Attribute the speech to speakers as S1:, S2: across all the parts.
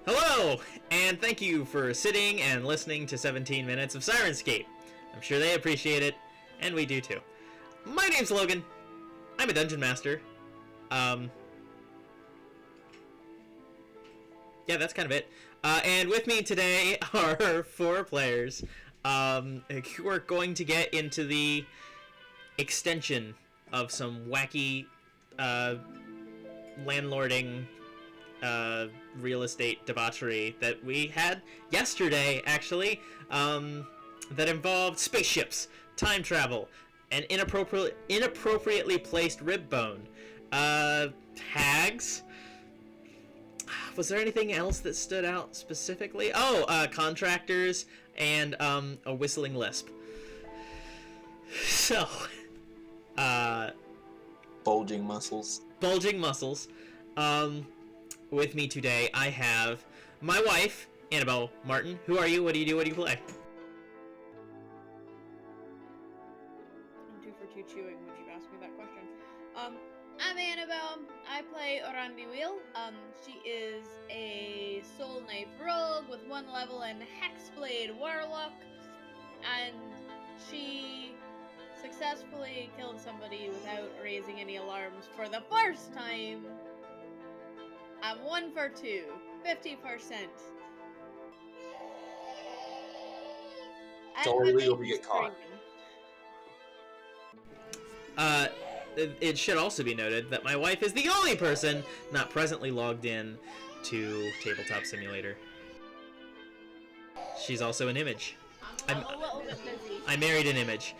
S1: Hello, and thank you for sitting and listening to 17 minutes of Sirenscape. I'm sure they appreciate it, and we do too. My name's Logan. I'm a dungeon master. Yeah, that's kind of it. And with me today are 4 players who are going to get into the extension of some wacky landlording real estate debauchery that we had yesterday, actually, that involved spaceships, time travel, an inappropriately placed rib bone, tags. Was there anything else that stood out specifically? Oh, contractors and a whistling lisp. So,
S2: bulging muscles.
S1: Bulging muscles. With me today, I have my wife, Annabelle Martin. Who are you? What do you do? What do you play?
S3: I'm 2 for 2 chewing when you asked me that question. I'm Annabelle. I play Orandi Wheel. She is a Soul Knife rogue with 1 level and Hexblade warlock, and she successfully killed somebody without raising any alarms for the first time. I'm 1 for 2, 50%.
S2: It's only legal if we get caught.
S1: It should also be noted that my wife is the only person not presently logged in to Tabletop Simulator. She's also an image.
S3: I'm a little bit busy.
S1: I married an image.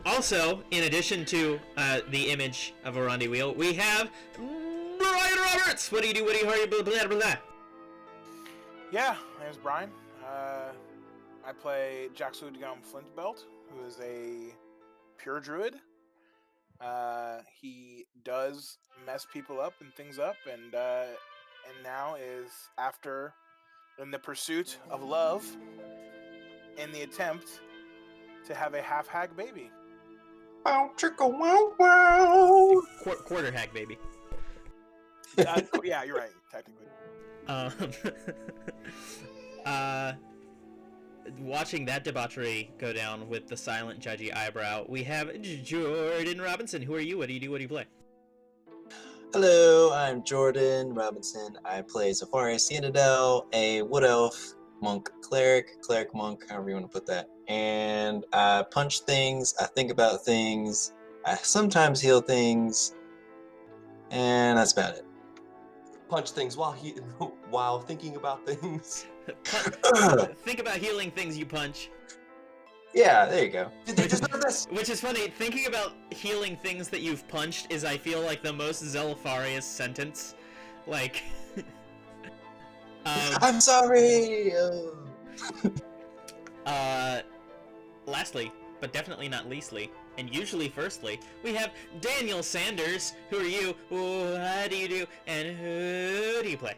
S1: Also, in addition to the image of Orandi Wheel, we have Brian Roberts! What do you do? What do you hurry? Blah, blah, blah, blah.
S4: Yeah, my name's Brian. I play Jaxudgam Flintbelt, who is a pure druid. He does mess people up and things up, and now is in the pursuit of love, in the attempt to have a half-hag baby.
S2: Wow, trickle, wow, wow.
S1: Quarter hag baby.
S4: Yeah, you're right, technically.
S1: Watching that debauchery go down with the silent, judgy eyebrow, we have Jordan Robinson. Who are you? What do you do? What do you play?
S2: Hello, I'm Jordan Robinson. I play Zafari Citadel, a wood elf, monk cleric monk, however you want to put that. And I punch things, I think about things, I sometimes heal things, and that's about it.
S5: Punch things while thinking about things.
S1: Think about healing things you punch.
S2: Yeah, there you go.
S5: Did they deserve this?
S1: Which is funny, thinking about healing things that you've punched is, I feel like, the most Zelifarius sentence. Like...
S2: I'm sorry!
S1: Lastly, but definitely not leastly, and usually firstly, we have Daniel Sanders. Who are you? What do you do? And who do you play?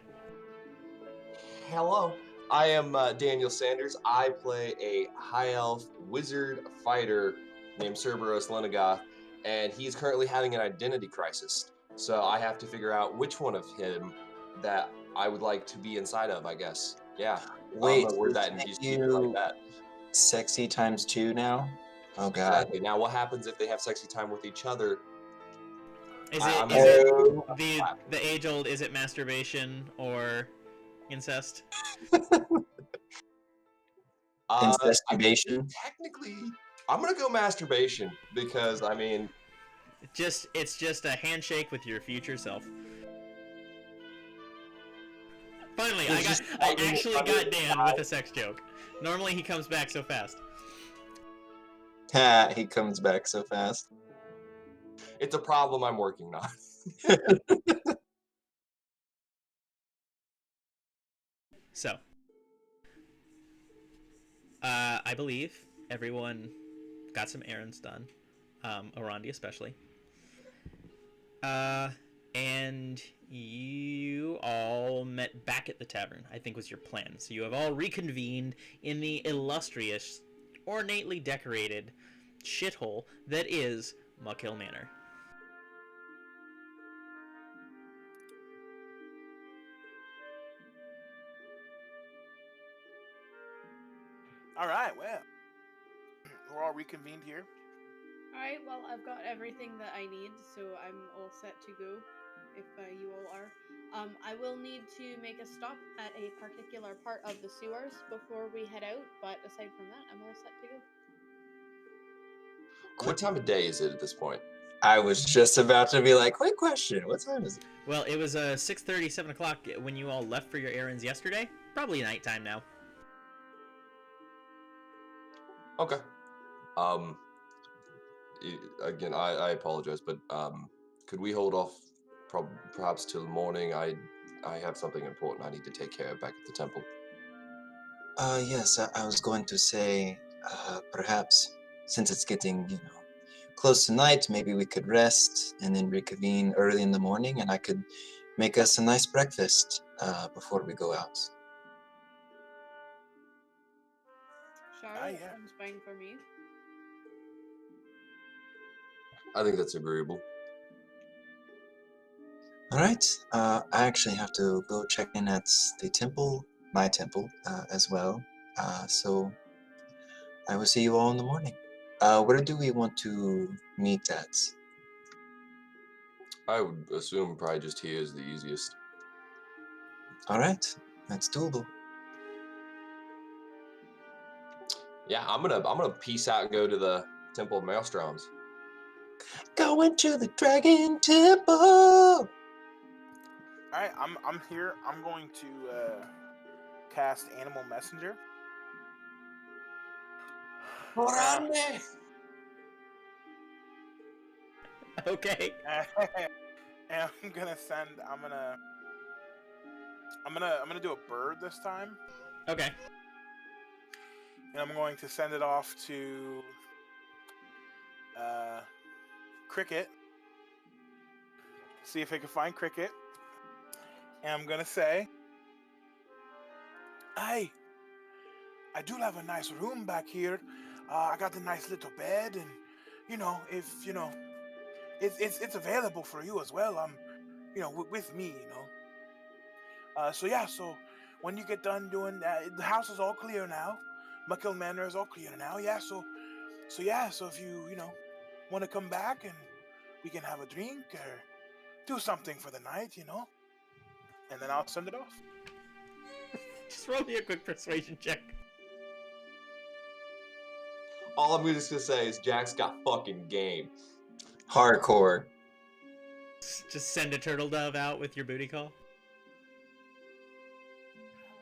S5: Hello, I am Daniel Sanders. I play a high elf wizard fighter named Cerberus Lenegoth, and he's currently having an identity crisis. So I have to figure out which one of him that I would like to be inside of, I guess. Yeah.
S2: Wait,
S5: word that and just keep it like that.
S2: Sexy times 2 now? Oh god.
S5: Exactly. Now what happens if they have sexy time with each other?
S1: Is
S5: I'm
S1: it the age-old, is it masturbation or incest?
S2: Incestation?
S5: Technically, I'm gonna go masturbation because I mean,
S1: It's just a handshake with your future self. Finally, I actually got Dan with a sex joke. Normally he comes back so fast.
S2: Ha, he comes back so fast.
S5: it's a problem I'm working on.
S1: So, I believe everyone got some errands done, Orandi especially. And you all met back at the tavern, I think was your plan. So you have all reconvened in the illustrious, ornately decorated shithole that is Muckhill Manor.
S4: All right, well, we're all reconvened here.
S3: Alright, well, I've got everything that I need, so I'm all set to go, if you all are. I will need to make a stop at a particular part of the sewers before we head out, but aside from that, I'm all set to go.
S5: What time of day is it at this point?
S2: I was just about to be like, quick question. What time is it?
S1: Well, it was 6:30, 7 o'clock when you all left for your errands yesterday. Probably nighttime now.
S5: Okay. Again, I apologize, but could we hold off perhaps till morning? I have something important I need to take care of back at the temple.
S2: Yes, I was going to say, perhaps since it's getting, close to night, maybe we could rest and then reconvene early in the morning, and I could make us a nice breakfast before we go out.
S3: Charlotte,
S4: yeah.
S3: sounds fine for me.
S5: I think that's agreeable.
S2: All right. I actually have to go check in at the temple, my temple, as well. So I will see you all in the morning. Where do we want to meet at?
S5: I would assume probably just here is the easiest.
S2: All right. That's doable.
S5: Yeah, I'm gonna peace out and go to the Temple of Maelstroms.
S2: Going to the Dragon Temple!
S4: All right, I'm here. I'm going to cast Animal Messenger.
S1: Okay.
S4: And I'm gonna do a bird this time,
S1: Okay.
S4: and I'm going to send it off to Cricket. See if I can find Cricket, and I'm gonna say, "Hey, I do have a nice room back here. I got a nice little bed, and if it's available for you as well. With me, So when you get done doing that, the house is all clear now. Muckhill Manor is all clear now. Yeah. So if you want to come back and we can have a drink or do something for the night, and then I'll send it off.
S1: Just roll me a quick persuasion check.
S5: All I'm just gonna say is Jack's got fucking game.
S2: Hardcore.
S1: Just send a turtle dove out with your booty call.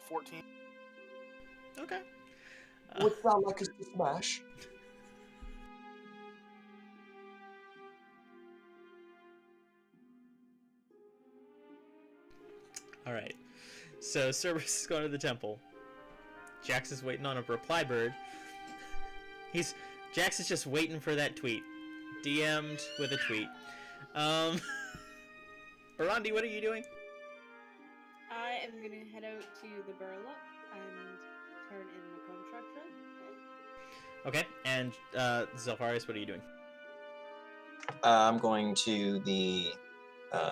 S4: 14.
S1: Okay.
S5: Would sound like it's a smash.
S1: All right. So Cerberus is going to the temple. Jax is waiting on a reply bird. Jax is just waiting for that tweet. DM'd with a tweet. Arandi, what are you doing?
S3: I am gonna head out to the Burlock and turn in the contract then.
S1: Okay, and Zelfarius, what are you doing?
S2: I'm going to the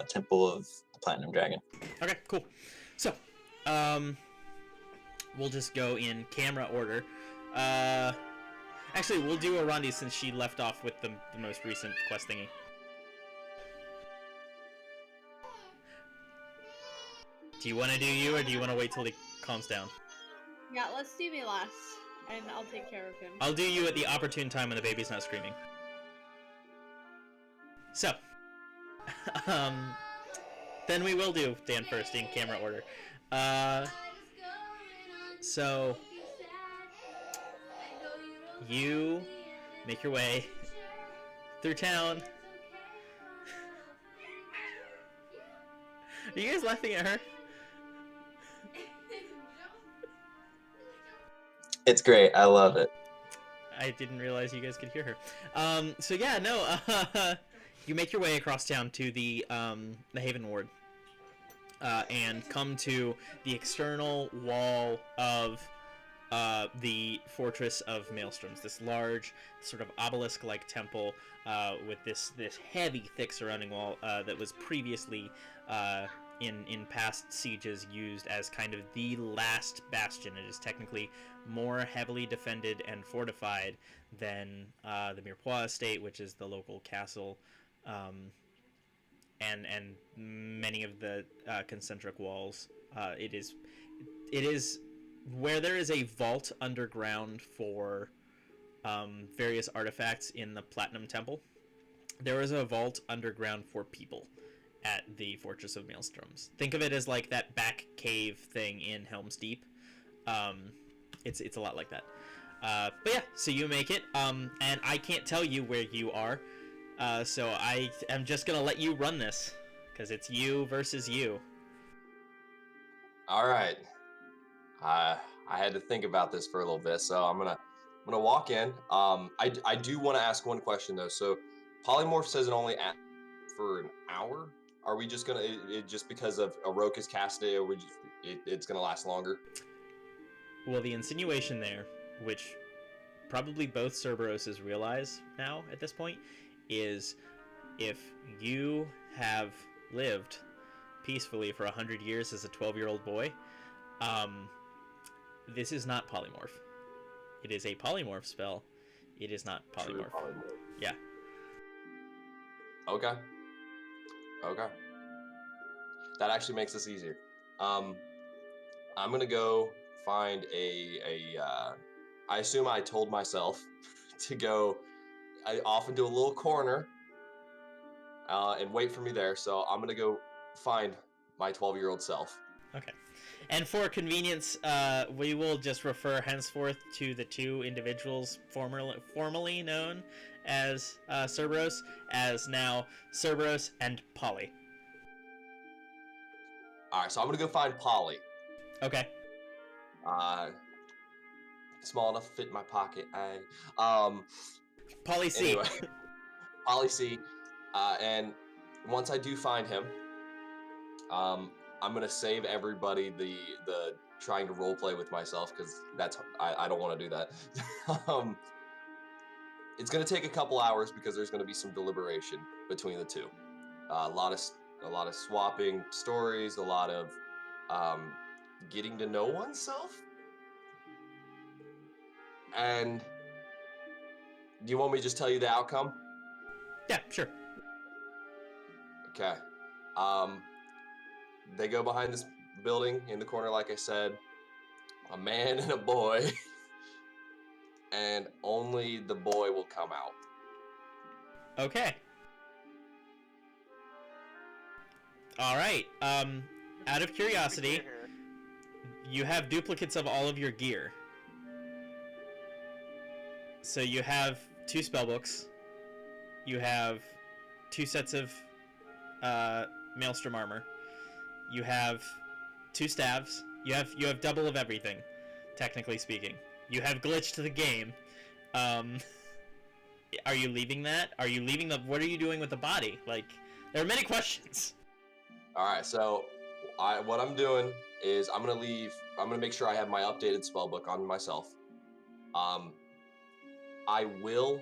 S2: Temple of the Platinum Dragon.
S1: Okay, cool. So, we'll just go in camera order. Actually, we'll do Arandi since she left off with the most recent quest thingy. Do you want to do you, or do you want to wait till he calms down?
S3: Yeah, let's do me last, and I'll take care of him.
S1: I'll do you at the opportune time when the baby's not screaming. So, then we will do Dan first in camera order. So, you make your way through town. Are you guys laughing at her?
S2: It's great. I love it.
S1: I didn't realize you guys could hear her. So yeah, no, You make your way across town to the Haven Ward, and come to the external wall of the Fortress of Maelstroms. This large, sort of obelisk-like temple with this heavy, thick surrounding wall that was previously in past sieges used as kind of the last bastion. It is technically more heavily defended and fortified than the Mirepoix estate, which is the local castle, and many of the concentric walls. It is where there is a vault underground for various artifacts in the Platinum Temple. There is a vault underground for people at the Fortress of Maelstroms. Think of it as like that back cave thing in Helm's Deep. It's a lot like that. But yeah, so you make it, and I can't tell you where you are, so I am just gonna let you run this, because it's you versus you.
S5: All right. I had to think about this for a little bit, so I'm gonna walk in. I do want to ask one question though. So, polymorph says it only for an hour. Are we just gonna just because of Aroka's cast it, or it's gonna last longer?
S1: Well, the insinuation there, which probably both Cerberoses realize now at this point, is if you have lived peacefully for 100 years as a 12-year-old boy, this is not polymorph. It is a polymorph spell. It is not polymorph. Yeah.
S5: Okay. That actually makes this easier. I'm gonna go find I assume I told myself to go off into a little corner and wait for me there. So I'm gonna go find my 12-year-old self.
S1: Okay. And for convenience, we will just refer henceforth to the two individuals formerly known as Cerberus as now Cerberus and Polly.
S5: All right, so I'm gonna go find Polly.
S1: Okay.
S5: Small enough to fit in my pocket.
S1: Polly C.
S5: Anyway, Polly C. And once I do find him, I'm gonna save everybody the trying to roleplay with myself, because I don't want to do that. It's gonna take a couple hours because there's gonna be some deliberation between the two. A lot of swapping stories, a lot of getting to know oneself. And do you want me to just tell you the outcome?
S1: Yeah, sure.
S5: Okay. They go behind this building in the corner, like I said. A man and a boy. And only the boy will come out.
S1: Okay. All right. Out of curiosity, you have duplicates of all of your gear. So you have 2 spellbooks. You have 2 sets of Maelstrom armor. You have 2 staves. You have double of everything, technically speaking. You have glitched the game. Are you leaving that? Are you leaving the? What are you doing with the body? Like, there are many questions.
S5: All right, so what I'm doing is I'm gonna make sure I have my updated spellbook on myself. I will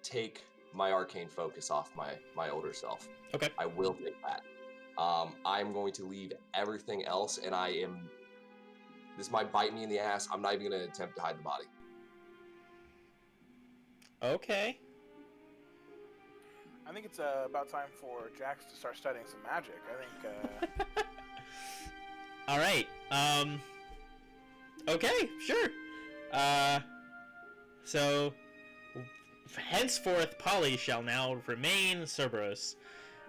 S5: take my arcane focus off my older self.
S1: Okay.
S5: I will take that. I'm going to leave everything else, and this might bite me in the ass. I'm not even going to attempt to hide the body.
S1: Okay.
S4: I think it's about time for Jax to start studying some magic. I think.
S1: All right. Okay. Sure. So, henceforth, Polly shall now remain Cerberus.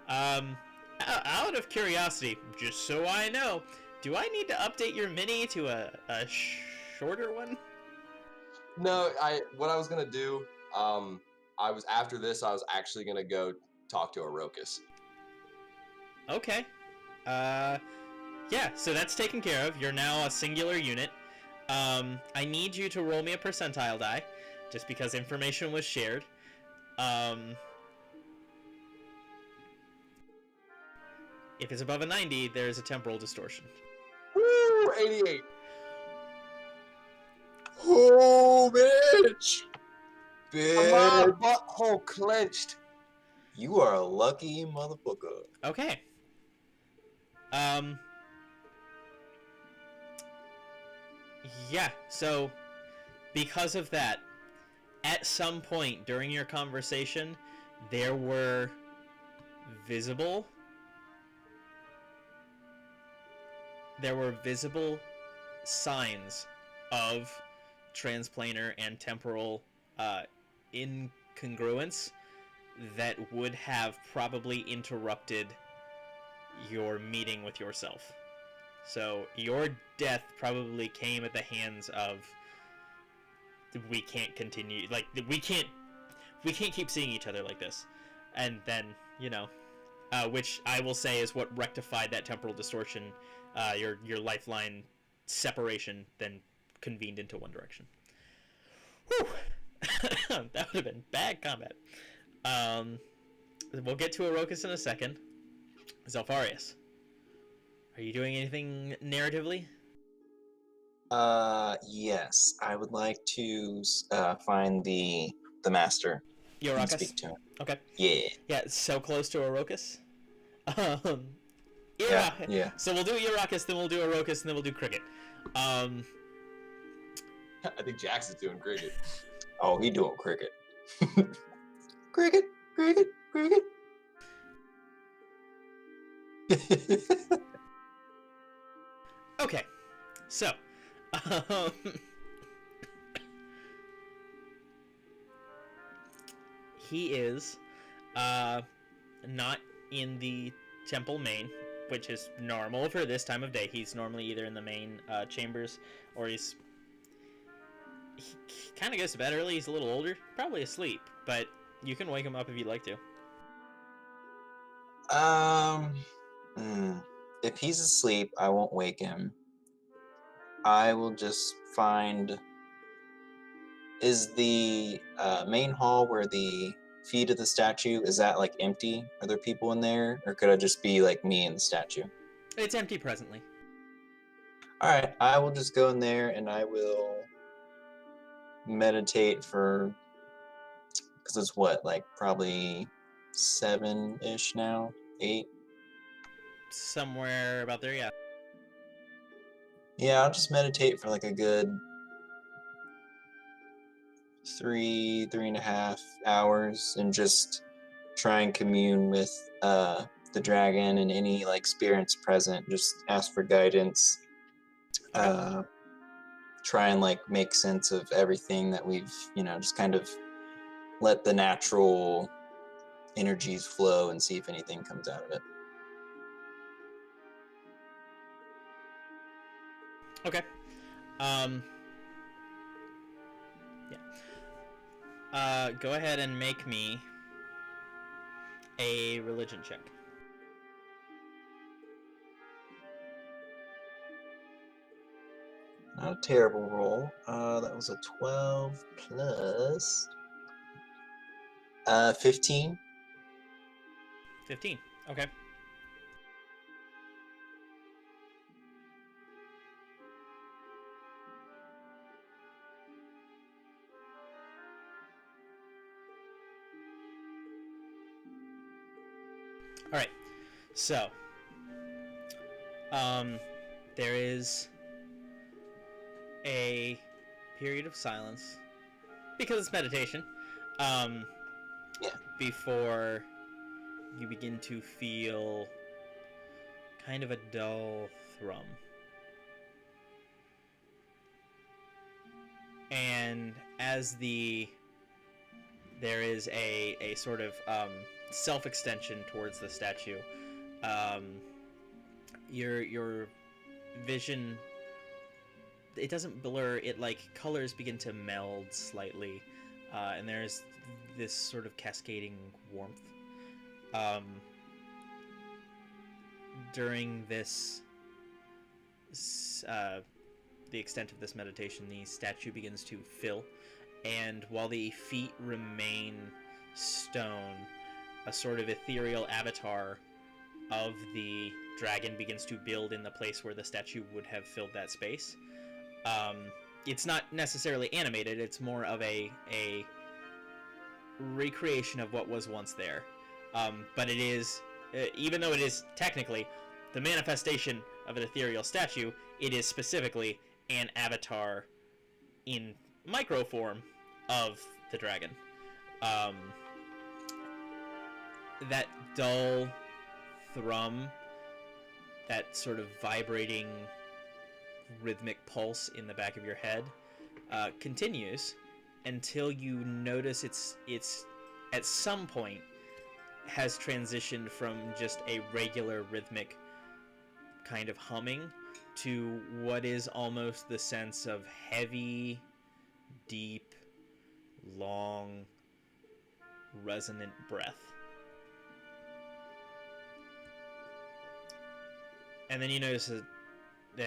S1: Out of curiosity, just so I know, do I need to update your mini to a shorter one?
S5: No, what I was gonna do, after this, I was actually gonna go talk to Arokas.
S1: Okay. Yeah, so that's taken care of. You're now a singular unit. I need you to roll me a percentile die, just because information was shared. If it's above a 90, there's a temporal distortion.
S5: Woo! 88. Oh, bitch! My
S2: Bitch.
S5: butthole clenched.
S2: You are a lucky motherfucker.
S1: Okay. Yeah, so because of that, at some point during your conversation, there were visible signs of transplanar and temporal incongruence that would have probably interrupted your meeting with yourself. So your death probably came at the hands of, we can't continue, like, we can't keep seeing each other like this. And then, you know, which I will say is what rectified that temporal distortion, your lifeline separation then convened into one direction. Whew! That would have been bad combat. We'll get to Orokus in a second. Zalfarius, are you doing anything narratively?
S2: Yes. I would like to find the master and
S1: Orokus?
S2: speak to him.
S1: Okay.
S2: Yeah.
S1: Yeah, it's so close to Orokus.
S2: Yeah.
S1: So we'll do Orokus, then we'll do Orokus, and then we'll do Cricket.
S5: I think Jax is doing cricket.
S2: Oh, he doing cricket. Cricket.
S1: Okay, so, he is, not in the temple main, which is normal for this time of day. He's normally either in the main, chambers, or he kind of goes to bed early. He's a little older, probably asleep, but you can wake him up if you'd like to.
S2: If he's asleep, I won't wake him. I will just find. Is the main hall where the feet of the statue, is that like empty? Are there people in there, or could I just be like me and the statue?
S1: It's empty presently.
S2: All right, I will just go in there and I will meditate for, because it's what, like probably 7-ish now, 8.
S1: Somewhere about there, yeah.
S2: Yeah, I'll just meditate for like a good 3.5 hours and just try and commune with the dragon and any like spirits present. Just ask for guidance. Try and like make sense of everything that we've, just kind of let the natural energies flow and see if anything comes out of it.
S1: Okay. Yeah. Go ahead and make me a religion check.
S2: Not a terrible roll. That was a 12 plus 15.
S1: 15. Okay. All right. So, there is a period of silence because it's meditation.
S2: Yeah.
S1: Before you begin to feel kind of a dull thrum. And as there is a sort of self-extension towards the statue, your vision, it doesn't blur, it like colors begin to meld slightly, and there's this sort of cascading warmth. During this the extent of this meditation, the statue begins to fill, and while the feet remain stone, a sort of ethereal avatar of the dragon begins to build in the place where the statue would have filled that space. It's not necessarily animated, it's more of a recreation of what was once there. But it is, even though it is technically the manifestation of an ethereal statue, it is specifically an avatar in micro form of the dragon. That dull thrum, that sort of vibrating rhythmic pulse in the back of your head continues until you notice it's at some point has transitioned from just a regular rhythmic kind of humming to what is almost the sense of heavy, deep, long, resonant breath. And then you notice an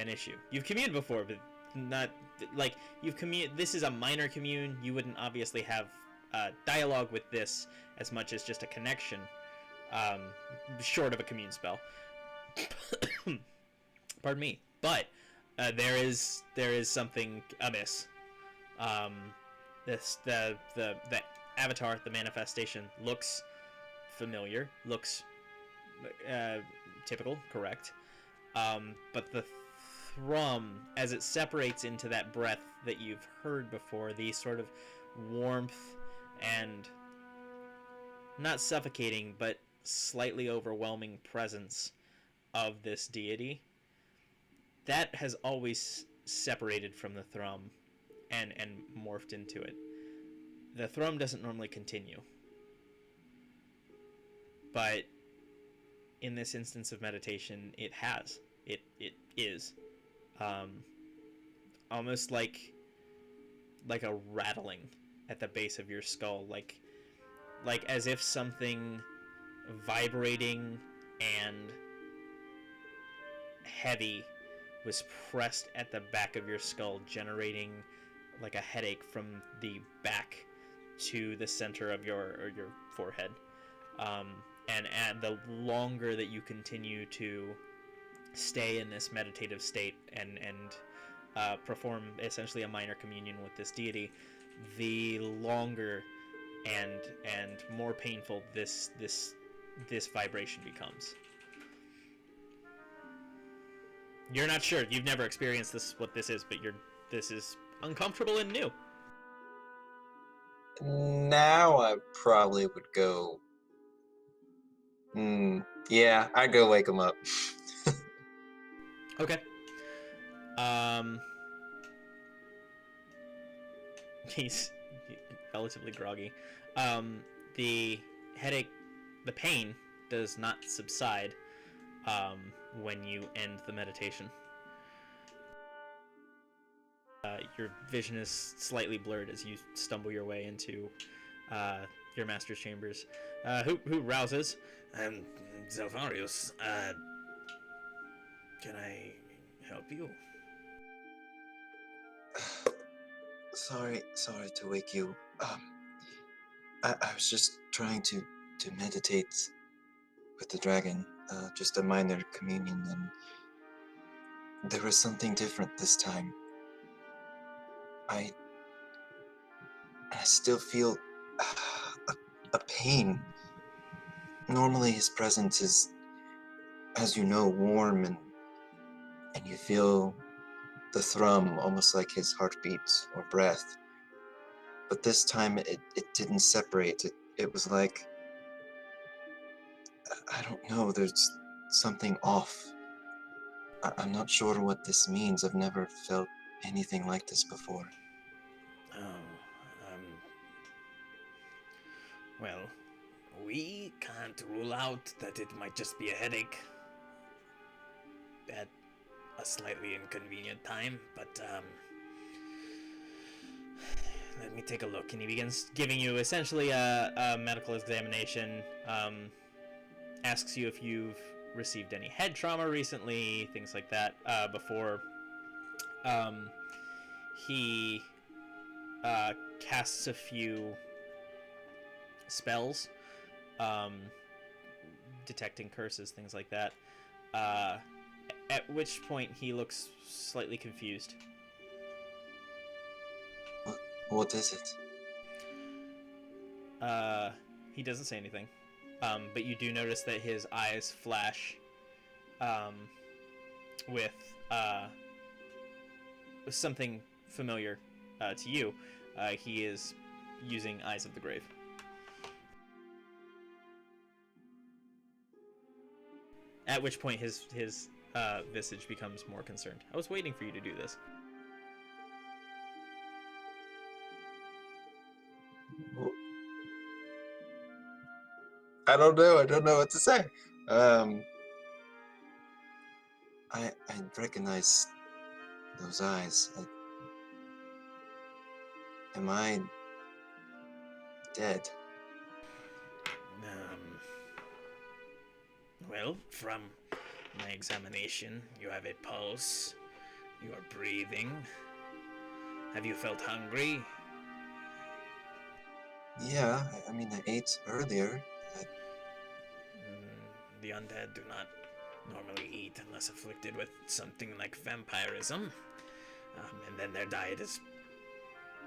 S1: issue. You've communed before, but not like you've communed. This is a minor commune. You wouldn't obviously have dialogue with this as much as just a connection, short of a commune spell. Pardon me, but there is something amiss. The avatar, the manifestation, looks familiar, looks typical, correct. But the thrum, as it separates into that breath that you've heard before, the sort of warmth and not suffocating, but slightly overwhelming presence of this deity, that has always separated from the thrum and morphed into it. The thrum doesn't normally continue. But in this instance of meditation, it has. It is. Almost like a rattling at the base of your skull, like as if something vibrating and heavy was pressed at the back of your skull, generating like a headache from the back to the center of your forehead. And the longer that you continue to stay in this meditative state and perform essentially a minor communion with this deity, the longer and more painful this vibration becomes. You're not sure. You've never experienced what this is, but this is uncomfortable and new.
S2: Now I probably would go. Yeah, I'd go wake him up.
S1: Okay. He's relatively groggy. The headache, the pain does not subside when you end the meditation. Your vision is slightly blurred as you stumble your way into your master's chambers. Who rouses? Zelfarius, can I help you?
S2: Sorry to wake you. I was just trying to meditate with the dragon, just a minor communion, and there was something different this time. I still feel a pain. Normally his presence is, as you know, warm and you feel the thrum almost like his heartbeat or breath. But this time it didn't separate. It was like, I don't know, there's something off. I'm not sure what this means. I've never felt anything like this before.
S1: Well, we can't rule out that it might just be a headache at a slightly inconvenient time, but let me take a look. And he begins giving you essentially a medical examination, asks you if you've received any head trauma recently, things like that, before he casts a few spells, detecting curses, things like that. At which point he looks slightly confused.
S2: What is it?
S1: He doesn't say anything. But you do notice that his eyes flash with something familiar to you. He is using Eyes of the Grave. At which point his visage becomes more concerned. I was waiting for you to do this.
S2: I don't know. I don't know what to say. I recognize those eyes. Am I dead?
S1: Well, from my examination, you have a pulse. You are breathing. Have you felt hungry?
S2: Yeah, I mean, I ate earlier.
S1: The undead do not normally eat unless afflicted with something like vampirism. And then their diet is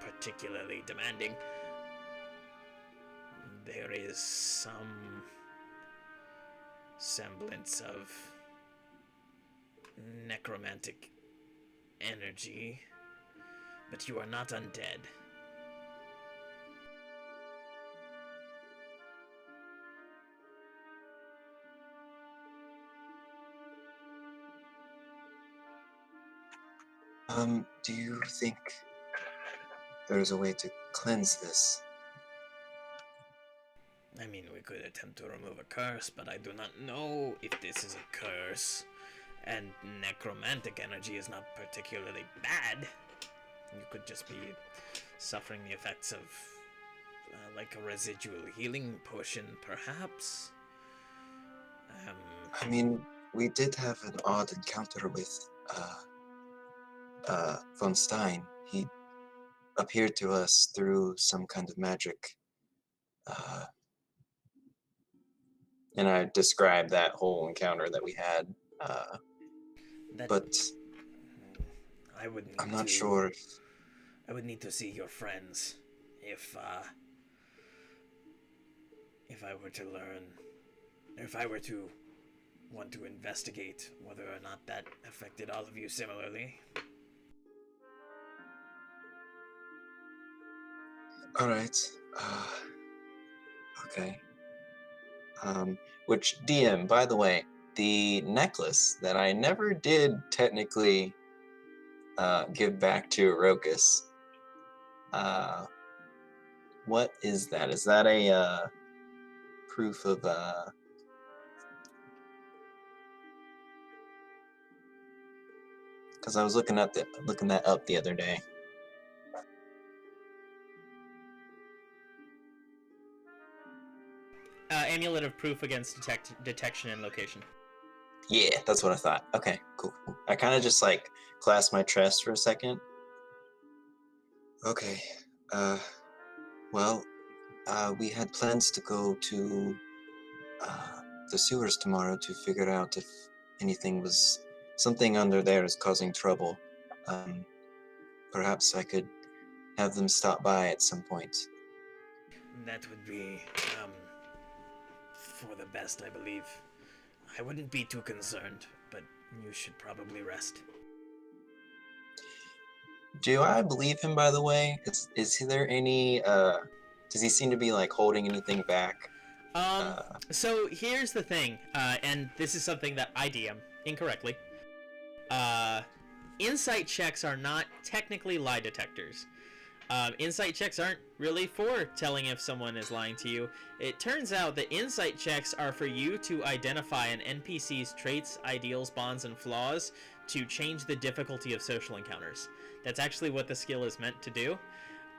S1: particularly demanding. There is some semblance of necromantic energy, but you are not undead.
S2: Do you think there's a way to cleanse this?
S1: I mean, we could attempt to remove a curse, but I do not know if this is a curse. And necromantic energy is not particularly bad. You could just be suffering the effects of, like a residual healing potion, perhaps.
S2: I mean, we did have an odd encounter with, von Stein. He appeared to us through some kind of magic. And I described that whole encounter that we had. But
S1: I would
S2: I'm not sure.
S1: I would need to see your friends if I were to learn, if I were to want to investigate whether or not that affected all of you similarly.
S2: All right. Okay. Which, DM, by the way, the necklace that I never did technically give back to Rokus. What is that? Is that a proof of because I was looking that up the other day.
S1: Amulet of proof against detection and location.
S2: Yeah, that's what I thought. Okay, cool. I kind of just like clasped my chest for a second. Okay. Well, we had plans to go to the sewers tomorrow to figure out if something under there is causing trouble. Perhaps I could have them stop by at some point.
S1: That would be for the best, I believe. I wouldn't be too concerned, but you should probably rest.
S2: Do I believe him, by the way? Is there any, does he seem to be, like, holding anything back?
S1: So here's the thing, and this is something that I DM incorrectly. Insight checks are not technically lie detectors. Insight checks aren't really for telling if someone is lying to you. It turns out that insight checks are for you to identify an NPC's traits, ideals, bonds, and flaws to change the difficulty of social encounters. That's actually what the skill is meant to do.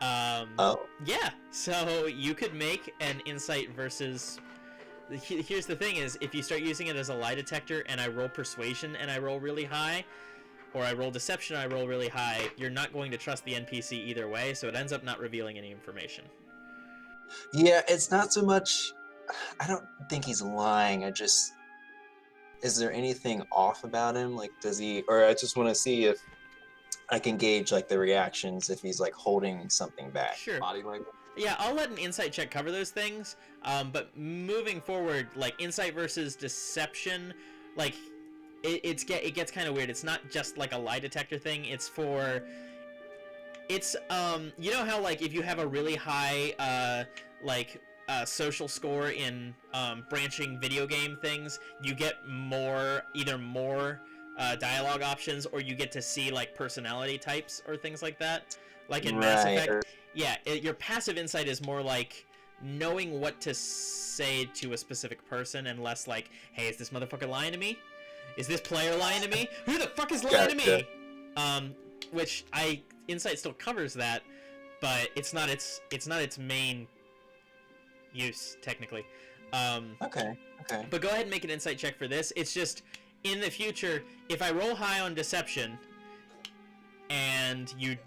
S1: Yeah, so you could make an insight versus... Here's the thing is, if you start using it as a lie detector and I roll persuasion and I roll really high, or I roll deception and I roll really high, you're not going to trust the NPC either way, so it ends up not revealing any information.
S2: Yeah, it's not so much... I don't think he's lying. Is there anything off about him? Like, does he? Or I just want to see if I can gauge like the reactions if he's like holding something back.
S1: Sure.
S5: Body language.
S1: Yeah, I'll let an insight check cover those things. But moving forward, like insight versus deception, like it gets kind of weird. It's not just like a lie detector thing. It's you know how like if you have a really high social score in branching video game things, you get either more dialogue options, or you get to see like personality types or things like that. Like in Mass Effect, yeah, your passive insight is more like knowing what to say to a specific person, and less like, hey, is this motherfucker lying to me? Is this player lying to me? Who the fuck is lying to me? Which insight still covers that, but it's not its main use technically.
S2: Okay.
S1: But go ahead and make an insight check for this. It's just in the future, if I roll high on deception, and you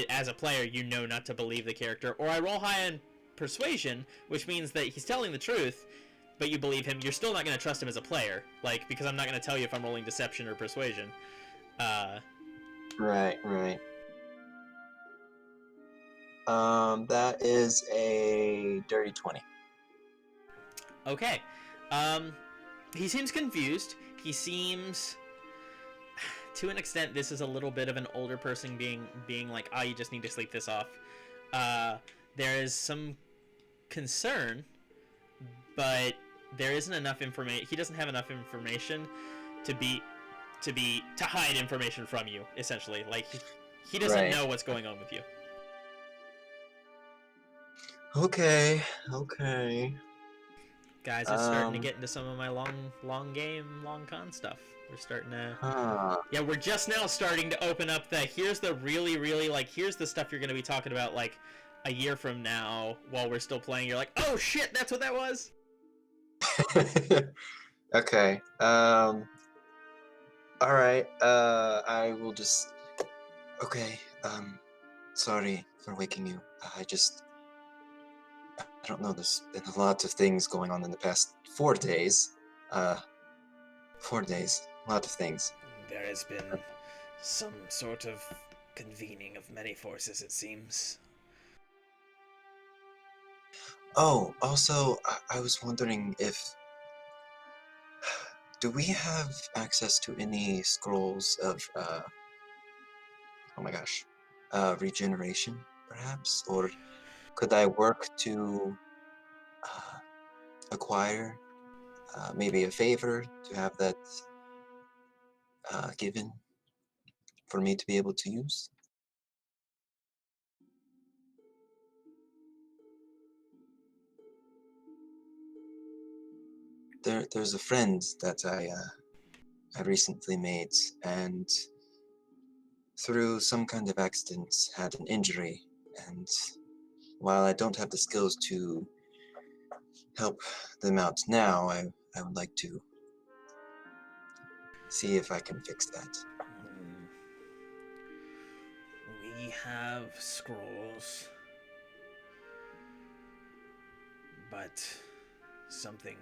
S1: as a player you know not to believe the character, or I roll high on persuasion, which means that he's telling the truth, but you believe him, you're still not going to trust him as a player, like, because I'm not going to tell you if I'm rolling deception or persuasion.
S2: Right. That is a dirty 20.
S1: Okay. He seems confused. He seems, to an extent, this is a little bit of an older person being like, you just need to sleep this off. There is some concern, but there isn't enough information. He doesn't have enough information to hide information from you, essentially. Like, he doesn't know what's going on with you.
S2: Okay.
S1: Guys, it's starting to get into some of my long game, long con stuff. We're starting to... Yeah, we're just now starting to open up here's the really, really, like, here's the stuff you're going to be talking about, like, a year from now, while we're still playing. You're like, oh shit, that's what that was?
S2: Okay. Alright, I will just... Okay, sorry for waking you. I don't know, there's been a lot of things going on in the past 4 days. 4 days. A lot of things.
S1: There has been some sort of convening of many forces, it seems.
S2: Oh, also, I was wondering if... Do we have access to any scrolls of, regeneration, perhaps? Or could I work to acquire maybe a favor to have that given for me to be able to use? There's a friend that I recently made, and through some kind of accident had an injury, and while I don't have the skills to help them out now, I would like to see if I can fix that.
S1: We have scrolls, but something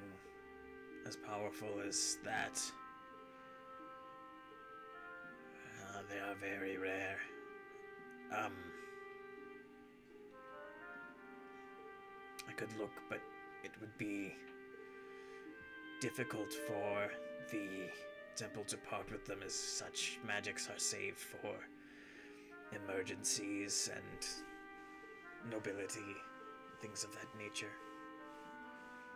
S1: as powerful as that, they are very rare. I could look, but it would be difficult for the temple to part with them, as such magics are saved for emergencies and nobility, things of that nature.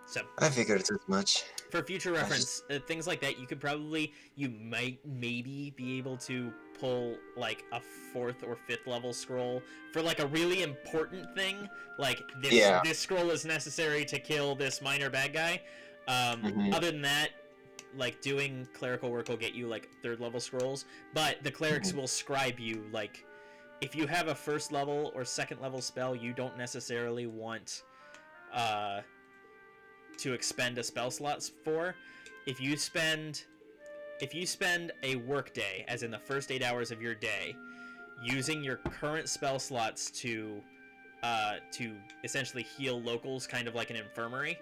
S1: So
S2: I figured as much.
S1: For future reference, things like that, you might maybe be able to pull like a 4th or 5th level scroll for like a really important thing, like this scroll is necessary to kill this minor bad guy. Other than that, like doing clerical work will get you like 3rd level scrolls, but the clerics will scribe you, like if you have a 1st level or 2nd level spell you don't necessarily want to expend a spell slot for. If you spend a work day, as in the first 8 hours of your day, using your current spell slots to essentially heal locals, kind of like an infirmary,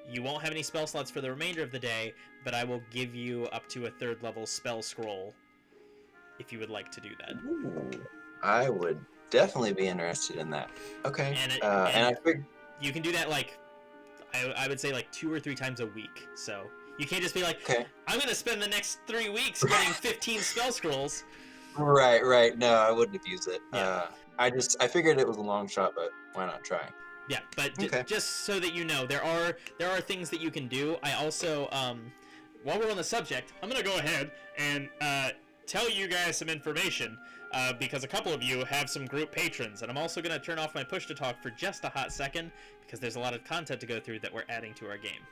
S1: You won't have any spell slots for the remainder of the day, but I will give you up to a 3rd level spell scroll if you would like to do that.
S2: Ooh, I would definitely be interested in that. Okay.
S1: And
S2: And I figured.
S1: you can do that like I would say like 2 or 3 times a week. So you can't just be like,
S2: Okay.
S1: I'm gonna spend the next 3 weeks getting 15 spell scrolls.
S2: Right. No, I wouldn't have used it.
S1: Yeah.
S2: I figured it was a long shot, but why not try?
S1: Yeah, but
S2: Okay.
S1: just so that you know, there are things that you can do. I also, while we're on the subject, I'm gonna go ahead and tell you guys some information because a couple of you have some group patrons, and I'm also gonna turn off my push to talk for just a hot second because there's a lot of content to go through that we're adding to our game.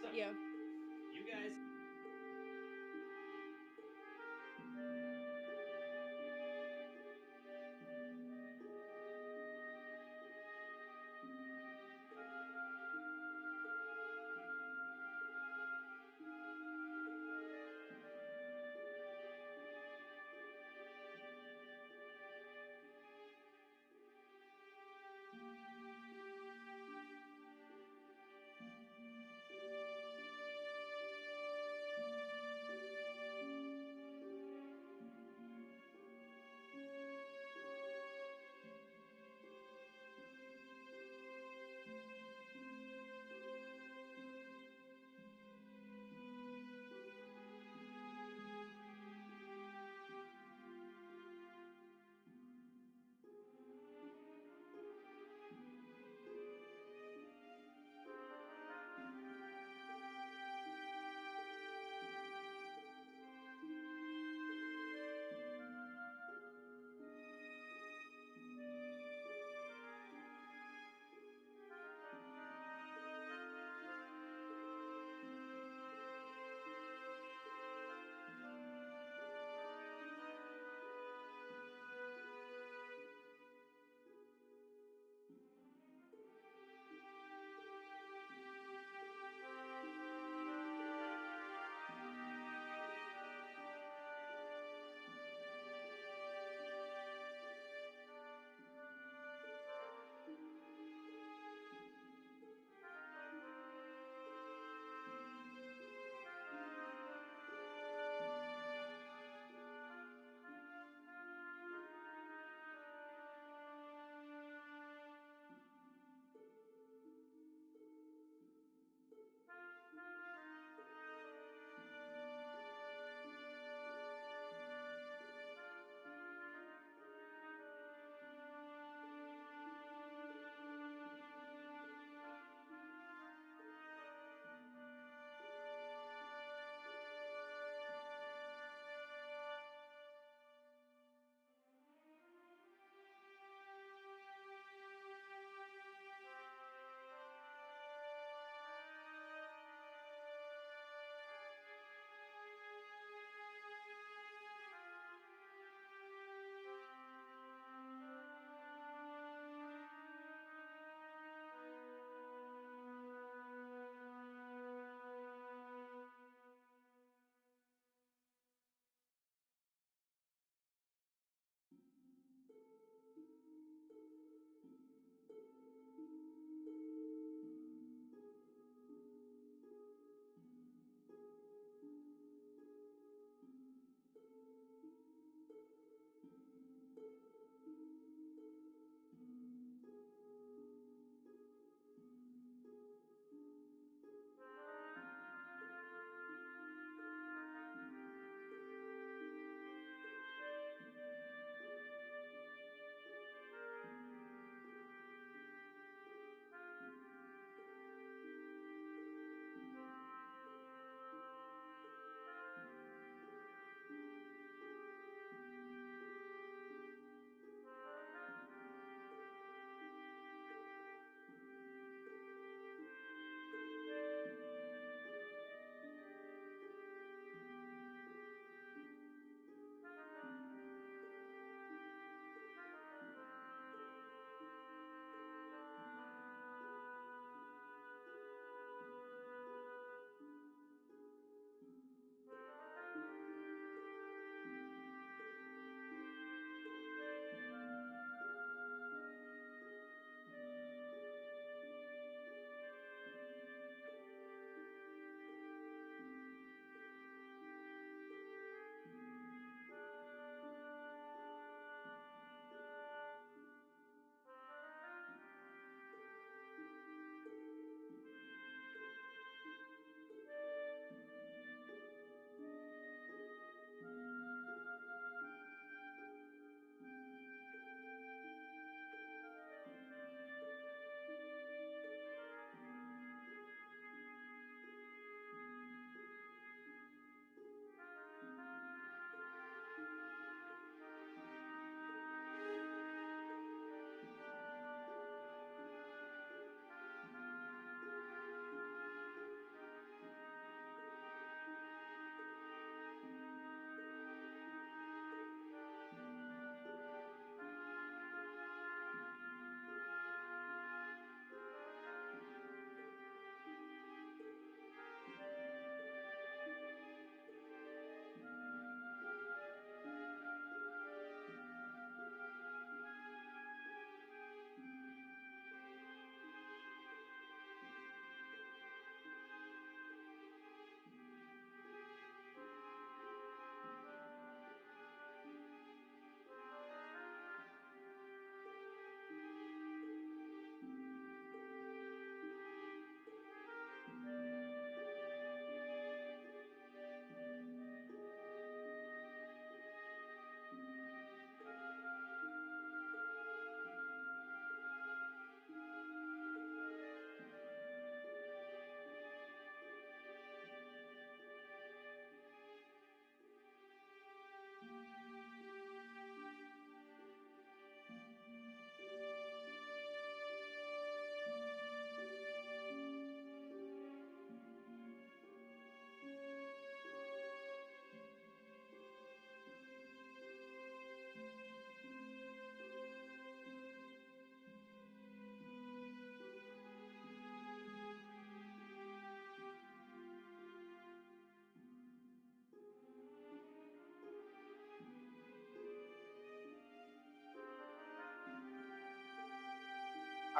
S1: So,
S3: Yeah.
S1: you guys.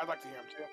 S4: I'd like to hear him too.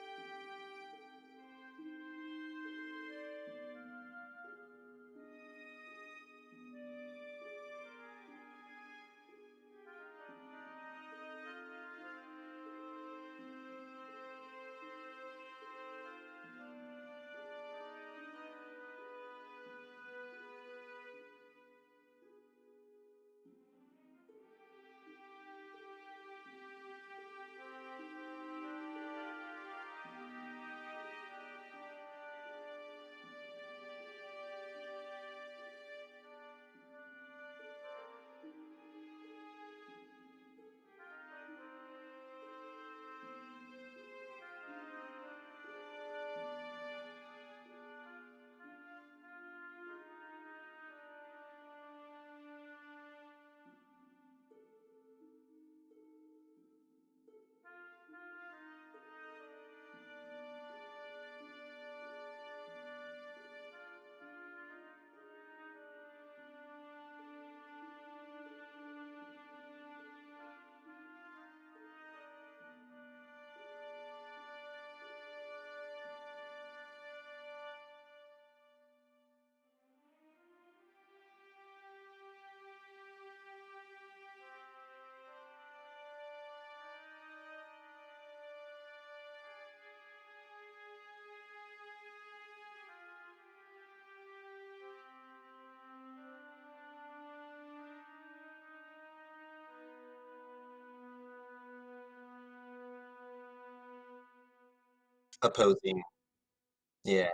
S2: Opposing. Yeah.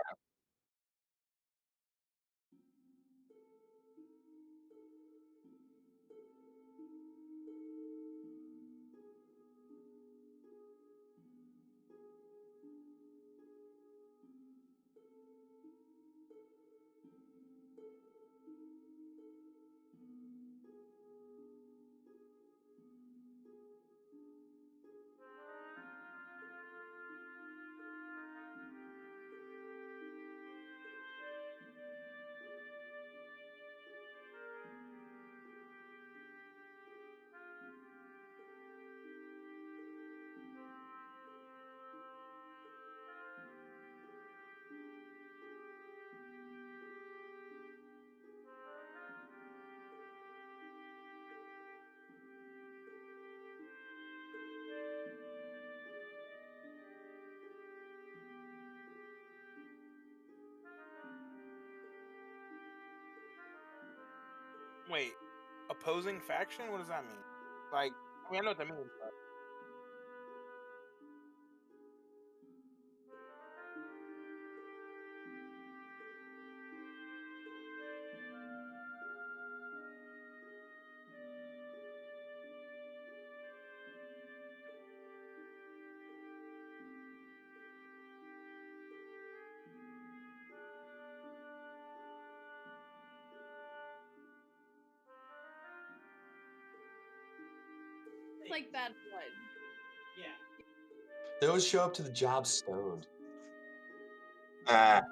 S4: Wait, opposing faction? What does that mean? Like, I mean, I know what that means, but
S3: It's like bad blood.
S1: Yeah.
S5: They always show up to the job stoned.
S2: Ah.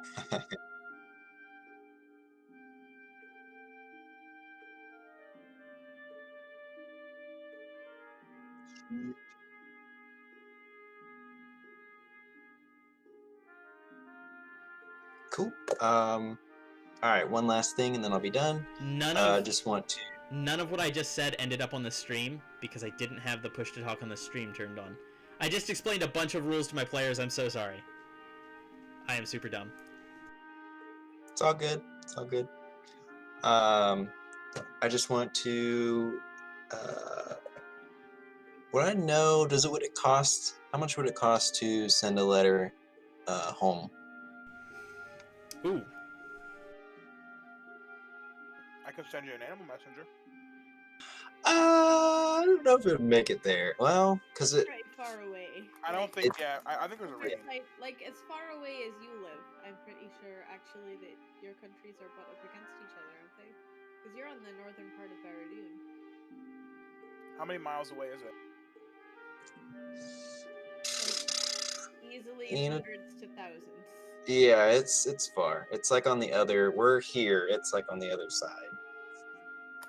S2: Cool. All right, one last thing, and then I'll be done. Just want to.
S1: None of what I just said ended up on the stream because I didn't have the push to talk on the stream turned on. I just explained a bunch of rules to my players. I'm so sorry. I am super dumb.
S2: It's all good. It's all good. I just want to. Would I know? Would it cost? How much would it cost to send a letter home?
S1: Ooh.
S4: I could send you an animal messenger.
S2: I don't know if it would make it there. Well, because it.
S3: Right far away.
S4: I don't
S3: Like,
S4: think. Yeah, I think there's a
S3: it's
S4: rating.
S3: like as far away as you live, I'm pretty sure actually that your countries are butt up against each other, aren't they? Because you're on the northern part of Baradun.
S4: How many miles away is it?
S3: Like, easily
S2: You know-
S3: hundreds to thousands.
S2: Yeah, it's far. It's like on the other. We're here. It's like on the other side.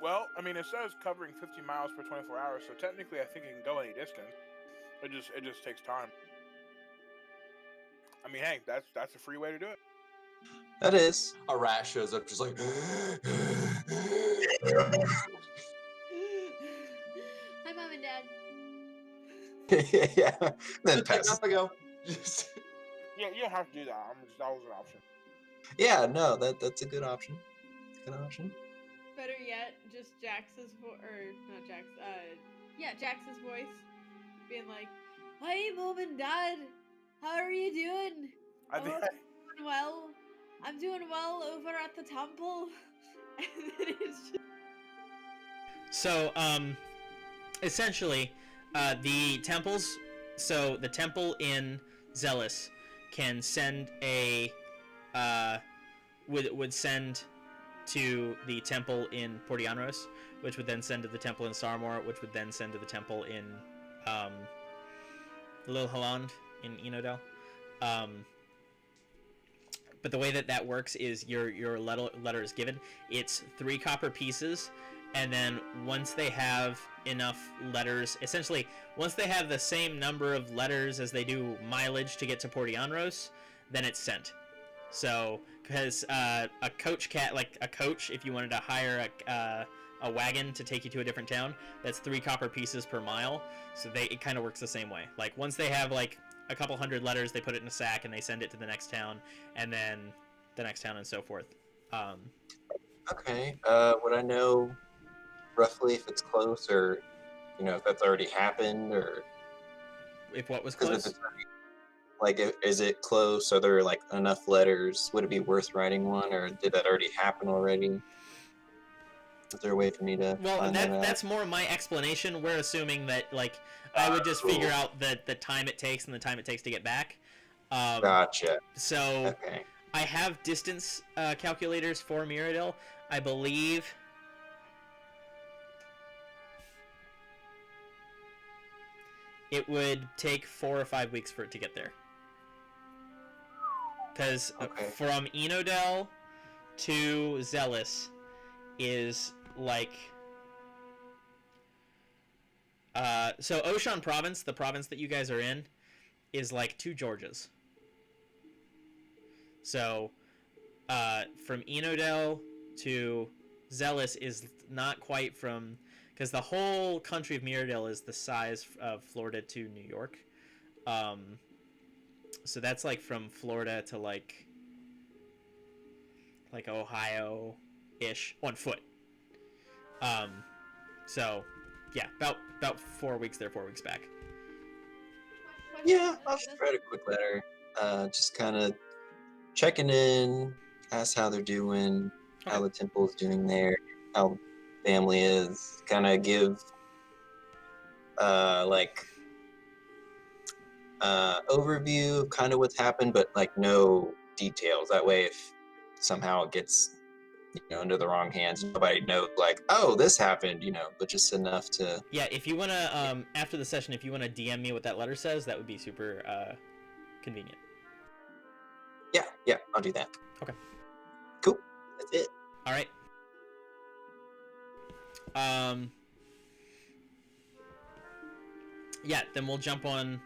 S4: Well, I mean, it says covering 50 miles per 24 hours, so technically, I think it can go any distance. It just takes time. I mean, hey, that's a free way to do it.
S2: That is.
S5: A rat shows up, just like.
S3: Hi, Mom and Dad.
S2: Yeah. Then
S5: Just like,
S2: passes.
S5: off I go. Just.
S4: Yeah, you don't have to do that. That was an option.
S2: Yeah, no, that's a good option. Good option.
S3: Better yet, just Jax's Jax's voice being like, "Hi, Mom and Dad. How are you doing?
S4: I think.
S3: Oh, I'm doing well. I'm doing well over at the temple." And then it's just...
S1: So, essentially, the temples. So the temple in Zealous can send a would send to the temple in Portianros, which would then send to the temple in Sarmor, which would then send to the temple in Lil Haland in Enodel. But the way that works is your letter is given. It's 3 copper pieces, and then once they have enough letters, essentially, once they have the same number of letters as they do mileage to get to Portianros, then it's sent. So, because a coach if you wanted to hire a wagon to take you to a different town, that's 3 copper pieces per mile. So it kind of works the same way. Like, once they have like a couple hundred letters, they put it in a sack and they send it to the next town, and then the next town and so forth.
S2: Okay. Would I know roughly if it's close, or if that's already happened, or
S1: If what was
S2: 'cause if
S1: close?
S2: it's is it close? Are there like enough letters? Would it be worth writing one, or did that already happen already? Is there a way for me to
S1: Well,
S2: find that out?
S1: that's more my explanation. We're assuming that, like, I would just figure
S2: Cool.
S1: out the time it takes and the time it takes to get back.
S2: Gotcha.
S1: So
S2: Okay.
S1: I have distance calculators for Mirrodil. I believe it would take 4 or 5 weeks for it to get there. Because
S2: Okay.
S1: from Enodel to Zealous is like... so Oshan Province, the province that you guys are in, is like 2 Georgias. So from Enodel to Zealous is not quite from... Because the whole country of Mirrodil is the size of Florida to New York. So that's like from Florida to like Ohio-ish on foot. So yeah, about 4 weeks there, 4 weeks back.
S2: Yeah, I'll just write a quick letter. Just kind of checking in, ask how they're doing, how the temple's doing there, how the family is. Kind of give overview of kind of what's happened, but like no details. That way, if somehow it gets under the wrong hands, nobody knows like, oh, this happened, but just enough to...
S1: Yeah, if you want to, after the session, if you want to DM me what that letter says, that would be super convenient.
S2: Yeah, I'll do that.
S1: Okay.
S2: Cool. That's it.
S1: All right. Yeah, then we'll jump on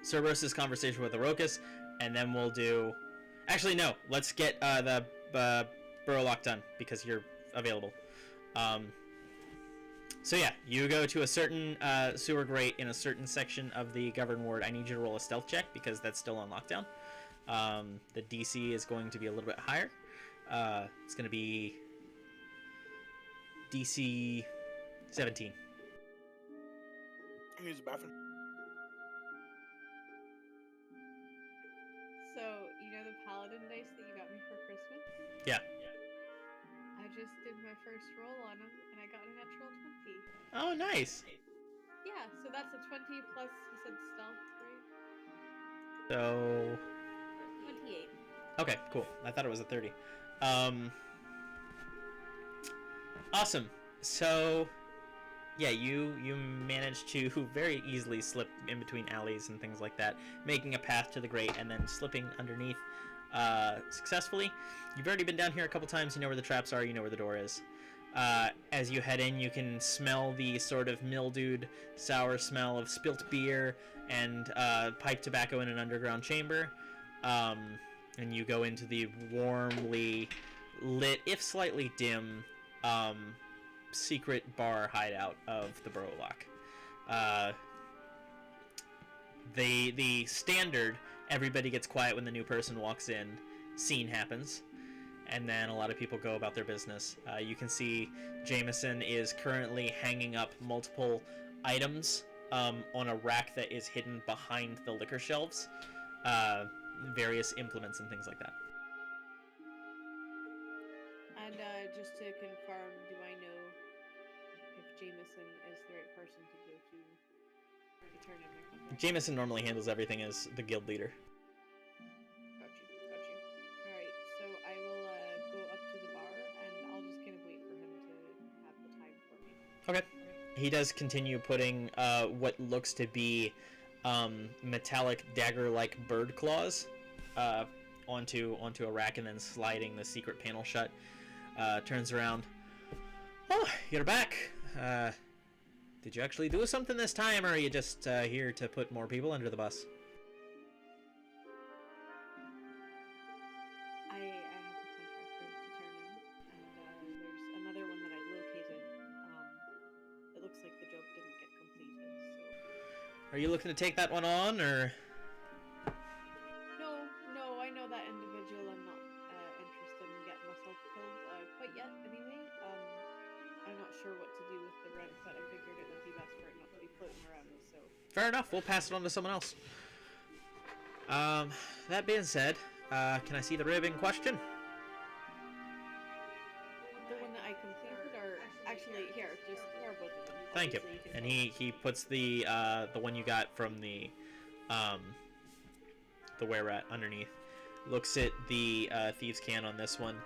S1: Cerberus' conversation with Arokas, and then we'll do... Actually, no. Let's get the Burrowlock done, because you're available. So yeah, you go to a certain sewer grate in a certain section of the Governed Ward. I need you to roll a stealth check, because that's still on lockdown. The DC is going to be a little bit higher. It's going to be DC 17.
S4: Can you use the bathroom?
S3: So, the paladin dice that you got me for Christmas?
S1: Yeah.
S3: I just did my first roll on them, and I got a natural 20.
S1: Oh, nice.
S3: Yeah, so that's a 20 plus, you said stealth, right?
S1: So...
S3: 28.
S1: Okay, cool. I thought it was a 30. Awesome. So, yeah, you managed to very easily slip in between alleys and things like that, making a path to the grate and then slipping underneath successfully. You've already been down here a couple times. You know where the traps are. You know where the door is. As you head in, you can smell the sort of mildewed, sour smell of spilt beer and pipe tobacco in an underground chamber. and you go into the warmly lit, if slightly dim, secret bar hideout of the Burrowlock. The standard, everybody gets quiet when the new person walks in, scene happens, and then a lot of people go about their business. You can see Jameson is currently hanging up multiple items on a rack that is hidden behind the liquor shelves, various implements and things like that.
S3: And just to confirm, do I know if Jameson is the right person to go to turn in their contract?
S1: Jameson normally handles everything as the guild leader.
S3: Got you. Alright, so I will go up to the bar and I'll just kind of wait for him to have the time for me.
S1: Okay. He does continue putting what looks to be metallic dagger-like bird claws onto a rack and then sliding the secret panel shut. Turns around. Oh, you're back. Did you actually do something this time, or are you just here to put more people under the bus?
S3: I have the contract to turn in, and there's another one that I located. It looks like the job didn't get completed, so...
S1: Are you looking to take that one on, or...?
S3: No, I know that individual. I'm not interested in getting myself killed quite yet, anyway. I'm not sure what to do with the rent, but I figured it would be best for it not to be floating around, so...
S1: Fair enough, we'll pass it on to someone else. That being said, can I see the rib in question?
S3: The one that I completed, or... Actually, here, here are both of them.
S1: Thank you.
S3: Obviously, can
S1: And
S3: tell.
S1: he puts the one you got from the were-rat underneath. Looks at the thieves' can on this one.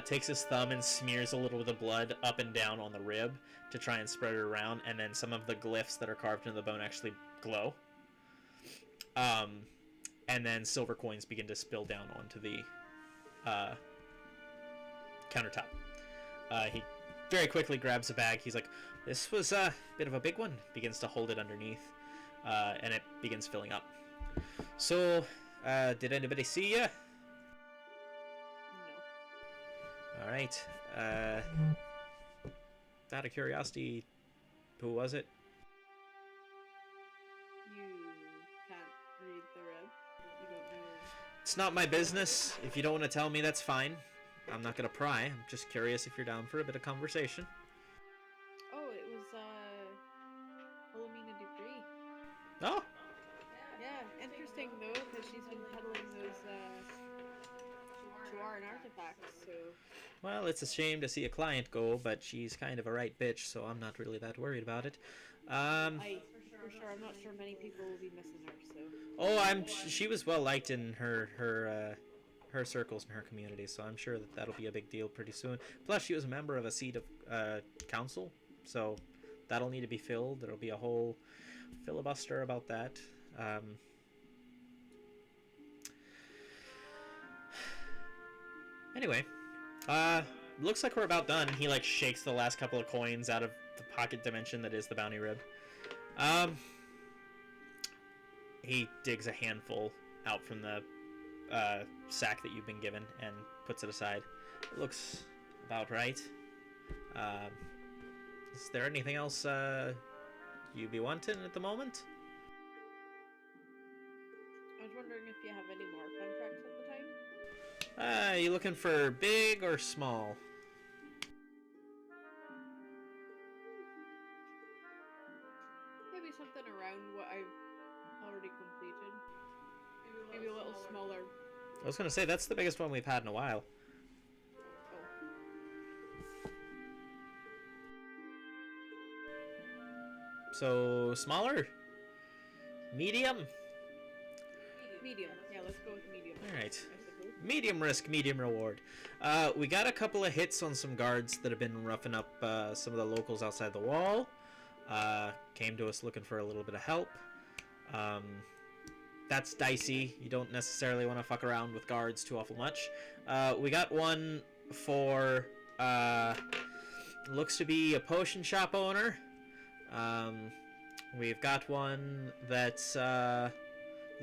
S1: Takes his thumb and smears a little of the blood up and down on the rib to try and spread it around, and then some of the glyphs that are carved into the bone actually glow. And then silver coins begin to spill down onto the countertop. He very quickly grabs a bag. He's like, "This was a bit of a big one." Begins to hold it underneath, and it begins filling up. So, did anybody see you?
S3: No.
S1: All right. Out of curiosity, who was it?
S3: You can't read the rib. You don't know.
S1: It's not my business. If you don't want to tell me, that's fine. I'm not gonna pry. I'm just curious if you're down for a bit of conversation.
S3: Oh, it was, Philomena Dupree.
S1: Oh,
S3: Yeah, interesting though, because she's been peddling those, Chuaran artifacts, so...
S1: well, it's a shame to see a client go, but she's kind of a right bitch, so I'm not really that worried about it.
S3: For sure, I'm not sure many people will be missing her, so...
S1: Oh, she was well liked in her circles and her community, so I'm sure that that'll be a big deal pretty soon. Plus, she was a member of a seat of council, so that'll need to be filled. There'll be a whole filibuster about that. Anyway, looks like we're about done. He like shakes the last couple of coins out of the pocket dimension that is the bounty rib. He digs a handful out from the sack that you've been given and puts it aside. It looks about right. Is there anything else you be wanting at the moment?
S3: I was wondering if you have any more contracts at the time?
S1: You looking for big or small?
S3: Maybe something around what I've already completed. Maybe a little smaller.
S1: I was gonna say, that's the biggest one we've had in a while.
S3: Oh.
S1: So, smaller? Medium?
S3: Medium. Yeah, let's go with medium.
S1: Alright.
S3: I suppose.
S1: Medium risk, medium reward. We got a couple of hits on some guards that have been roughing up some of the locals outside the wall. Came to us looking for a little bit of help. That's dicey. You don't necessarily want to fuck around with guards too awful much. We got one for looks to be a potion shop owner. We've got one that's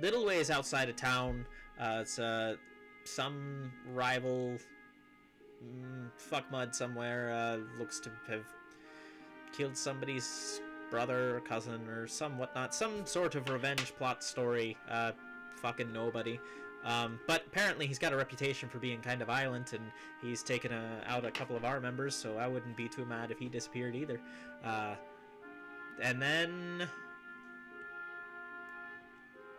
S1: little ways outside of town. It's some rival fuckmud somewhere looks to have killed somebody's brother or cousin or some whatnot. Some sort of revenge plot story. Fucking nobody. But apparently he's got a reputation for being kind of violent, and he's taken out a couple of our members, so I wouldn't be too mad if he disappeared either. And then...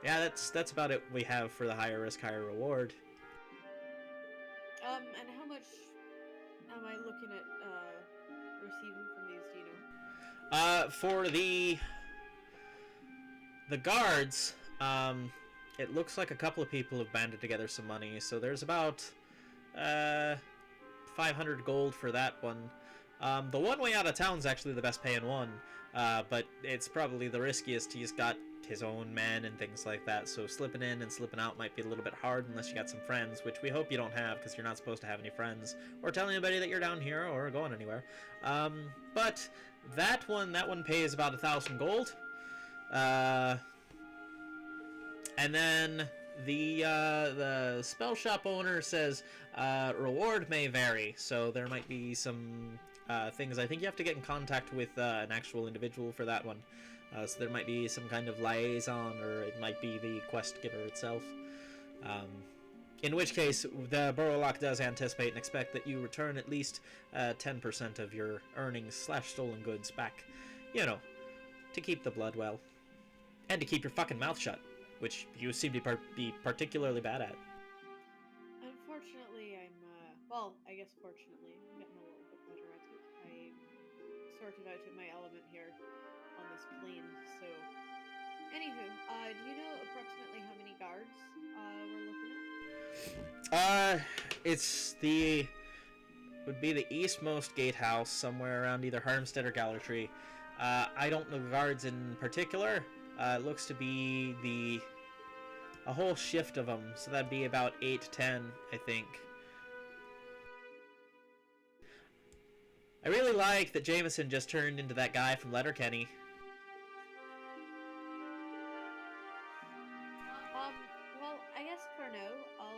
S1: yeah, that's about it we have for the higher risk, higher reward.
S3: And how much am I looking at receiving from these, do you know?
S1: For the guards, it looks like a couple of people have banded together some money, so there's about 500 gold for that one. The one way out of town's actually the best paying one, but it's probably the riskiest. He's got his own men and things like that, so slipping in and slipping out might be a little bit hard unless you got some friends, which we hope you don't have, because you're not supposed to have any friends or tell anybody that you're down here or going anywhere. But that one pays about 1,000 gold. And then the spell shop owner says reward may vary, so there might be some things. I think you have to get in contact with an actual individual for that one. So there might be some kind of liaison, or it might be the quest giver itself. In which case, the Burlock does anticipate and expect that you return at least 10% of your earnings / stolen goods back, you know, to keep the blood well. And to keep your fucking mouth shut, which you seem to be particularly bad at.
S3: Unfortunately, well, I guess fortunately, I'm getting a little bit better at it. I sorted out in my element here on this plane, so... Anywho, do you know approximately how many guards we're looking at?
S1: Would be the eastmost gatehouse, somewhere around either Harmstead or Gallertree. I don't know the guards in particular. It looks to be a whole shift of them, so that'd be about 8 to 10, I think. I really like that Jameson just turned into that guy from Letterkenny.
S3: Well, I guess for now, I'll,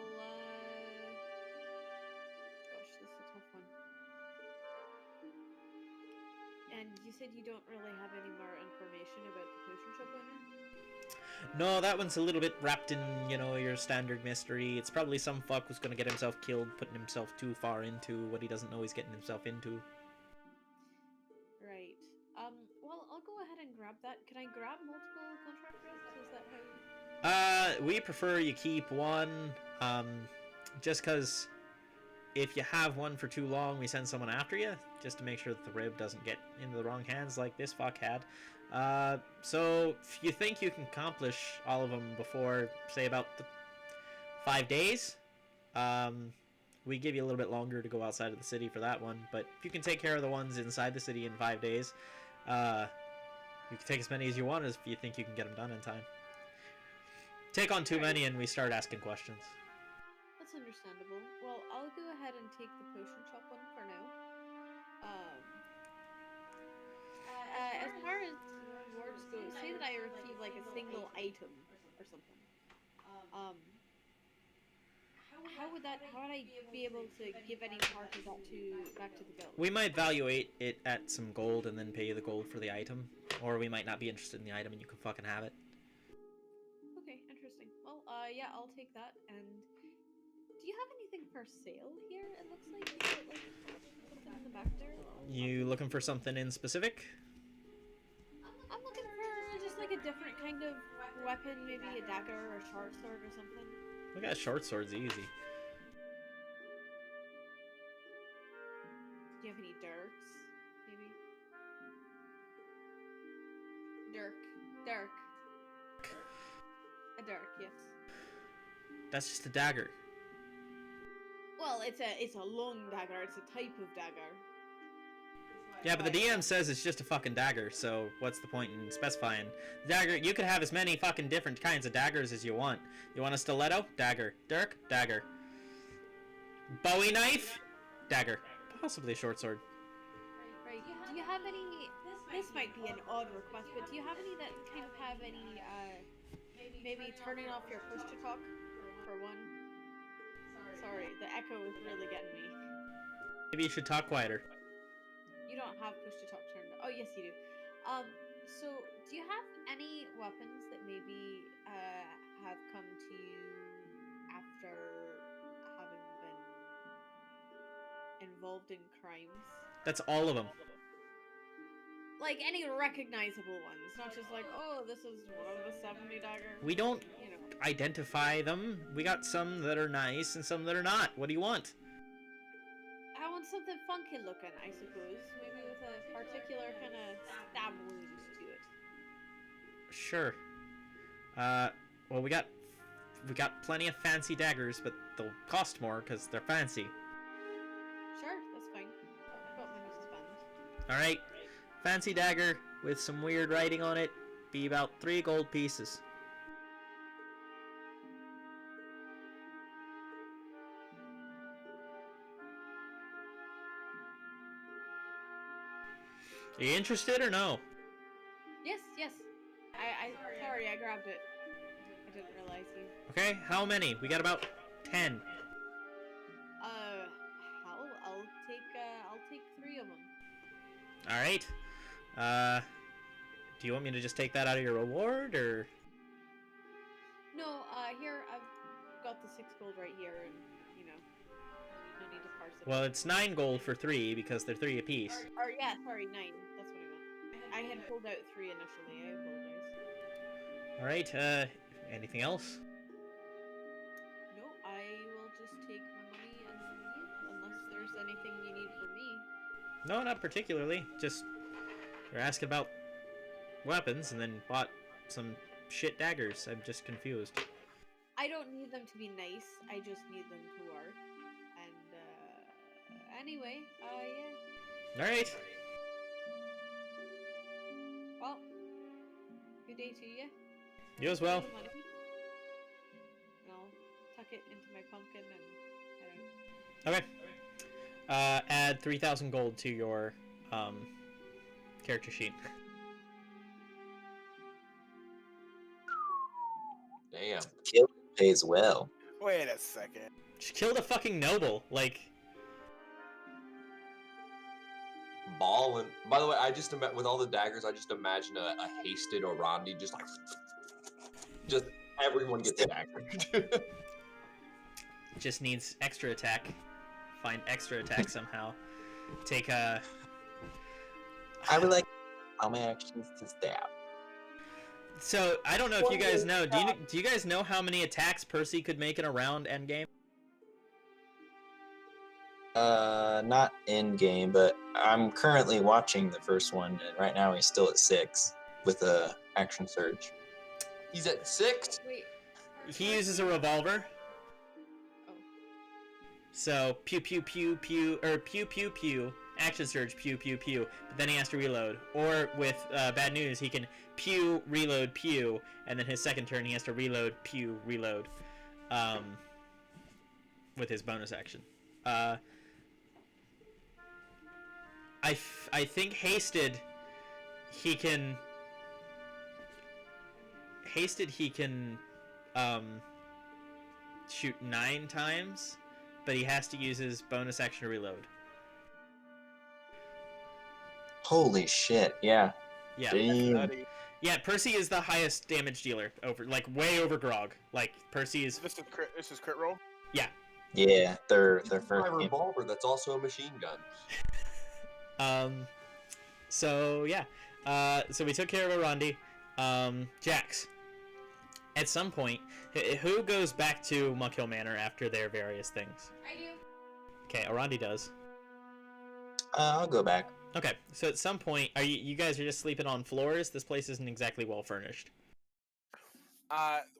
S3: gosh, this is a tough one. And you said you don't really have any more information about the potion shop owner?
S1: No, that one's a little bit wrapped in, you know, your standard mystery. It's probably some fuck who's gonna get himself killed, putting himself too far into what he doesn't know he's getting himself into.
S3: Right. Well, I'll go ahead and grab that. Can I grab multiple contractors? Is that how...
S1: We prefer you keep one, just because if you have one for too long, we send someone after you, just to make sure that the rib doesn't get into the wrong hands like this fuck had. So if you think you can accomplish all of them before, say, about 5 days, we give you a little bit longer to go outside of the city for that one, but if you can take care of the ones inside the city in 5 days, you can take as many as you want if you think you can get them done in time. Take on too many and we start asking questions.
S3: That's understandable. Well, I'll go ahead and take the potion shop one for now. As far as rewards go, say that I receive like a single item or something. How would I be able to give any part of that back to the guild?
S1: We might evaluate it at some gold and then pay you the gold for the item, or we might not be interested in the item and you can fucking have it.
S3: Okay, interesting. Well, yeah, I'll take that. And do you have anything for sale here? It looks like is it like something in the back there.
S1: You looking for something in specific?
S3: I'm looking for just like a different kind of weapon, maybe a dagger or a short sword or something.
S1: We got short swords easy.
S3: Do you have any dirks, maybe? Dirk. A dirk, yes.
S1: That's just a dagger.
S3: Well, it's a long dagger. It's a type of dagger.
S1: Yeah, but the DM says it's just a fucking dagger, so what's the point in specifying? Dagger, you could have as many fucking different kinds of daggers as you want. You want a stiletto? Dagger. Dirk? Dagger. Bowie knife? Dagger. Possibly a short sword.
S3: Right. Do you have any... This might be an odd request, but do you have any that kind of have any, maybe turning off your push to talk for one. Sorry, the echo is really getting me.
S1: Maybe you should talk quieter.
S3: You don't have push to talk turned. Oh yes, you do. So do you have any weapons that maybe have come to you after having been involved in crimes?
S1: That's all of them.
S3: Like any recognizable ones, not just like, oh, this is one of the 70 dagger.
S1: We don't
S3: You know.
S1: identify them. We got some that are nice and some that are not. What do you want?
S3: I want something funky looking, I suppose. Maybe with a particular kind of stab wound to it.
S1: Sure. Well, we got plenty of fancy daggers, but they'll cost more because they're fancy.
S3: Sure, that's fine. I've got money to spend.
S1: All right. Fancy dagger with some weird writing on it. Be about 3 gold pieces. Are you interested or no?
S3: Yes, yes. Sorry, I grabbed it. I didn't realize you.
S1: Okay, how many? We got about 10.
S3: Hell, I'll take 3 of them.
S1: All right. Do you want me to just take that out of your reward, or?
S3: No, here, I've got the 6 gold right here, and, you know, no need to parse it.
S1: Well, it's 9 gold for 3 because they're 3 apiece.
S3: Or yeah, sorry, 9. That's what I meant. I had pulled out 3 initially, I apologize.
S1: All right. Anything else?
S3: No, I will just take my money and leave, unless there's anything you need from me.
S1: No, not particularly. Just you're asking about weapons and then bought some shit daggers. I'm just confused.
S3: I don't need them to be nice, I just need them to work. And, anyway, yeah.
S1: All right.
S3: Well, good day to you.
S1: You as well.
S3: Take the money, and I'll tuck it into my pumpkin and head out.
S1: Okay. Add 3,000 gold to your character sheet.
S5: Damn.
S2: Kill pays well.
S4: Wait a second.
S1: She killed a fucking noble. Like,
S5: Ballin'. By the way, I just with all the daggers, I just imagine a hasted Orandi just like, just everyone gets a dagger.
S1: just needs extra attack. Find extra attack somehow. Take a.
S2: I would like all my actions to stab.
S1: So I don't know if you guys know. Do you guys know how many attacks Percy could make in a round endgame?
S2: Not in game, but I'm currently watching the first one, and right now he's still at 6 with a action surge.
S5: He's at 6.
S3: Wait.
S1: He uses a revolver.
S3: Oh.
S1: So pew pew pew pew or pew pew pew. Action surge pew pew pew. But then he has to reload. Or with bad news, he can pew reload pew, and then his second turn he has to reload pew reload. With his bonus action. I think hasted he can shoot 9 times, but he has to use his bonus action to reload.
S2: Holy shit, yeah.
S1: Yeah.
S2: Damn.
S4: Nutty.
S1: Yeah, Percy is the highest damage dealer over, like, way over Grog. Like, Percy is.
S4: This is crit roll.
S1: Yeah.
S2: Yeah, their
S5: My
S2: first game.
S5: revolver that's also a machine gun.
S1: So yeah. So we took care of Orandi. Jax. At some point, who goes back to Muckhill Manor after their various things?
S3: I do.
S1: Okay, Orandi does.
S2: I'll go back.
S1: Okay, so at some point, you guys are just sleeping on floors? This place isn't exactly well furnished.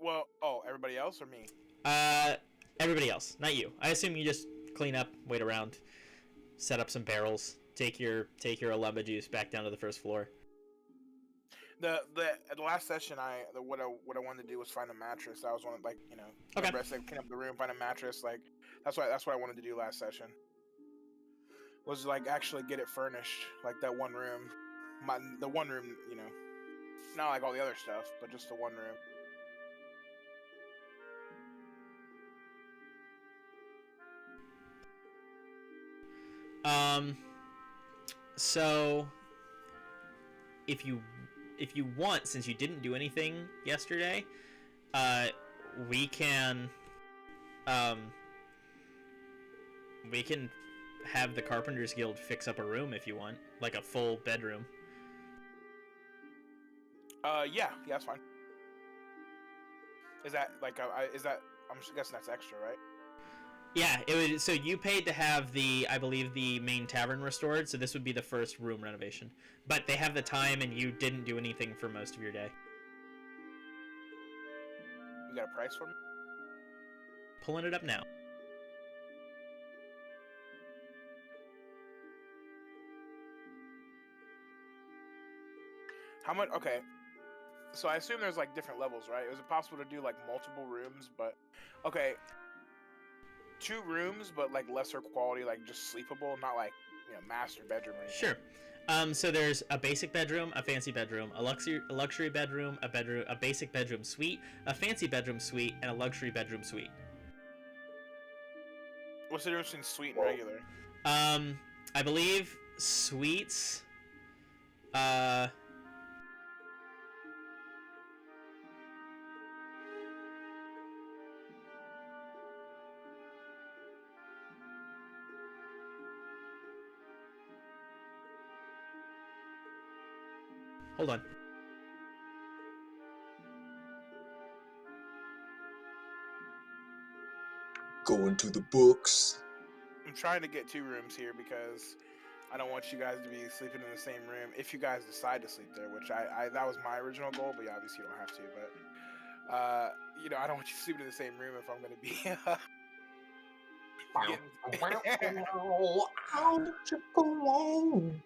S4: Well, everybody else or me?
S1: Everybody else, not you. I assume you just clean up, wait around, set up some barrels, take your Alumba juice back down to the first floor.
S4: The last session, what I wanted to do was find a mattress. I was wanting, like, you know,
S1: Okay.
S4: remember I said clean up the room, find a mattress. Like that's what I wanted to do last session. Was like actually get it furnished, like that one room, the one room, you know, not like all the other stuff, but just the one room.
S1: So if you want, since you didn't do anything yesterday, we can have the Carpenters Guild fix up a room if you want, like a full bedroom.
S4: Yeah, that's fine. Is that like I'm guessing that's extra, right?
S1: Yeah, it would. So you paid to have I believe the main tavern restored. So this would be the first room renovation. But they have the time, and you didn't do anything for most of your day.
S4: You got a price for me?
S1: Pulling it up now.
S4: How much? Okay. So I assume there's like different levels, right? Is it possible to do like multiple rooms? But okay, 2 rooms, but like lesser quality, like just sleepable, not like master bedroom or anything.
S1: Sure. So there's a basic bedroom, a fancy bedroom, a luxury bedroom, a basic bedroom suite, a fancy bedroom suite, and a luxury bedroom suite.
S4: What's the difference between suite and regular?
S1: I believe suites. Hold on.
S2: Going to the books.
S4: I'm trying to get 2 rooms here because I don't want you guys to be sleeping in the same room if you guys decide to sleep there, which I that was my original goal, but yeah, obviously you don't have to. But I don't want you sleeping in the same room if I'm going to be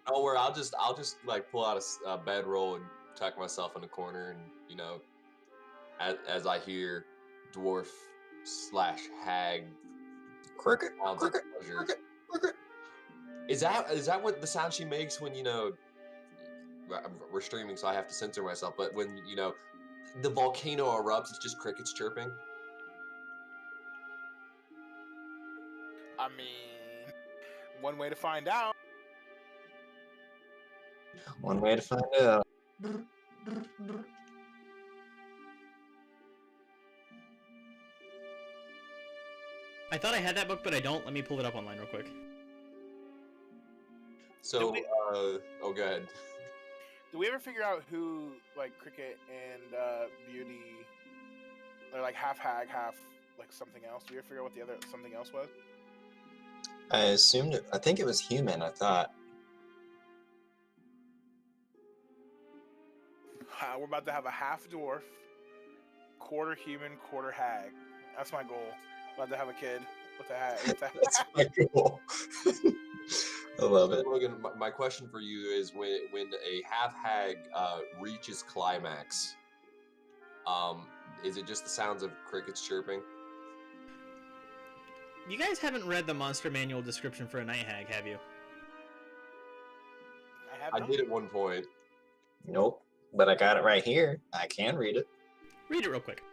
S5: Oh, where I'll just like pull out a bedroll and tuck myself in the corner, and as I hear dwarf / hag
S2: Cricket,
S5: sounds of
S2: cricket,
S5: pleasure.
S2: cricket, cricket.
S5: Is that what the sound she makes when we're streaming, so I have to censor myself, but when the volcano erupts, it's just crickets chirping?
S4: I mean, one way to find out.
S2: One way to find out.
S1: I thought I had that book, but I don't. Let me pull it up online real quick.
S5: So, go ahead.
S4: Did we ever figure out who like Cricket and Beauty, they're like half hag, half like something else? Did we ever figure out what the other something else was?
S2: I think it was human, I thought.
S4: We're about to have a half dwarf, quarter human, quarter hag. That's my goal. About to have a kid with a hag.
S2: That's my goal. I love it.
S5: Logan, my question for you is when a half hag reaches climax, is it just the sounds of crickets chirping?
S1: You guys haven't read the monster manual description for a night hag, have you?
S4: I
S5: did at one point.
S2: Nope, but I got it right here. I can read it.
S1: Read it real quick.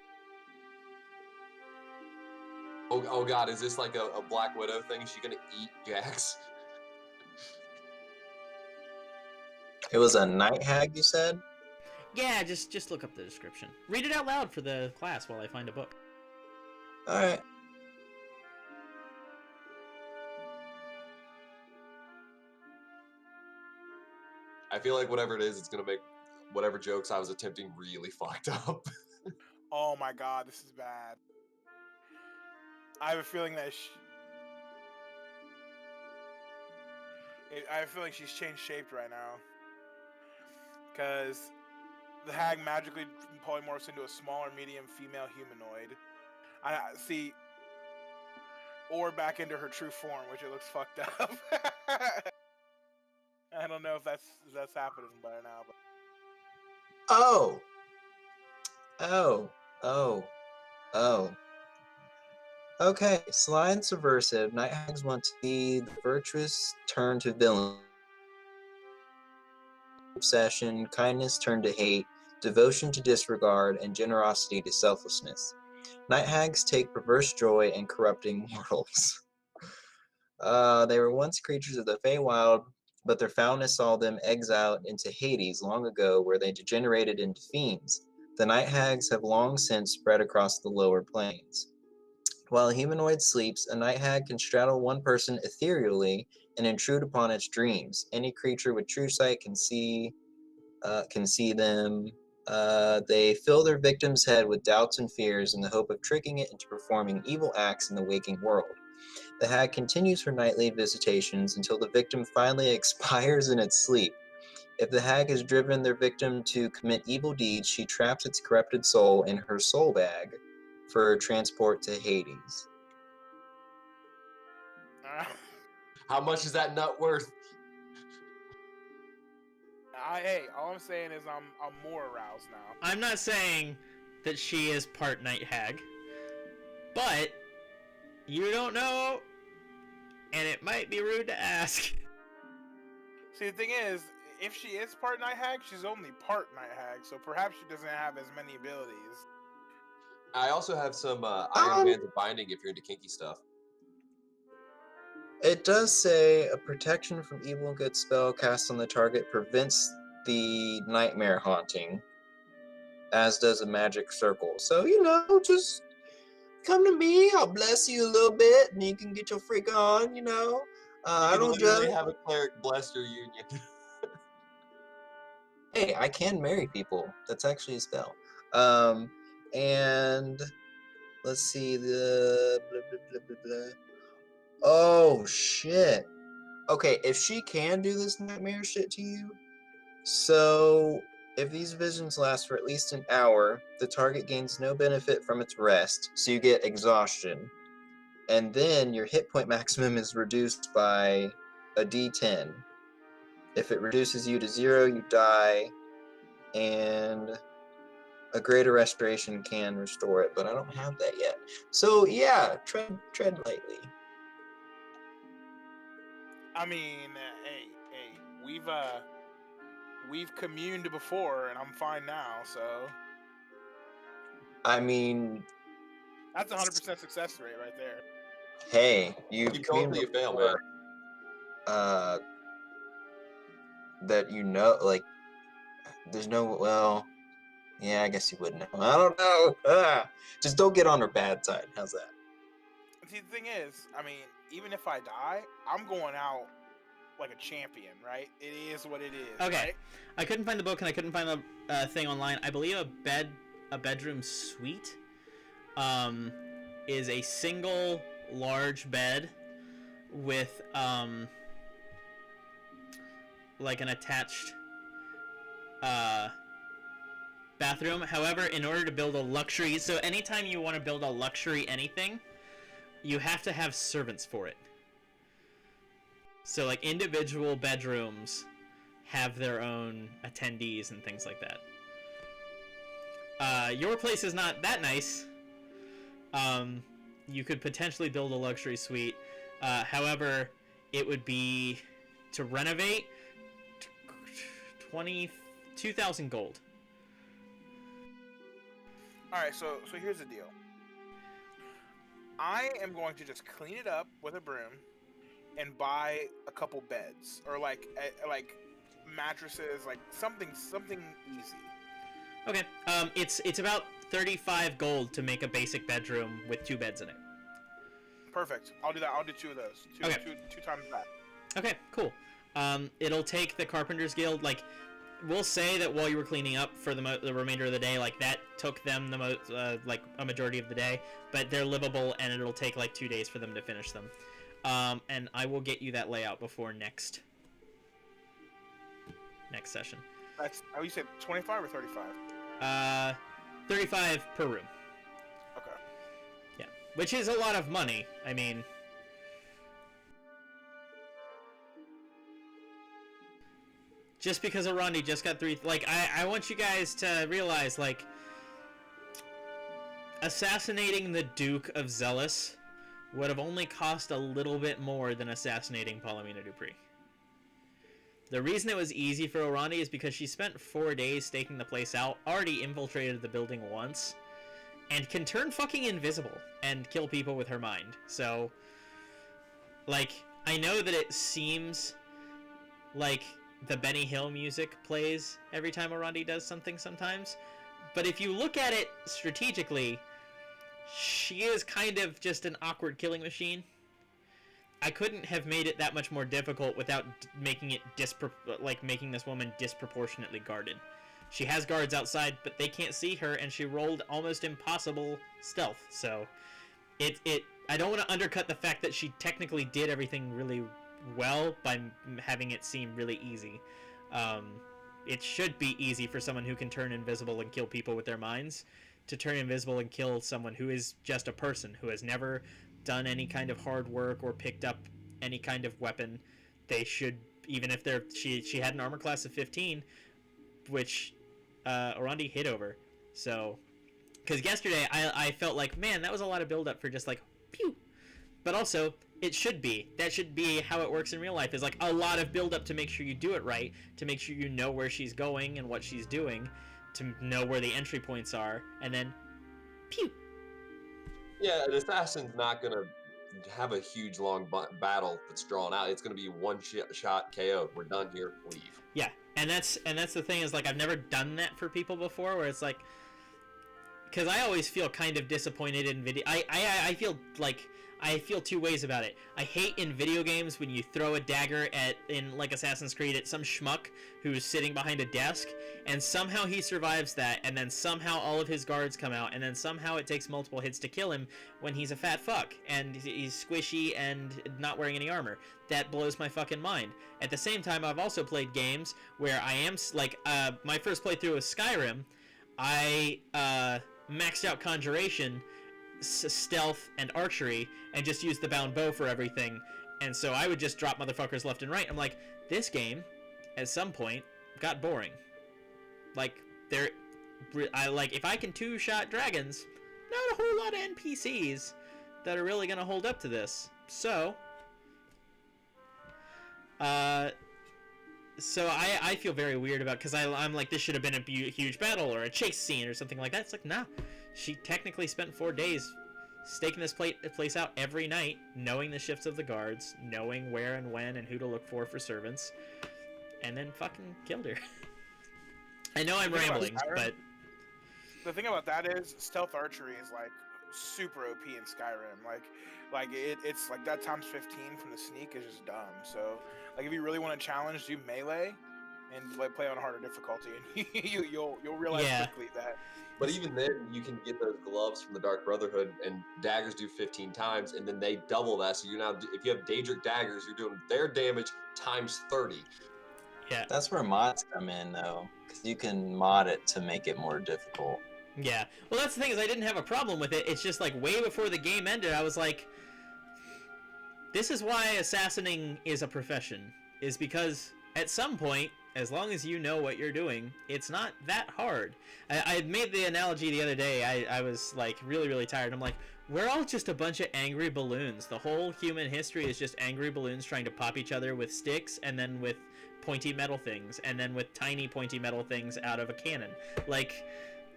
S5: Oh God, is this like a Black Widow thing? Is she gonna eat Jax?
S2: It was a night hag, you said?
S1: Yeah, just look up the description. Read it out loud for the class while I find a book.
S2: Alright.
S5: I feel like whatever it is, it's gonna make whatever jokes I was attempting really fucked up.
S4: Oh my God, this is bad. I have a feeling that I have a feeling she's changed shape right now. Because the hag magically polymorphs into a smaller, medium female humanoid. See, or back into her true form, which it looks fucked up. I don't know if that's happening by now. But...
S2: Oh. Okay, sly and subversive, night hags want to be the virtuous turn to villain. Obsession, kindness turned to hate, devotion to disregard, and generosity to selflessness. Night hags take perverse joy in corrupting mortals. They were once creatures of the Feywild, but their foulness saw them exiled into Hades long ago, where they degenerated into fiends. The night hags have long since spread across the lower planes. While a humanoid sleeps, a night hag can straddle one person ethereally and intrude upon its dreams. Any creature with true sight can see them. They fill their victim's head with doubts and fears in the hope of tricking it into performing evil acts in the waking world. The hag continues her nightly visitations until the victim finally expires in its sleep. If the hag has driven their victim to commit evil deeds, she traps its corrupted soul in her soul bag for transport to Hades.
S5: How much is that nut worth?
S4: Hey, all I'm saying is I'm more aroused now.
S1: I'm not saying that she is part night hag, but you don't know, and it might be rude to ask.
S4: See, the thing is, if she is part night hag, she's only part night hag, so perhaps she doesn't have as many abilities.
S5: I also have some Iron Bands of Binding if you're into kinky stuff.
S2: It does say a protection from evil and good spell cast on the target prevents the nightmare haunting, as does a magic circle. So, just come to me, I'll bless you a little bit, and you can get your freak on, I don't
S5: literally
S2: judge.
S5: have a cleric bless your union.
S2: Hey, I can marry people. That's actually a spell. And let's see, the blah, blah, blah, blah, blah. Oh, shit. Okay, if she can do this nightmare shit to you, so if these visions last for at least an hour, the target gains no benefit from its rest, so you get exhaustion. And then your hit point maximum is reduced by a d10. If it reduces you to 0, you die, and a greater restoration can restore it, but I don't have that yet. So yeah, tread lightly.
S4: I mean, hey, we've communed before, and I'm fine now, so
S2: I mean,
S4: that's 100% success rate right there.
S2: hey, you
S5: Keep going till you fail, man.
S2: That like, there's no, well, yeah, I guess you wouldn't know. I don't know. Just don't get on her bad side. How's that?
S4: See, the thing is, I mean, even if I die, I'm going out like a champion, right? It is what it is.
S1: Okay.
S4: Right?
S1: I couldn't find the book and I couldn't find the thing online. I believe a bedroom suite is a single large bed with like an attached bathroom. However, in order to build a luxury, so anytime you want to build a luxury anything, you have to have servants for it. So like individual bedrooms have their own attendees and things like that. Your place is not that nice. You could potentially build a luxury suite. However, it would be to renovate 22,000 gold.
S4: All right, so here's the deal. I am going to just clean it up with a broom and buy a couple beds or like mattresses, like something easy.
S1: Okay. It's about 35 gold to make a basic bedroom with 2 beds in it.
S4: Perfect. I'll do that. I'll do 2 of those. Two times that.
S1: Okay, cool. It'll take the Carpenter's Guild, like, we'll say that while you were cleaning up for the remainder of the day, like, that took them the most, like, a majority of the day, but they're livable, and it'll take, like, 2 days for them to finish them. And I will get you that layout before next session.
S4: That's, how you said 25 or 35?
S1: 35 per room.
S4: Okay.
S1: Yeah, which is a lot of money. I mean, just because Arondi just got 3, like, I want you guys to realize, like, assassinating the Duke of Zealous would have only cost a little bit more than assassinating Palomina Dupree. The reason it was easy for Orandi is because she spent 4 days staking the place out, already infiltrated the building once, and can turn fucking invisible and kill people with her mind. So, like, I know that it seems like the Benny Hill music plays every time Orandi does something sometimes, but if you look at it strategically, she is kind of just an awkward killing machine. I couldn't have made it that much more difficult without making it making this woman disproportionately guarded. She has guards outside, but they can't see her, and she rolled almost impossible stealth. So, I don't want to undercut the fact that she technically did everything really well by having it seem really easy. It should be easy for someone who can turn invisible and kill people with their minds to turn invisible and kill someone who is just a person, who has never done any kind of hard work or picked up any kind of weapon. They should, even if she had an armor class of 15, which Orandi hit over. So, because yesterday I felt like, man, that was a lot of build up for just like, pew. But also, that should be how it works in real life, is like a lot of build up to make sure you do it right, to make sure you know where she's going and what she's doing, to know where the entry points are, and then pew.
S5: Yeah, an assassin's not gonna have a huge long battle that's drawn out. It's gonna be one shot KO. We're done here. Leave.
S1: Yeah, and that's the thing, is like, I've never done that for people before, where it's like, because I always feel kind of disappointed in video. I feel like I feel two ways about it. I hate in video games when you throw a dagger in like Assassin's Creed at some schmuck who's sitting behind a desk, and somehow he survives that, and then somehow all of his guards come out, and then somehow it takes multiple hits to kill him when he's a fat fuck and he's squishy and not wearing any armor. That blows my fucking mind. At the same time, I've also played games where I am like, my first playthrough of Skyrim, I maxed out Conjuration, stealth, and archery, and just used the bound bow for everything. And so I would just drop motherfuckers left and right. I'm like, this game at some point got boring. Like, if I can two-shot dragons, not a whole lot of NPCs that are really gonna hold up to this. So I feel very weird about, because I'm like, this should have been a huge battle or a chase scene or something like that. It's like, nah, she technically spent 4 days staking this place out every night, knowing the shifts of the guards, knowing where and when and who to look for servants, and then fucking killed her. I know I'm rambling, but
S4: the thing about that is stealth archery is like super OP in Skyrim. Like it's like that times 15 from the sneak is just dumb. So like, if you really want to challenge, do melee and like play on harder difficulty, and you'll realize quickly that.
S5: But even then, you can get those gloves from the Dark Brotherhood, and daggers do 15 times, and then they double that. So you're now, if you have Daedric daggers, you're doing their damage times 30.
S1: Yeah,
S2: That's where mods come in, though, because you can mod it to make it more difficult.
S1: yeah. Well, that's the thing, is I didn't have a problem with it. It's just like, way before the game ended, I was like, this is why assassinating is a profession, is because at some point, as long as you know what you're doing, it's not that hard. I made the analogy the other day. I was like really, really tired. I'm like, we're all just a bunch of angry balloons. The whole human history is just angry balloons trying to pop each other with sticks, and then with pointy metal things, and then with tiny pointy metal things out of a cannon. Like,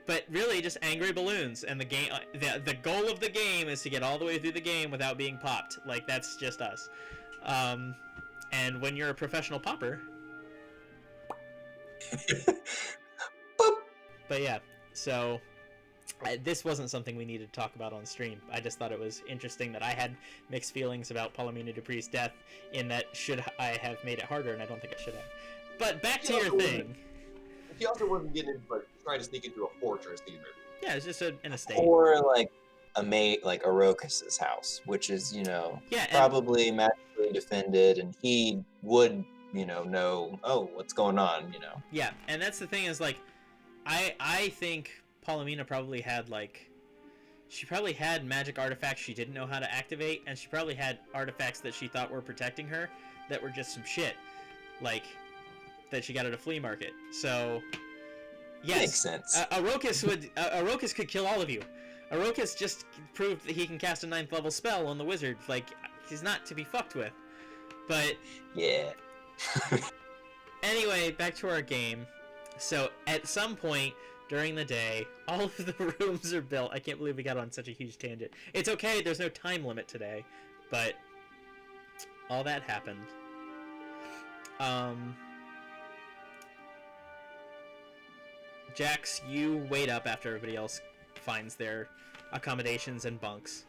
S1: but really just angry balloons. And the game, the goal of the game is to get all the way through the game without being popped. Like, that's just us. And when you're a professional popper. But yeah, so this wasn't something we needed to talk about on stream. I just thought it was interesting that I had mixed feelings about Palomina Dupree's death, in that should I have made it harder, and I don't think I should have. But back to your thing.
S5: He also wasn't getting into, like, trying to sneak into a fortress either.
S1: Yeah, it's just an estate.
S2: Or like like Orokus's house, which is, probably magically defended, and he would, know, oh, what's going on,
S1: Yeah, and that's the thing, is like, I think Palomina probably had she probably had magic artifacts she didn't know how to activate, and she probably had artifacts that she thought were protecting her that were just some shit, like, that she got at a flea market. So, yes,
S2: makes sense.
S1: Orokus could kill all of you. Orokus just proved that he can cast a 9th level spell on the wizard. Like, he's not to be fucked with. But
S2: yeah.
S1: Anyway, back to our game. So, at some point during the day, all of the rooms are built. I can't believe we got on such a huge tangent. It's okay, there's no time limit today. But all that happened. Jax, you wait up after everybody else finds their accommodations and bunks.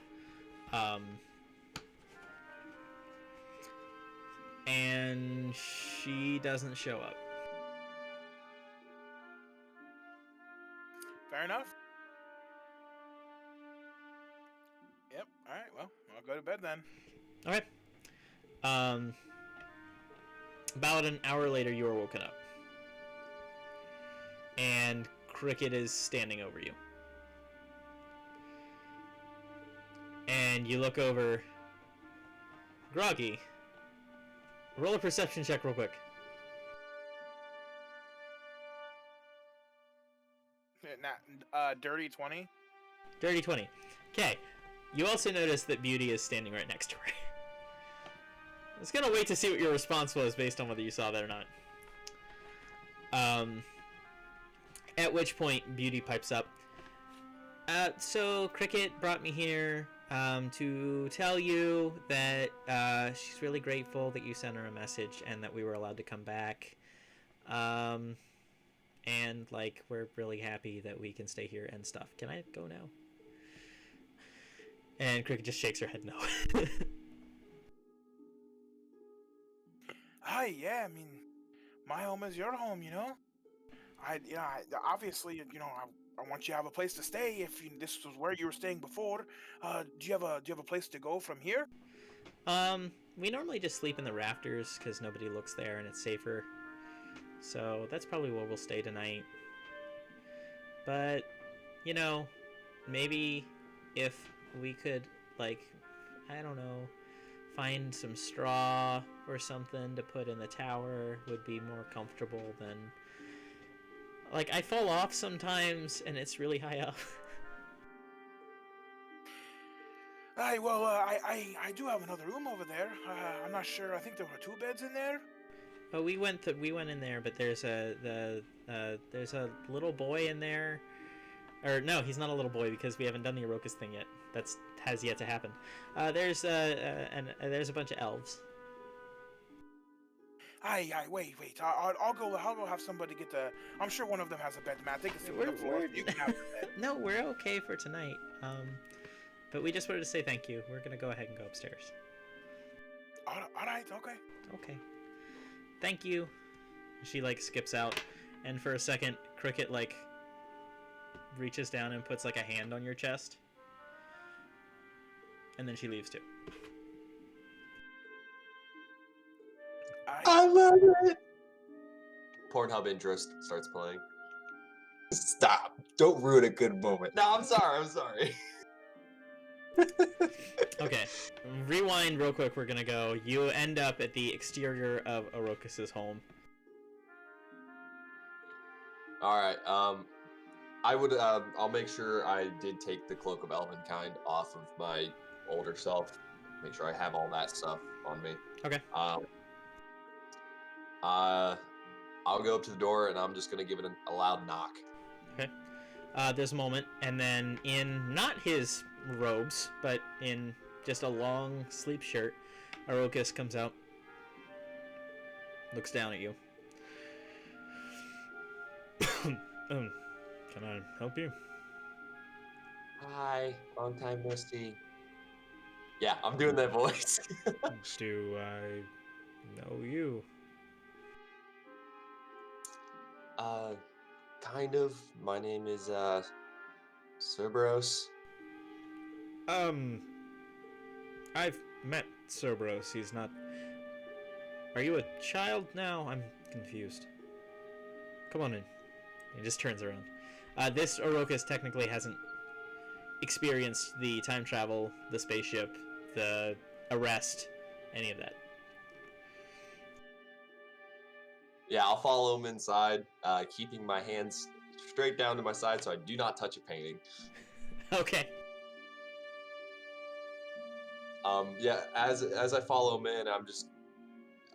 S1: And she doesn't show up.
S4: Fair enough. Yep. All right. Well, I'll go to bed then.
S1: Okay. About an hour later, you are woken up. And Cricket is standing over you. And you look over. Groggy, roll a perception check real quick.
S4: Dirty 20.
S1: Dirty 20. Okay. You also notice that Beauty is standing right next to her. I was gonna wait to see what your response was based on whether you saw that or not. At which point, Beauty pipes up. So Cricket brought me here to tell you that she's really grateful that you sent her a message and that we were allowed to come back. And, like, we're really happy that we can stay here and stuff. Can I go now? And Cricket just shakes her head no.
S4: Hi, yeah, I mean, my home is your home, you know? Obviously, you know, I want you to have a place to stay if this was where you were staying before. Do you have a place to go from here?
S1: We normally just sleep in the rafters because nobody looks there and it's safer. So that's probably where we'll stay tonight. But, you know, maybe if we could, like, I don't know, find some straw or something to put in the tower would be more comfortable than... Like, I fall off sometimes and it's really high up.
S4: Well, I do have another room over there. I'm not sure. I think there were 2 beds in there.
S1: Oh, we went in there, but there's a little boy in there. Or no, he's not a little boy because we haven't done the Orokas thing yet. That's has yet to happen. There's a bunch of elves.
S4: Wait. I'll go have somebody get the. I'm sure one of them has a bed, Matt. They can sleep on the floor. You can have the bed.
S1: No, we're okay for tonight. But we just wanted to say thank you. We're gonna go ahead and go upstairs.
S4: All right. Okay.
S1: Okay. Thank you. She, like, skips out, and for a second, Cricket, like, reaches down and puts, like, a hand on your chest. And then she leaves, too.
S2: I love it.
S5: Pornhub interest starts playing.
S2: Stop. Don't ruin a good moment.
S5: No, I'm sorry.
S1: Okay, rewind real quick. We're gonna go. You end up at the exterior of Orokas' home.
S5: All right. I would. I'll make sure I did take the Cloak of Elvenkind off of my older self. Make sure I have all that stuff on me.
S1: Okay.
S5: I'll go up to the door and I'm just gonna give it a loud knock.
S1: Okay. There's a moment, and then in not his robes, but in just a long sleep shirt, Orokas comes out, looks down at you. Can I help you?
S5: Hi, long time no see. Yeah, I'm doing that voice.
S1: Do I know you?
S5: Kind of. My name is Cerberus.
S1: I've met Cerberus. He's not... Are you a child now? I'm confused. Come on in. He just turns around. This Orokas technically hasn't experienced the time travel, the spaceship, the arrest, any of that.
S5: Yeah, I'll follow him inside, keeping my hands straight down to my side so I do not touch a painting.
S1: Okay.
S5: Yeah, as I follow him in, I'm just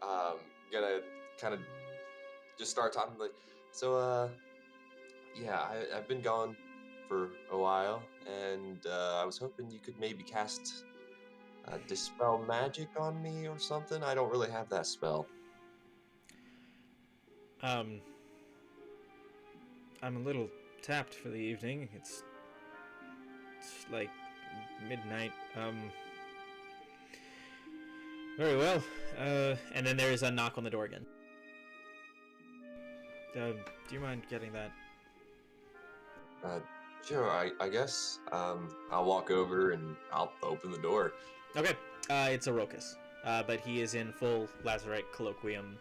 S5: gonna kind of just start talking like, so yeah, I've been gone for a while, and I was hoping you could maybe cast dispel magic on me or something? I don't really have that spell.
S1: I'm a little tapped for the evening. It's like midnight. Very well. And then there is a knock on the door again. Do you mind getting that?
S5: Sure, I guess. I'll walk over and I'll open the door.
S1: Okay. It's Orokus. But he is in full Lazarite colloquium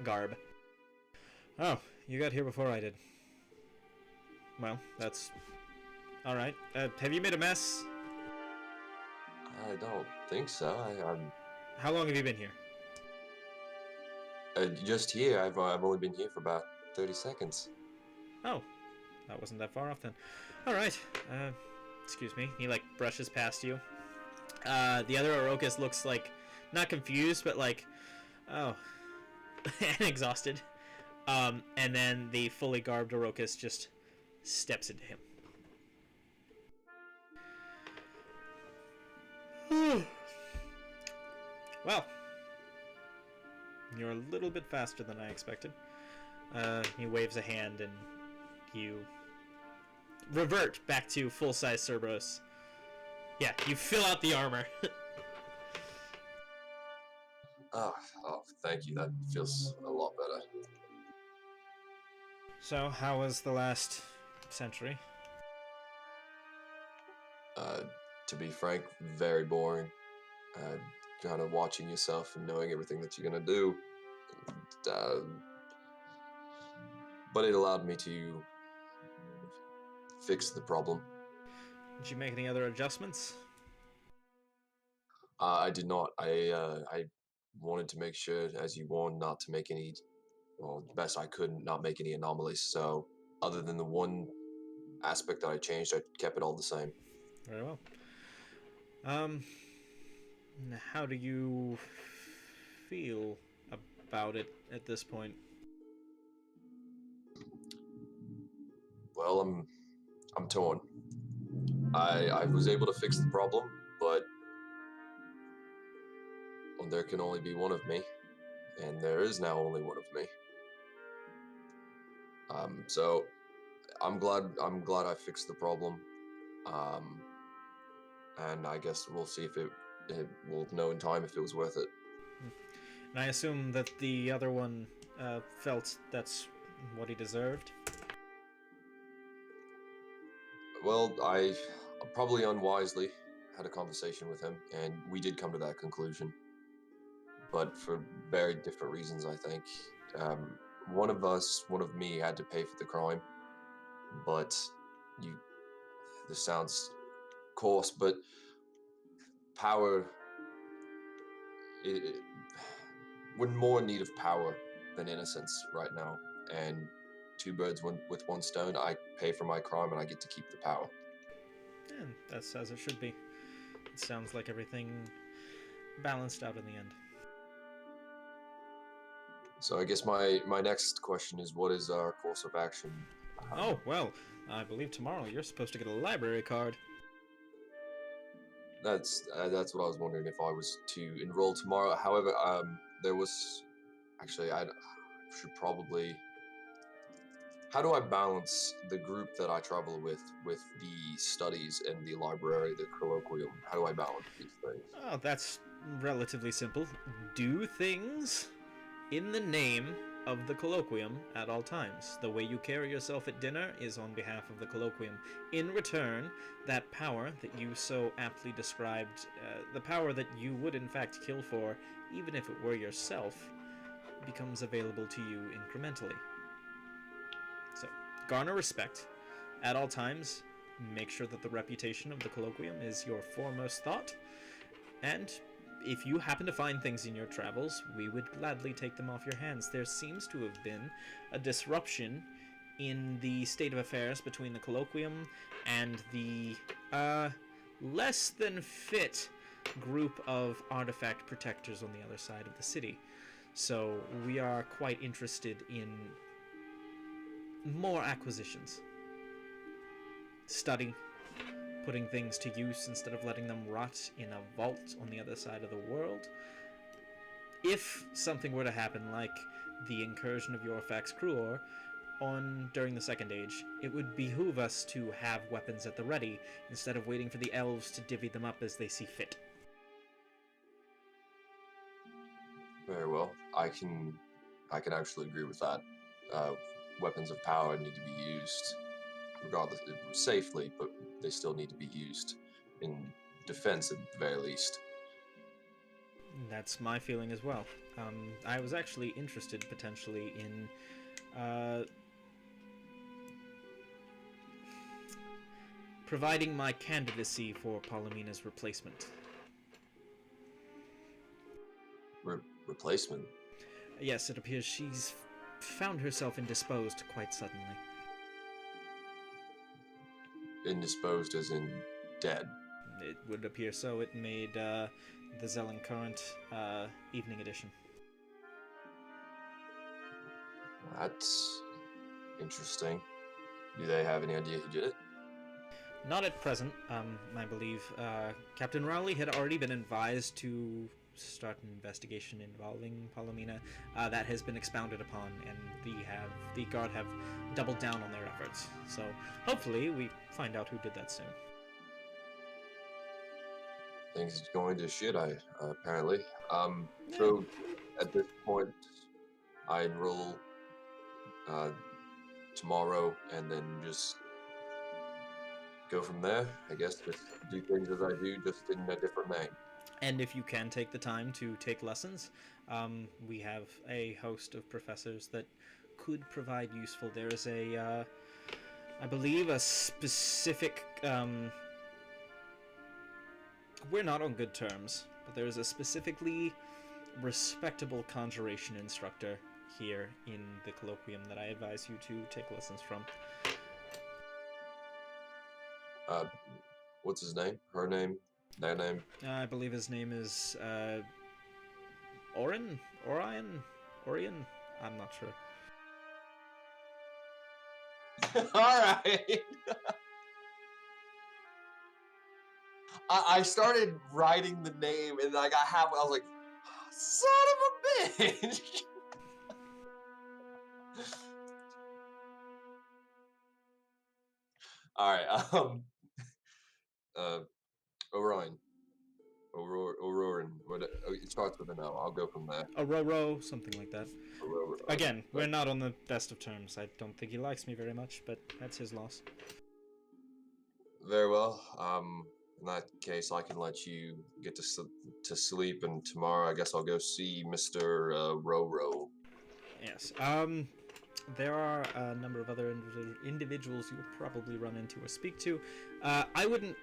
S1: garb. Oh, you got here before I did. Well, that's alright. Have you made a mess?
S5: I don't think so. I'm
S1: How long have you been here?
S5: just here. I've only been here for about 30 seconds.
S1: Oh, that wasn't that far off then. Alright. Excuse me. He, like, brushes past you. The other Orokus looks like, not confused, but like, oh, and exhausted. And then the fully garbed Orokus just steps into him. Well, you're a little bit faster than I expected. He waves a hand and you revert back to full-size Cerberus. Yeah, you fill out the armor.
S5: Oh, thank you. That feels a lot better.
S1: So, how was the last century?
S5: To be frank, very boring. Kind of watching yourself and knowing everything that you're gonna do. But it allowed me to fix the problem.
S1: Did you make any other adjustments?
S5: I did not. I wanted to make sure, as you warned, not to make any, well, the best I could, not make any anomalies. So, other than the one aspect that I changed, I kept it all the same.
S1: Very well. How do you feel about it at this point?
S5: Well, I'm torn. I was able to fix the problem, but well, there can only be one of me, and there is now only one of me. So I'm glad I fixed the problem. And I guess we'll see if we'll know in time if it was worth it.
S1: And I assume that the other one felt that's what he deserved?
S5: Well, I probably unwisely had a conversation with him, and we did come to that conclusion. But for very different reasons, I think. One of me had to pay for the crime. But this sounds coarse, but power, we're more in need of power than innocence right now. And two birds with one stone, I pay for my crime and I get to keep the power.
S1: And that's as it should be. It sounds like everything balanced out in the end.
S5: So I guess my next question is, what is our course of action?
S1: Oh, well, I believe tomorrow you're supposed to get a library card.
S5: That's what I was wondering, if I was to enroll tomorrow. However, there was actually, I should probably. How do I balance the group that I travel with the studies and the library, the colloquium? How do I balance these things?
S1: Oh, that's relatively simple. Do things in the name of the colloquium at all times. The way you carry yourself at dinner is on behalf of the colloquium. In return, that power that you so aptly described, the power that you would in fact kill for, even if it were yourself, becomes available to you incrementally. So, garner respect at all times. Make sure that the reputation of the colloquium is your foremost thought, and if you happen to find things in your travels, we would gladly take them off your hands. There seems to have been a disruption in the state of affairs between the colloquium and the less than fit group of artifact protectors on the other side of the city. So we are quite interested in more acquisitions. Study, putting things to use instead of letting them rot in a vault on the other side of the world. If something were to happen like the incursion of Yorfax Cruor during the Second Age, it would behoove us to have weapons at the ready instead of waiting for the elves to divvy them up as they see fit.
S5: Very well. I can actually agree with that. Weapons of power need to be used, regardless safely, but they still need to be used in defense at the very least.
S1: That's my feeling as well. I was actually interested potentially in providing my candidacy for Palomina's replacement.
S5: Replacement?
S1: Yes, it appears she's found herself indisposed quite suddenly.
S5: Indisposed as in dead?
S1: It would appear so. It made the Zelen Current Evening Edition.
S5: That's interesting. Do they have any idea who did it?
S1: Not at present. I believe Captain Rowley had already been advised to start an investigation involving Palomina. That has been expounded upon, and the Guard have doubled down on their efforts. So hopefully we find out who did that soon.
S5: Things going to shit, apparently. So at this point, I enroll tomorrow, and then just go from there. I guess just do things as I do, just in a different name.
S1: And if you can take the time to take lessons, we have a host of professors that could provide useful. There is I believe, a specific. We're not on good terms, but there is a specifically respectable conjuration instructor here in the colloquium that I advise you to take lessons from.
S5: What's his name? Her name? Their name?
S1: I believe his name is Orion? I'm not sure.
S5: Alright. I started writing the name, and I got halfway. I was like, son of a bitch! Alright, Orion. Auroran. It starts with an O. I'll go from there.
S1: Aurora, something like that.
S5: Aurora.
S1: Again, we're not on the best of terms. I don't think he likes me very much, but that's his loss.
S5: Very well. In that case, I can let you get to sleep, and tomorrow I guess I'll go see Mr. Roro.
S1: Yes. There are a number of other individuals you will probably run into or speak to. I wouldn't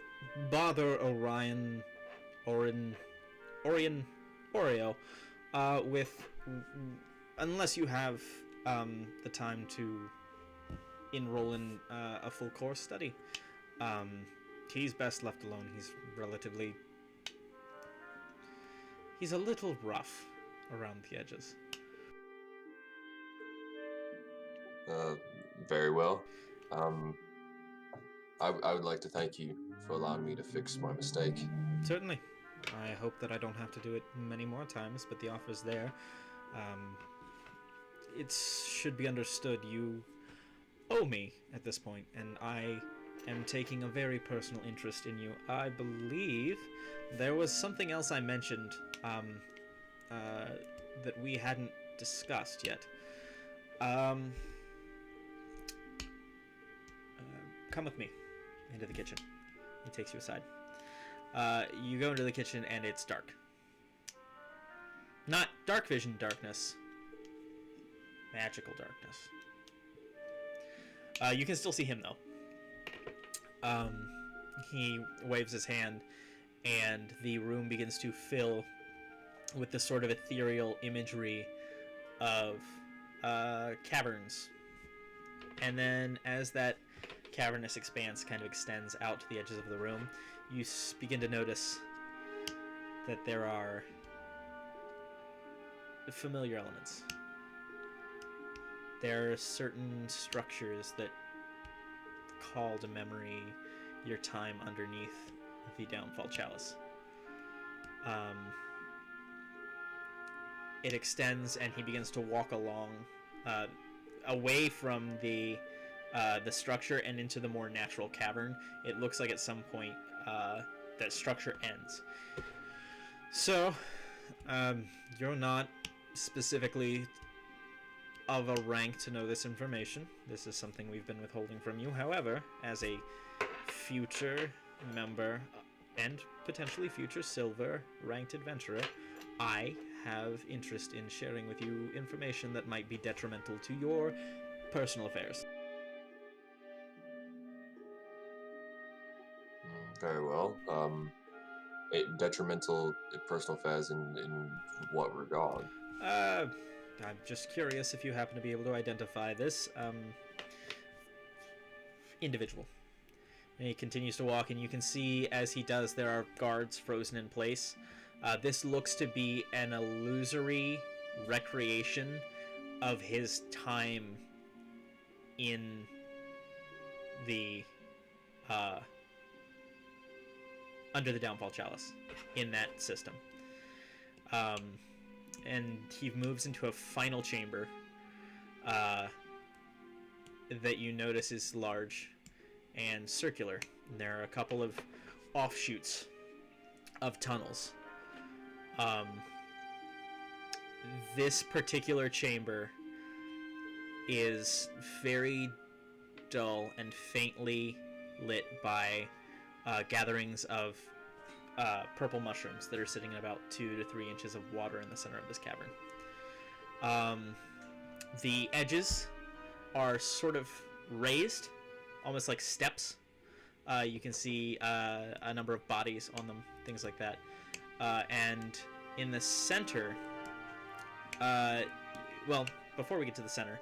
S1: bother Oreo, with unless you have the time to enroll in a full course study. He's best left alone. He's a little rough around the edges.
S5: Very well. I would like to thank you for allowing me to fix my mistake.
S1: Certainly. I hope that I don't have to do it many more times, but the offer's there. It should be understood you owe me at this point, and I am taking a very personal interest in you. I believe there was something else I mentioned that we hadn't discussed yet. Come with me into the kitchen. He takes you aside. You go into the kitchen and it's dark. Not dark vision darkness. Magical darkness. You can still see him though. He waves his hand and the room begins to fill with this sort of ethereal imagery of caverns. And then as that cavernous expanse kind of extends out to the edges of the room, you begin to notice that there are familiar elements. There are certain structures that call to memory your time underneath the Downfall Chalice. It extends, and he begins to walk along, away from the structure and into the more natural cavern. It looks like at some point that structure ends. So, you're not specifically of a rank to know this information. This is something we've been withholding from you. However, as a future member and potentially future silver ranked adventurer, I have interest in sharing with you information that might be detrimental to your personal affairs.
S5: Very well. Detrimental personal affairs in what regard?
S1: I'm just curious if you happen to be able to identify this individual. And he continues to walk, and you can see as he does, there are guards frozen in place. This looks to be an illusory recreation of his time in the under the Downfall Chalice, in that system. And he moves into a final chamber that you notice is large and circular. And there are a couple of offshoots of tunnels. This particular chamber is very dull and faintly lit by gatherings of purple mushrooms that are sitting in about 2 to 3 inches of water in the center of this cavern. The edges are sort of raised, almost like steps. You can see a number of bodies on them, things like that. And in the center, well, before we get to the center,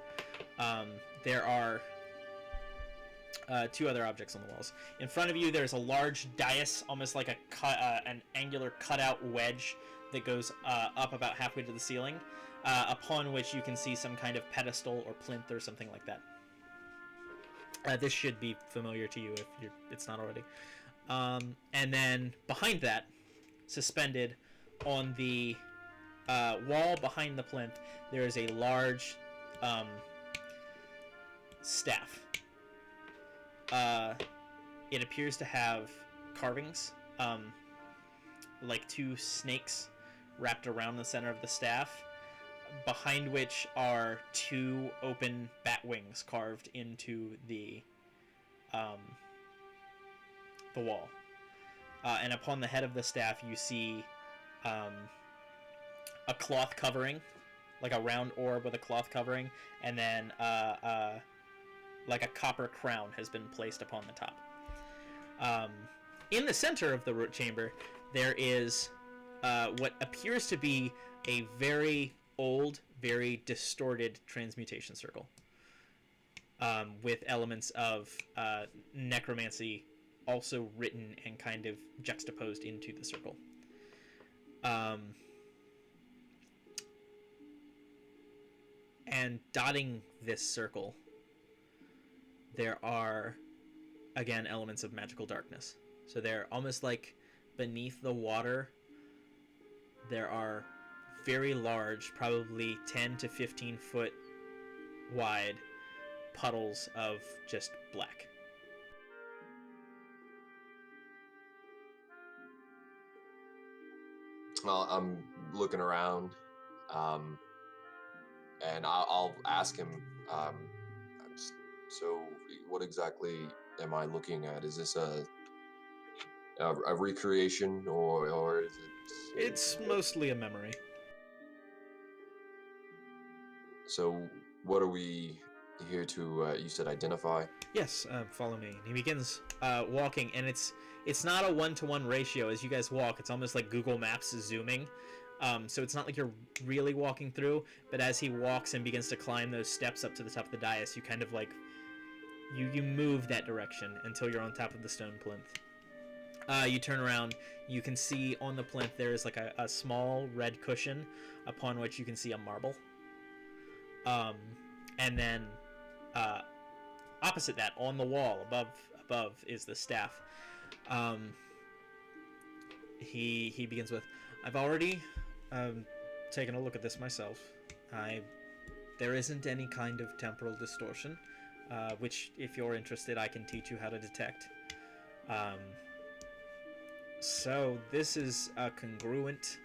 S1: there are 2 other objects on the walls. In front of you, there's a large dais, almost like an angular cutout wedge that goes up about halfway to the ceiling, upon which you can see some kind of pedestal or plinth or something like that. This should be familiar to you if it's not already. And then behind that, suspended on the wall behind the plinth, there is a large staff. It appears to have carvings, like 2 snakes wrapped around the center of the staff, behind which are 2 open bat wings carved into the wall. And upon the head of the staff, you see a cloth covering, like a round orb with a cloth covering, and then like a copper crown has been placed upon the top. In the center of the chamber, there is what appears to be a very old, very distorted transmutation circle, with elements of necromancy also written and kind of juxtaposed into the circle. And dotting this circle, there are, again, elements of magical darkness. So they're almost like beneath the water, there are very large, probably 10 to 15 foot wide puddles of just black.
S5: Well, I'm looking around, and I'll ask him, so what exactly am I looking at? Is this a recreation, or is it...
S1: It's mostly a memory.
S5: So what are we here to, you said identify?
S1: Yes, follow me. He begins walking, and it's not a 1-to-1 ratio. As you guys walk, it's almost like Google Maps is zooming. So it's not like you're really walking through, but as he walks and begins to climb those steps up to the top of the dais, you kind of like, you move that direction until you're on top of the stone plinth. You turn around, you can see on the plinth there is like a small red cushion upon which you can see a marble. And then opposite that, on the wall, above above is the staff. He begins with, I've already taken a look at this myself. There isn't any kind of temporal distortion, which, if you're interested, I can teach you how to detect. So this is a congruent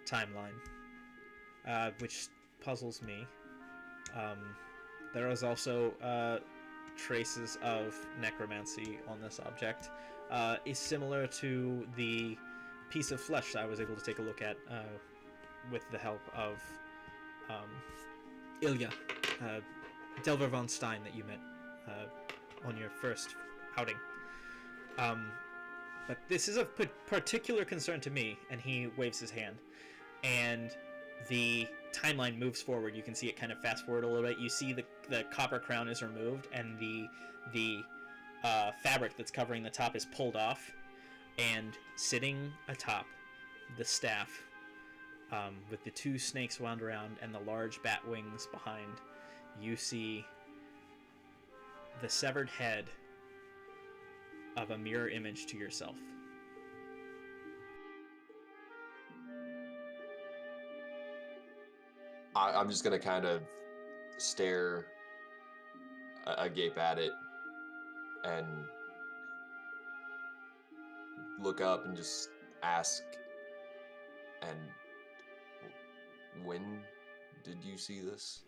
S1: timeline, which puzzles me. There is also traces of necromancy on this object. Is similar to the piece of flesh I was able to take a look at with the help of Ilya, Delver von Stein, that you met on your first outing. But this is of particular concern to me, and he waves his hand, and the timeline moves forward. You can see it kind of fast forward a little bit. You see the copper crown is removed, and the fabric that's covering the top is pulled off, and sitting atop the staff, with the two snakes wound around and the large bat wings behind, you see the severed head of a mirror image to yourself.
S5: I'm just gonna kind of stare agape at it and look up and just ask, and when did you see this?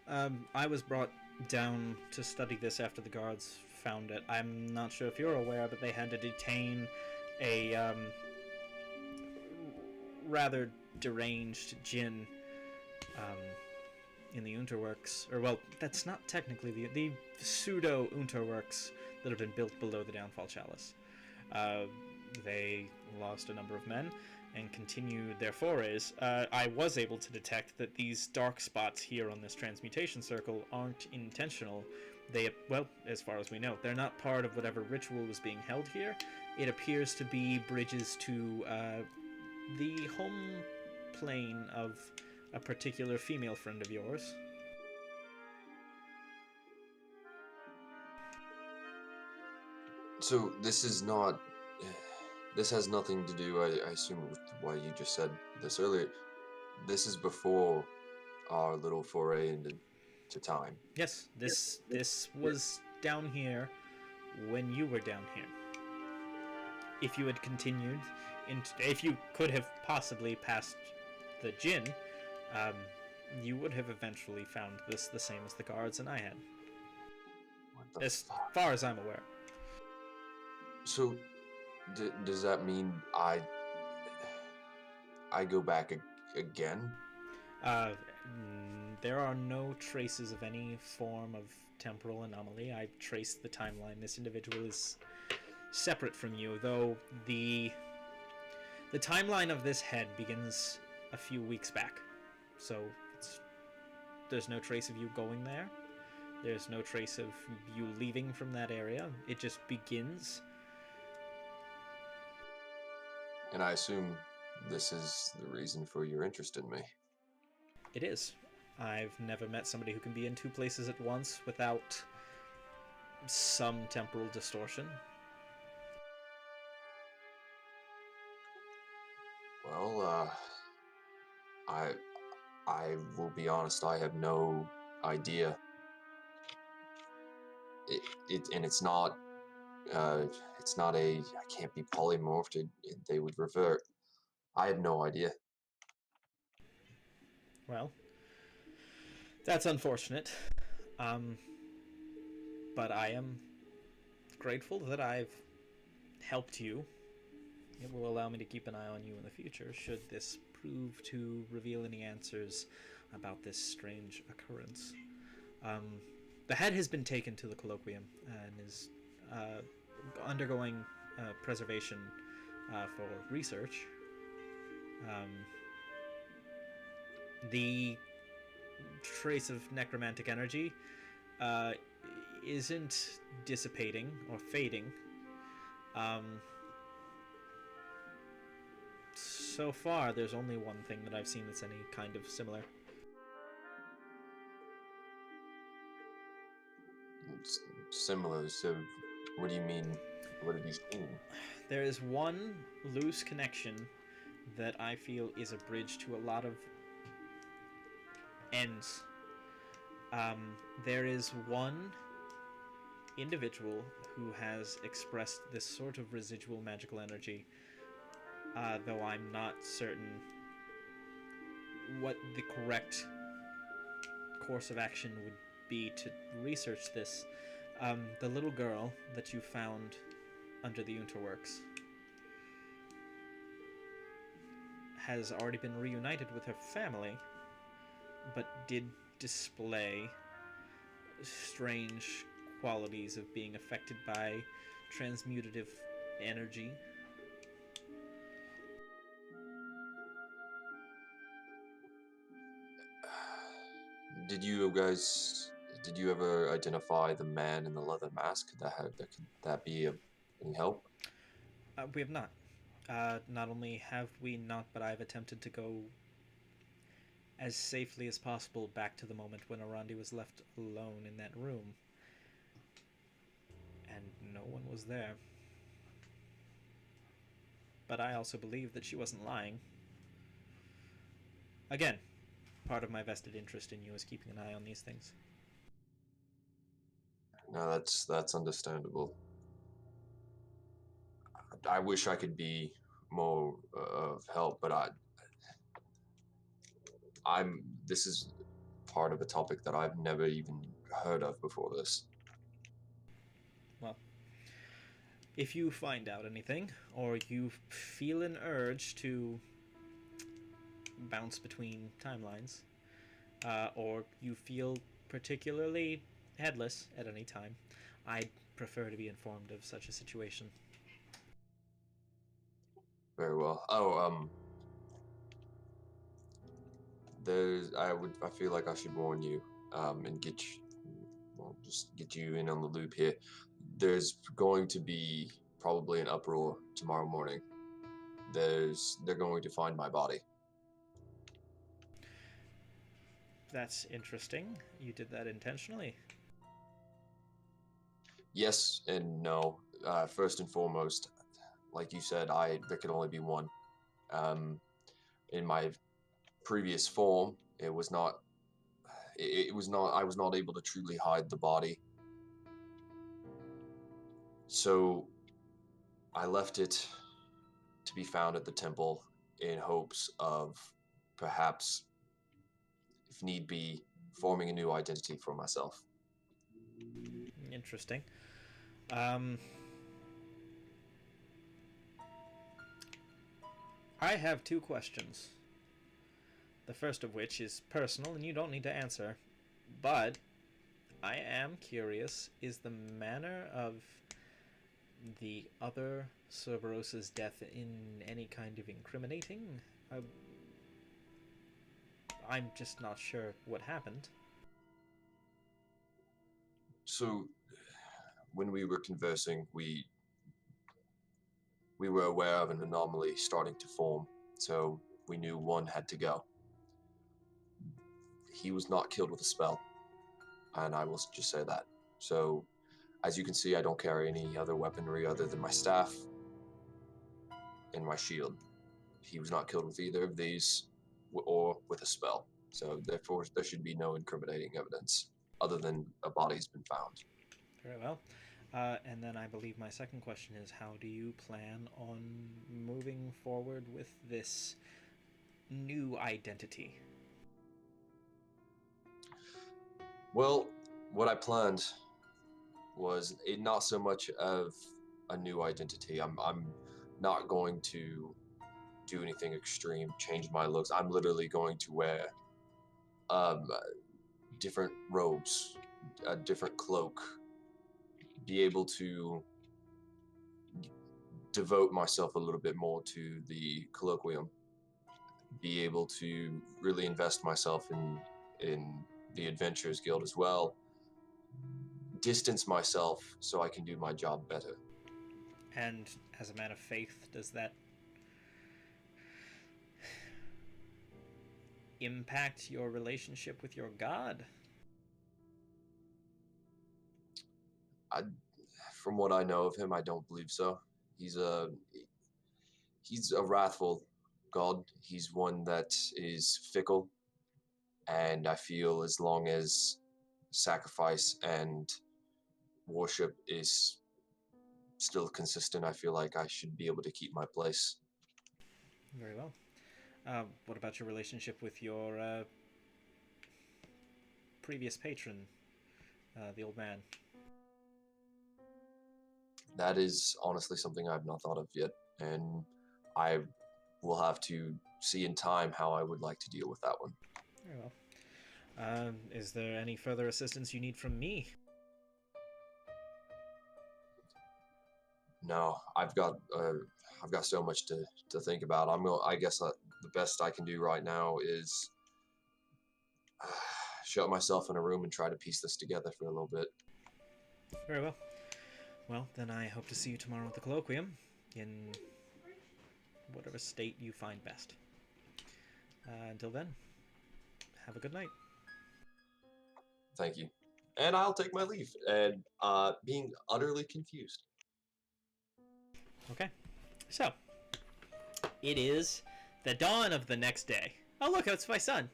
S1: I was brought down to study this after the guards found it. I'm not sure if you're aware, but they had to detain a rather deranged djinn in the Unterworks. Or, well, that's not technically the pseudo Unterworks that have been built below the Downfall Chalice. They lost a number of men and continued their forays. I was able to detect that these dark spots here on this transmutation circle aren't intentional. They, well, as far as we know, they're not part of whatever ritual was being held here. It appears to be bridges to the home plane of a particular female friend of yours.
S5: So this is not. This has nothing to do, I assume, with why you just said this earlier. This is before our little foray into time.
S1: Yes, this was down here when you were down here. If you had continued, if you could have possibly passed the djinn, you would have eventually found this the same as the guards and I had.
S5: What the
S1: As
S5: fuck?
S1: far as I'm aware.
S5: So, does that mean I go back again?
S1: There are no traces of any form of temporal anomaly. I traced the timeline. This individual is separate from you, though the timeline of this head begins a few weeks back. So there's no trace of you going there. There's no trace of you leaving from that area. It just begins.
S5: And I assume this is the reason for your interest in me.
S1: It is. I've never met somebody who can be in two places at once without some temporal distortion.
S5: Well, I will be honest. I have no idea. It's not. It's not a. I can't be polymorphed. They would revert. I have no idea.
S1: Well, that's unfortunate. But I am grateful that I've helped you. It will allow me to keep an eye on you in the future, should this prove to reveal any answers about this strange occurrence. The head has been taken to the colloquium and is undergoing preservation for research. The trace of necromantic energy isn't dissipating or fading. So far, there's only one thing that I've seen that's any kind of similar.
S5: It's similar. So What do you mean? What have you seen?
S1: There is one loose connection that I feel is a bridge to a lot of ends. There is one individual who has expressed this sort of residual magical energy, though I'm not certain what the correct course of action would be to research this. The little girl that you found under the Unterworks has already been reunited with her family, but did display strange qualities of being affected by transmutative energy.
S5: Did you ever identify the man in the leather mask? Could that be of any help?
S1: We have not. Not only have we not, but I've attempted to go as safely as possible back to the moment when Arandi was left alone in that room. And no one was there. But I also believe that she wasn't lying. Again, part of my vested interest in you is keeping an eye on these things.
S5: No, that's understandable. I wish I could be more of help, but this is part of a topic that I've never even heard of before this.
S1: Well, if you find out anything, or you feel an urge to bounce between timelines, or you feel particularly headless at any time, I'd prefer to be informed of such a situation.
S5: Very well. I feel like I should warn you, and just get you in on the loop here. There's going to be probably an uproar tomorrow morning. They're going to find my body.
S1: That's interesting. You did that intentionally.
S5: Yes and no. First and foremost, like you said, there could only be one. In my previous form, I was not able to truly hide the body. So I left it to be found at the temple in hopes of perhaps, if need be, forming a new identity for myself.
S1: Interesting. I have two questions. The first of which is personal, and you don't need to answer. But I am curious, is the manner of the other Cerberos's death in any kind of incriminating? I'm just not sure what happened.
S5: So, when we were conversing, we were aware of an anomaly starting to form, so we knew one had to go. He was not killed with a spell, and I will just say that. So, as you can see, I don't carry any other weaponry other than my staff and my shield. He was not killed with either of these or with a spell. So therefore, there should be no incriminating evidence other than a body's been found.
S1: Very well. And then I believe my second question is, how do you plan on moving forward with this new identity?
S5: Well, what I planned was not so much of a new identity. I'm not going to do anything extreme, change my looks. I'm literally going to wear different robes, a different cloak, be able to devote myself a little bit more to the colloquium, be able to really invest myself in the Adventurers Guild as well, distance myself so I can do my job better.
S1: And as a man of faith, does that impact your relationship with your god?
S5: from what I know of him, I don't believe so. He's a wrathful god. He's one that is fickle, and I feel as long as sacrifice and worship is still consistent, I feel like I should be able to keep my place.
S1: Very well. What about your relationship with your previous patron, the old man?
S5: That is honestly something I've not thought of yet, and I will have to see in time how I would like to deal with that one.
S1: Very well. Is there any further assistance you need from me?
S5: No, I've got so much to think about. I guess the best I can do right now is shut myself in a room and try to piece this together for a little bit.
S1: Very well. Well, then I hope to see you tomorrow at the colloquium, in whatever state you find best. Until then, have a good night.
S5: Thank you. And I'll take my leave, and being utterly confused.
S1: Okay. So, it is the dawn of the next day. Oh, look, it's my son.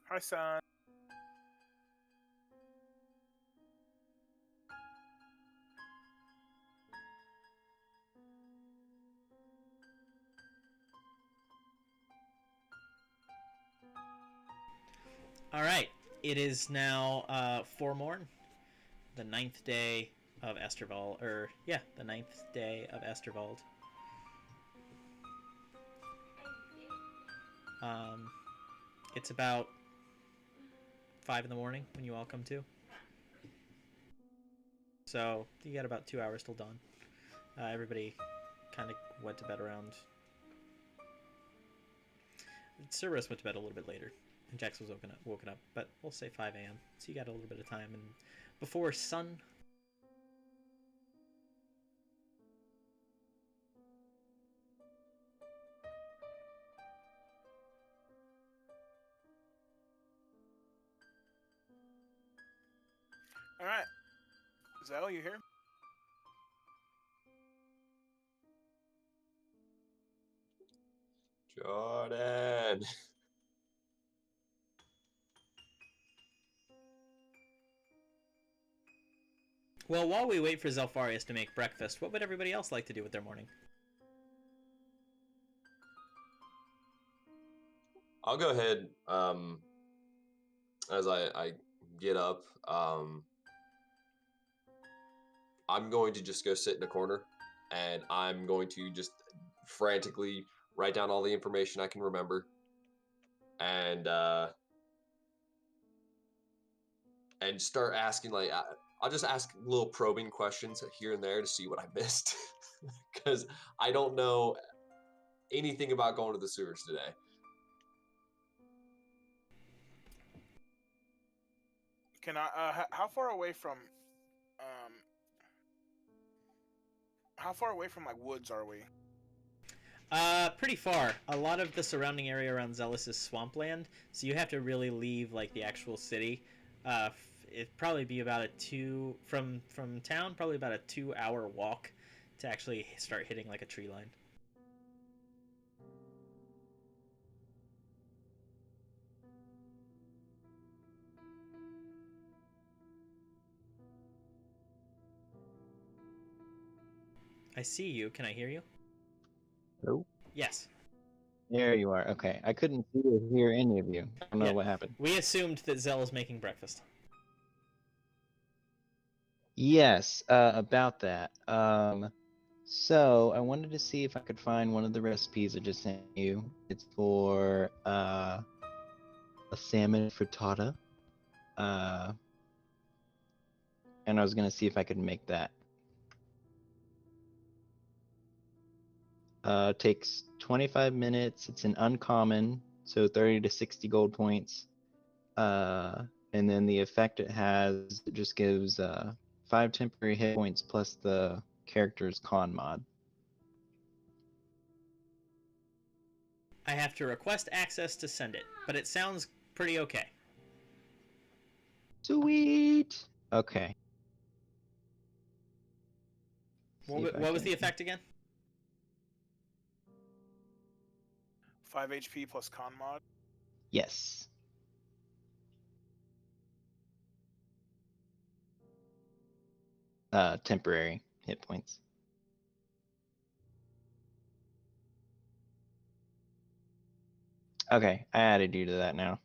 S4: Hi, son.
S1: Alright, it is now Formorn, the 9th day of Estervald, the 9th day of Estervald. It's about 5 in the morning when you all come to. So, you got about 2 hours till dawn. Everybody kind of went to bed around... Cerberus went to bed a little bit later. And Jax was woken up, but we'll say 5 a.m. So you got a little bit of time, and before sun.
S4: All right, Zell, you here?
S5: Jordan.
S1: Well, while we wait for Zelfarius to make breakfast, what would everybody else like to do with their morning?
S5: I'll go ahead as I get up. I'm going to just go sit in a corner, and I'm going to just frantically write down all the information I can remember, and start asking, like, I'll just ask little probing questions here and there to see what I missed, because I don't know anything about going to the sewers today.
S4: Can I? How far away from like woods are we?
S1: Pretty far. A lot of the surrounding area around Zealous is swampland, so you have to really leave, like, the actual city. It'd probably be about from town, probably about a 2-hour walk to actually start hitting, like, a tree line. I see you. Can I hear you?
S6: Hello?
S1: Yes.
S6: There you are. Okay. I couldn't see or hear any of you. I don't know
S1: Yeah.
S6: what happened.
S1: We assumed that Zell is making breakfast.
S6: Yes, about that. So I wanted to see if I could find one of the recipes I just sent you. It's for a salmon frittata. And I was gonna see if I could make that. Takes 25 minutes. It's an uncommon, so 30 to 60 gold points. And then the effect it has, it just gives 5 temporary hit points plus the character's con mod.
S1: I have to request access to send it, but it sounds pretty okay.
S6: Sweet. Okay. See if I
S1: What was
S6: can-
S1: the effect again?
S4: 5 HP plus con mod.
S6: Yes. Temporary hit points. Okay, I added you to that now.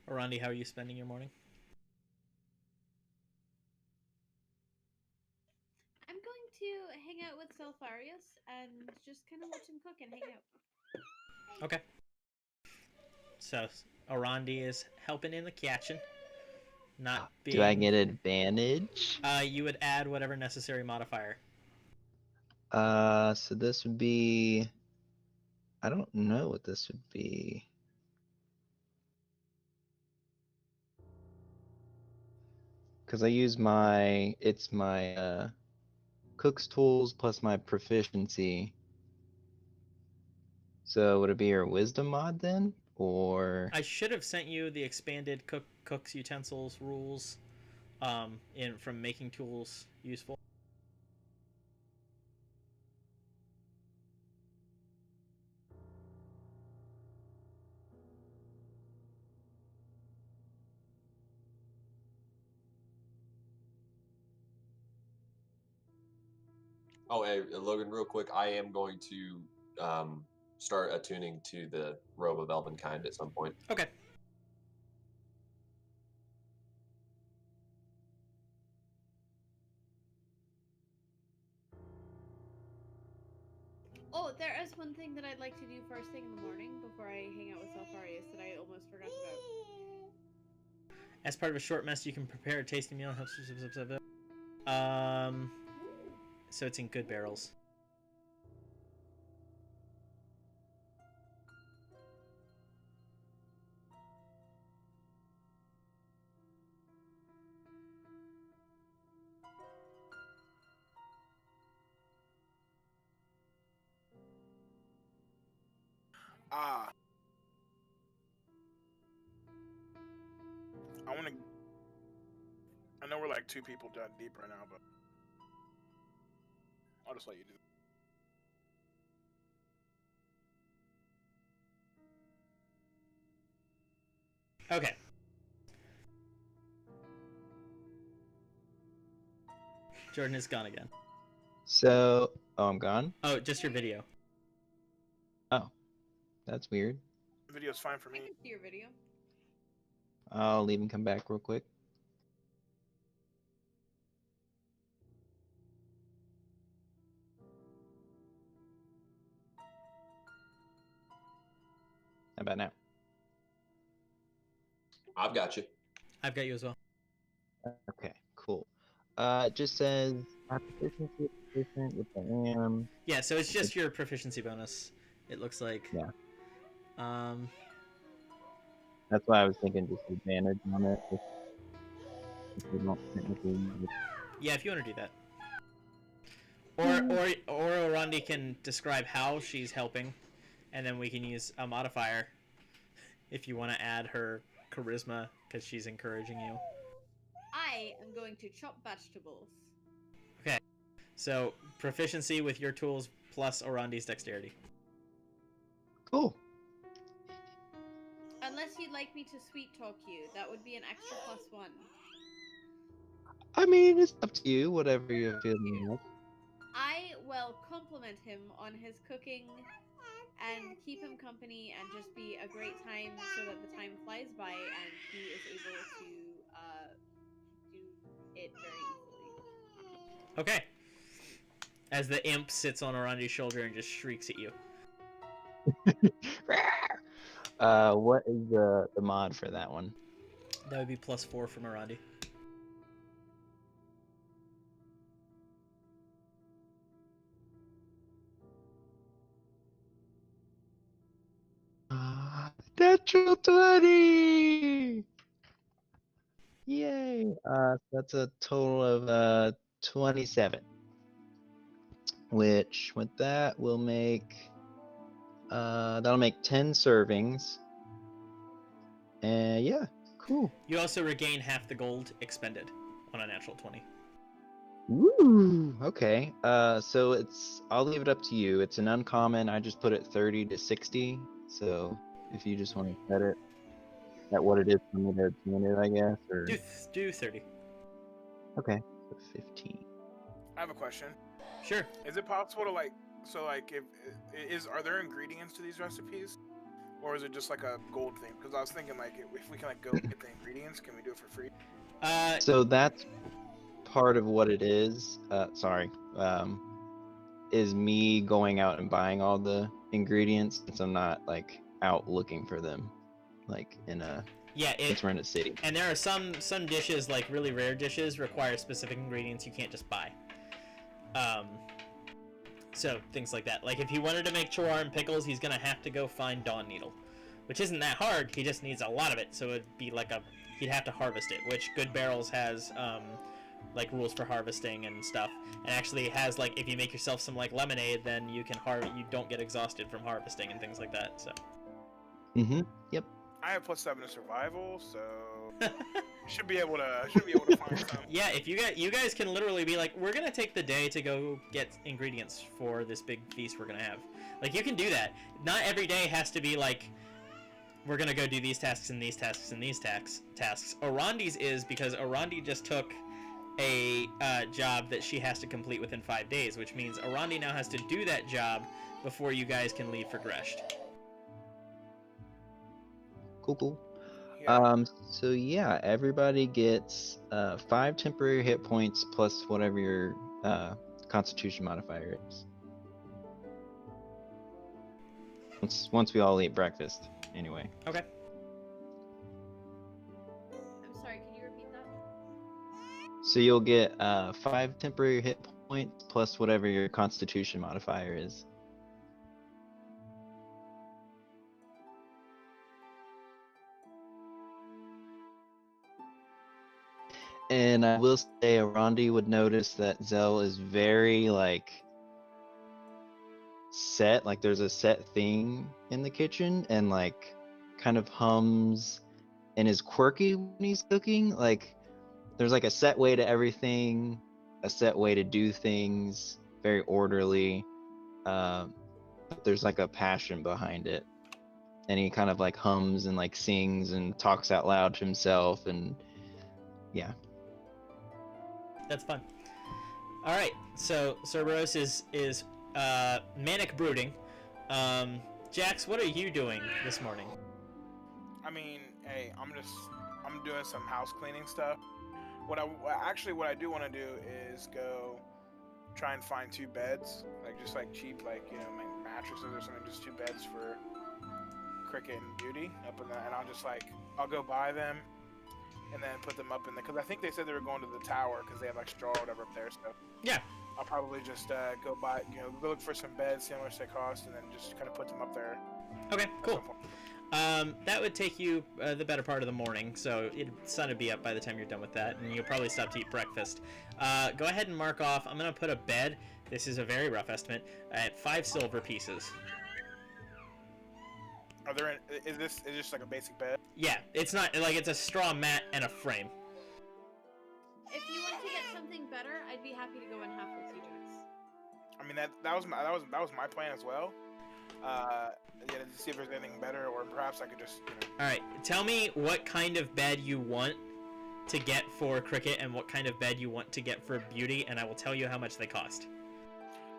S1: Arandi, how are you spending your morning?
S3: I'm going to hang out with Selfarius and just kind of watch him cook and hang out.
S1: Okay. So, Arandi is helping in the kitchen. Not being...
S6: Do I get advantage?
S1: You would add whatever necessary modifier.
S6: So this would be... I don't know what this would be. Because I use my... It's my, cook's tools plus my proficiency. So would it be your wisdom mod then? Or...
S1: I should have sent you the expanded cook's utensils rules from making tools useful.
S5: Oh, hey, Logan, real quick, I am going to start attuning to the Robe of Elvenkind at some point.
S1: Okay.
S3: Oh, there is one thing that I'd like to do first thing in the morning before I hang out with Selfarius that I almost forgot about.
S1: As part of a short rest, you can prepare a tasty meal. So it's in good barrels.
S4: Ah. I know we're like 2 people down deep right now, but I'll just let you do that.
S1: Okay. Jordan is gone again.
S6: So... Oh, I'm gone?
S1: Oh, just your video.
S6: Oh. That's weird.
S4: The video's fine for
S3: I
S4: me.
S3: can see your video.
S6: I'll leave and come back real quick. How about now?
S5: I've got you.
S1: I've got you as well.
S6: Okay, cool. It just says proficiency proficient with the am.
S1: Yeah, so it's just your proficiency bonus. It looks like.
S6: Yeah.
S1: That's
S6: why I was thinking just advantage on it. If we don't technically use it.
S1: Yeah, if you want to do that. Or Orandi can describe how she's helping, and then we can use a modifier if you want to add her charisma because she's encouraging you.
S3: I am going to chop vegetables.
S1: Okay, so proficiency with your tools plus Orandi's dexterity.
S6: Cool.
S3: Unless you'd like me to sweet talk you, that would be an extra +1.
S6: I mean, it's up to you, whatever you're feeling like.
S3: I will compliment him on his cooking and keep him company and just be a great time so that the time flies by and he is able to do it very easily.
S1: Okay. As the imp sits on Orandi's shoulder and just shrieks at you.
S6: What is the mod for that one?
S1: That would be +4 from Orandi.
S6: Natural 20! Yay! That's a total of 27. Which, with that, will make that'll make 10 servings. And yeah, cool.
S1: You also regain half the gold expended on a natural 20.
S6: Woo! Okay. So I'll leave it up to you. It's an uncommon. I just put it 30 to 60. So if you just want to set it at what it is for me to obtain it, I guess. Or
S1: Do 30.
S6: okay, so 15.
S4: I have a question.
S1: Sure.
S4: Is it possible to are there ingredients to these recipes, or is it just like a gold thing? Because I was thinking if we can go get the ingredients, can we do it for free?
S6: So that's part of what it is. Is me going out and buying all the ingredients, since I'm not like out looking for them, like in a since we're in a city.
S1: And there are some dishes, like really rare dishes, require specific ingredients you can't just buy. So things like that. Like if he wanted to make choarm pickles, he's gonna have to go find Dawn Needle, which isn't that hard. He just needs a lot of it, so it'd be like he'd have to harvest it, which Good Barrels has like rules for harvesting and stuff, and actually has like if you make yourself some like lemonade, then you don't get exhausted from harvesting and things like that. So.
S6: Yep.
S4: I have +7 to survival, so should be able to find some.
S1: Yeah, if you guys can literally be like, we're gonna take the day to go get ingredients for this big feast we're gonna have. Like you can do that. Not every day has to be like, we're gonna go do these tasks and these tasks and these tasks. Orondi's is because Orondi just took a job that she has to complete within 5 days, which means Orondi now has to do that job before you guys can leave for Gresht.
S6: Cool.
S4: Yeah.
S6: So yeah, everybody gets 5 temporary hit points plus whatever your Constitution modifier is. Once we all eat breakfast, anyway.
S1: Okay.
S3: I'm sorry, can you repeat that?
S6: So you'll get 5 temporary hit points plus whatever your Constitution modifier is. And I will say, Orondi would notice that Zell is very, like, set. Like, there's a set thing in the kitchen, and, like, kind of hums and is quirky when he's cooking. Like, there's, like, a set way to everything, a set way to do things, very orderly. But there's, like, a passion behind it. And he kind of, like, hums and, like, sings and talks out loud to himself, and, yeah.
S1: That's fun. All right, so Cerberus is manic brooding. Jax, what are you doing this morning?
S4: I mean, hey, I'm doing some house cleaning stuff. What I do want to do is go try and find 2 beds, like just like cheap, like mattresses or something, just 2 beds for Cricket and Beauty up in that, and I'll go buy them. And then put them up in there, because I think they said they were going to the tower because they have like straw or whatever up there. So
S1: Yeah.
S4: I'll probably just go buy, go look for some beds, see how much they cost, and then just kind of put them up there.
S1: Okay,
S4: at
S1: cool.
S4: some point.
S1: That would take you the better part of the morning, so the sun would be up by the time you're done with that, and you'll probably stop to eat breakfast. Go ahead and mark off. I'm gonna put a bed. This is a very rough estimate at 5 silver pieces.
S4: Is this just like a basic bed?
S1: Yeah, it's not like it's a straw mat and a frame.
S3: If you want to get something better, I'd be happy to go in half with you, Jax.
S4: I mean that was my plan as well. To see if there's anything better, or perhaps I could just.
S1: All right, tell me what kind of bed you want to get for Cricket and what kind of bed you want to get for Beauty, and I will tell you how much they cost.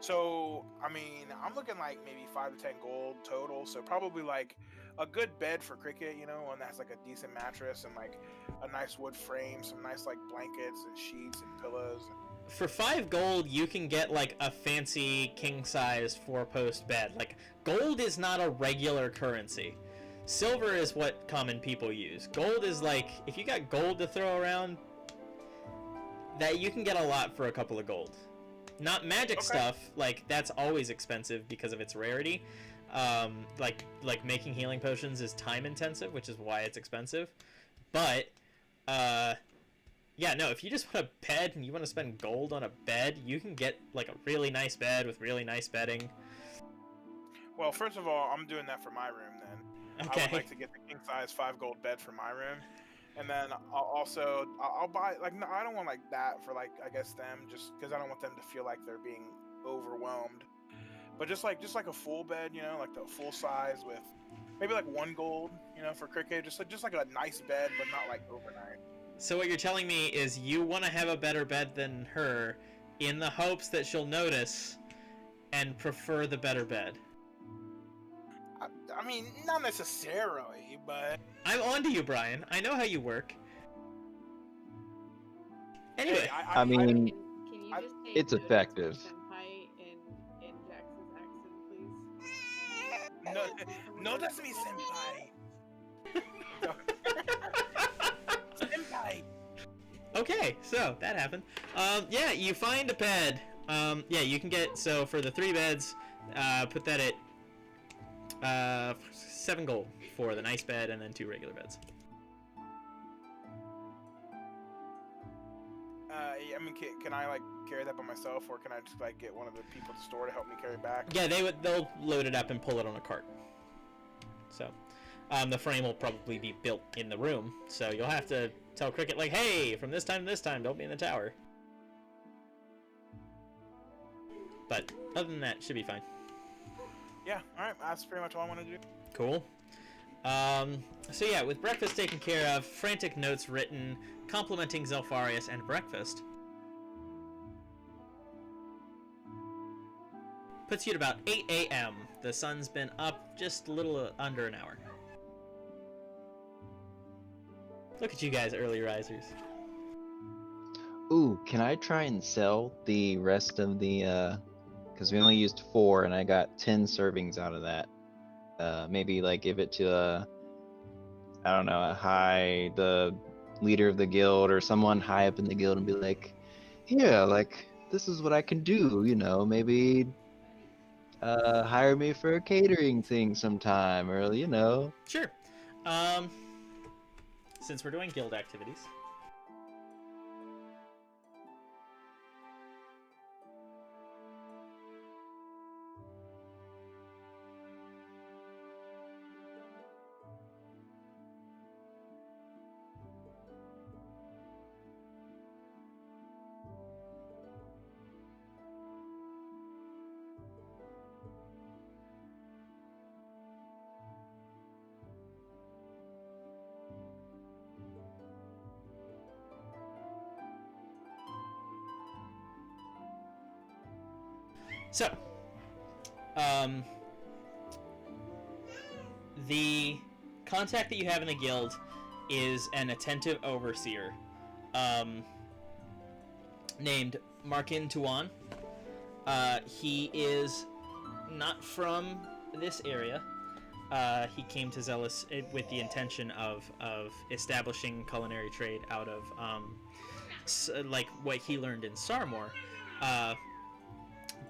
S4: So, I mean, I'm looking like maybe 5 to 10 gold total. So probably like a good bed for Cricket, one that has like a decent mattress and like a nice wood frame, some nice like blankets and sheets and pillows.
S1: For 5 gold, you can get like a fancy king-size 4-post bed. Like, gold is not a regular currency. Silver is what common people use. Gold is like, if you got gold to throw around, that you can get a lot for a couple of gold. Not magic
S4: Okay.
S1: stuff. Like that's always expensive because of its rarity. Like making healing potions is time intensive, which is why it's expensive. But yeah, no, if you just want a bed and you want to spend gold on a bed, you can get like a really nice bed with really nice bedding.
S4: Well, first of all, I'm doing that for my room then. I
S1: Okay.
S4: would like to get the king size 5 gold bed for my room, and then I'll buy like no, I don't want like that for like I guess them just because I don't want them to feel like they're being overwhelmed. But just like a full bed, you know, like the full size with maybe like 1 gold, you know, for Cricket, just like a nice bed, but not like overnight.
S1: So what you're telling me is you want to have a better bed than her in the hopes that she'll notice and prefer the better bed.
S4: I mean, not necessarily, but
S1: I'm on to you, Brian. I know how you work. Anyway,
S4: hey,
S6: I mean,
S7: Can you
S4: I-
S7: just take
S6: it's
S7: notice
S6: effective.
S7: for senpai in Jackson's accent, please?
S4: no, that's me, senpai. Senpai.
S1: okay, so that happened. Yeah, you find a bed. Yeah, you can get, so for the 3 beds, put that at 7 gold for the nice bed and then 2 regular beds.
S4: Yeah, I mean, can I like carry that by myself, or can I just like get one of the people at the store to help me carry it back?
S1: Yeah, they'll load it up and pull it on a cart. So, the frame will probably be built in the room, so you'll have to tell Cricket like, hey, from this time to this time, don't be in the tower. But other than that, should be fine.
S4: Yeah, all right. That's pretty much all I want to do.
S1: Cool. So yeah, with breakfast taken care of, frantic notes written complimenting Zelfarius and breakfast, puts you at about 8 a.m. The sun's been up just a little under an hour. Look at you guys, early risers.
S6: Ooh, can I try and sell the rest of the, because we only used 4 and I got 10 servings out of that. Maybe like give it to I don't know, the leader of the guild or someone high up in the guild and be like, yeah, like this is what I can do, you know, maybe hire me for a catering thing sometime, or you know.
S1: Sure. Since we're doing guild activities. So, the contact that you have in the guild is an attentive overseer, named Markin Tuan. He is not from this area. He came to Zealous with the intention of establishing culinary trade out of, like what he learned in Sarmor.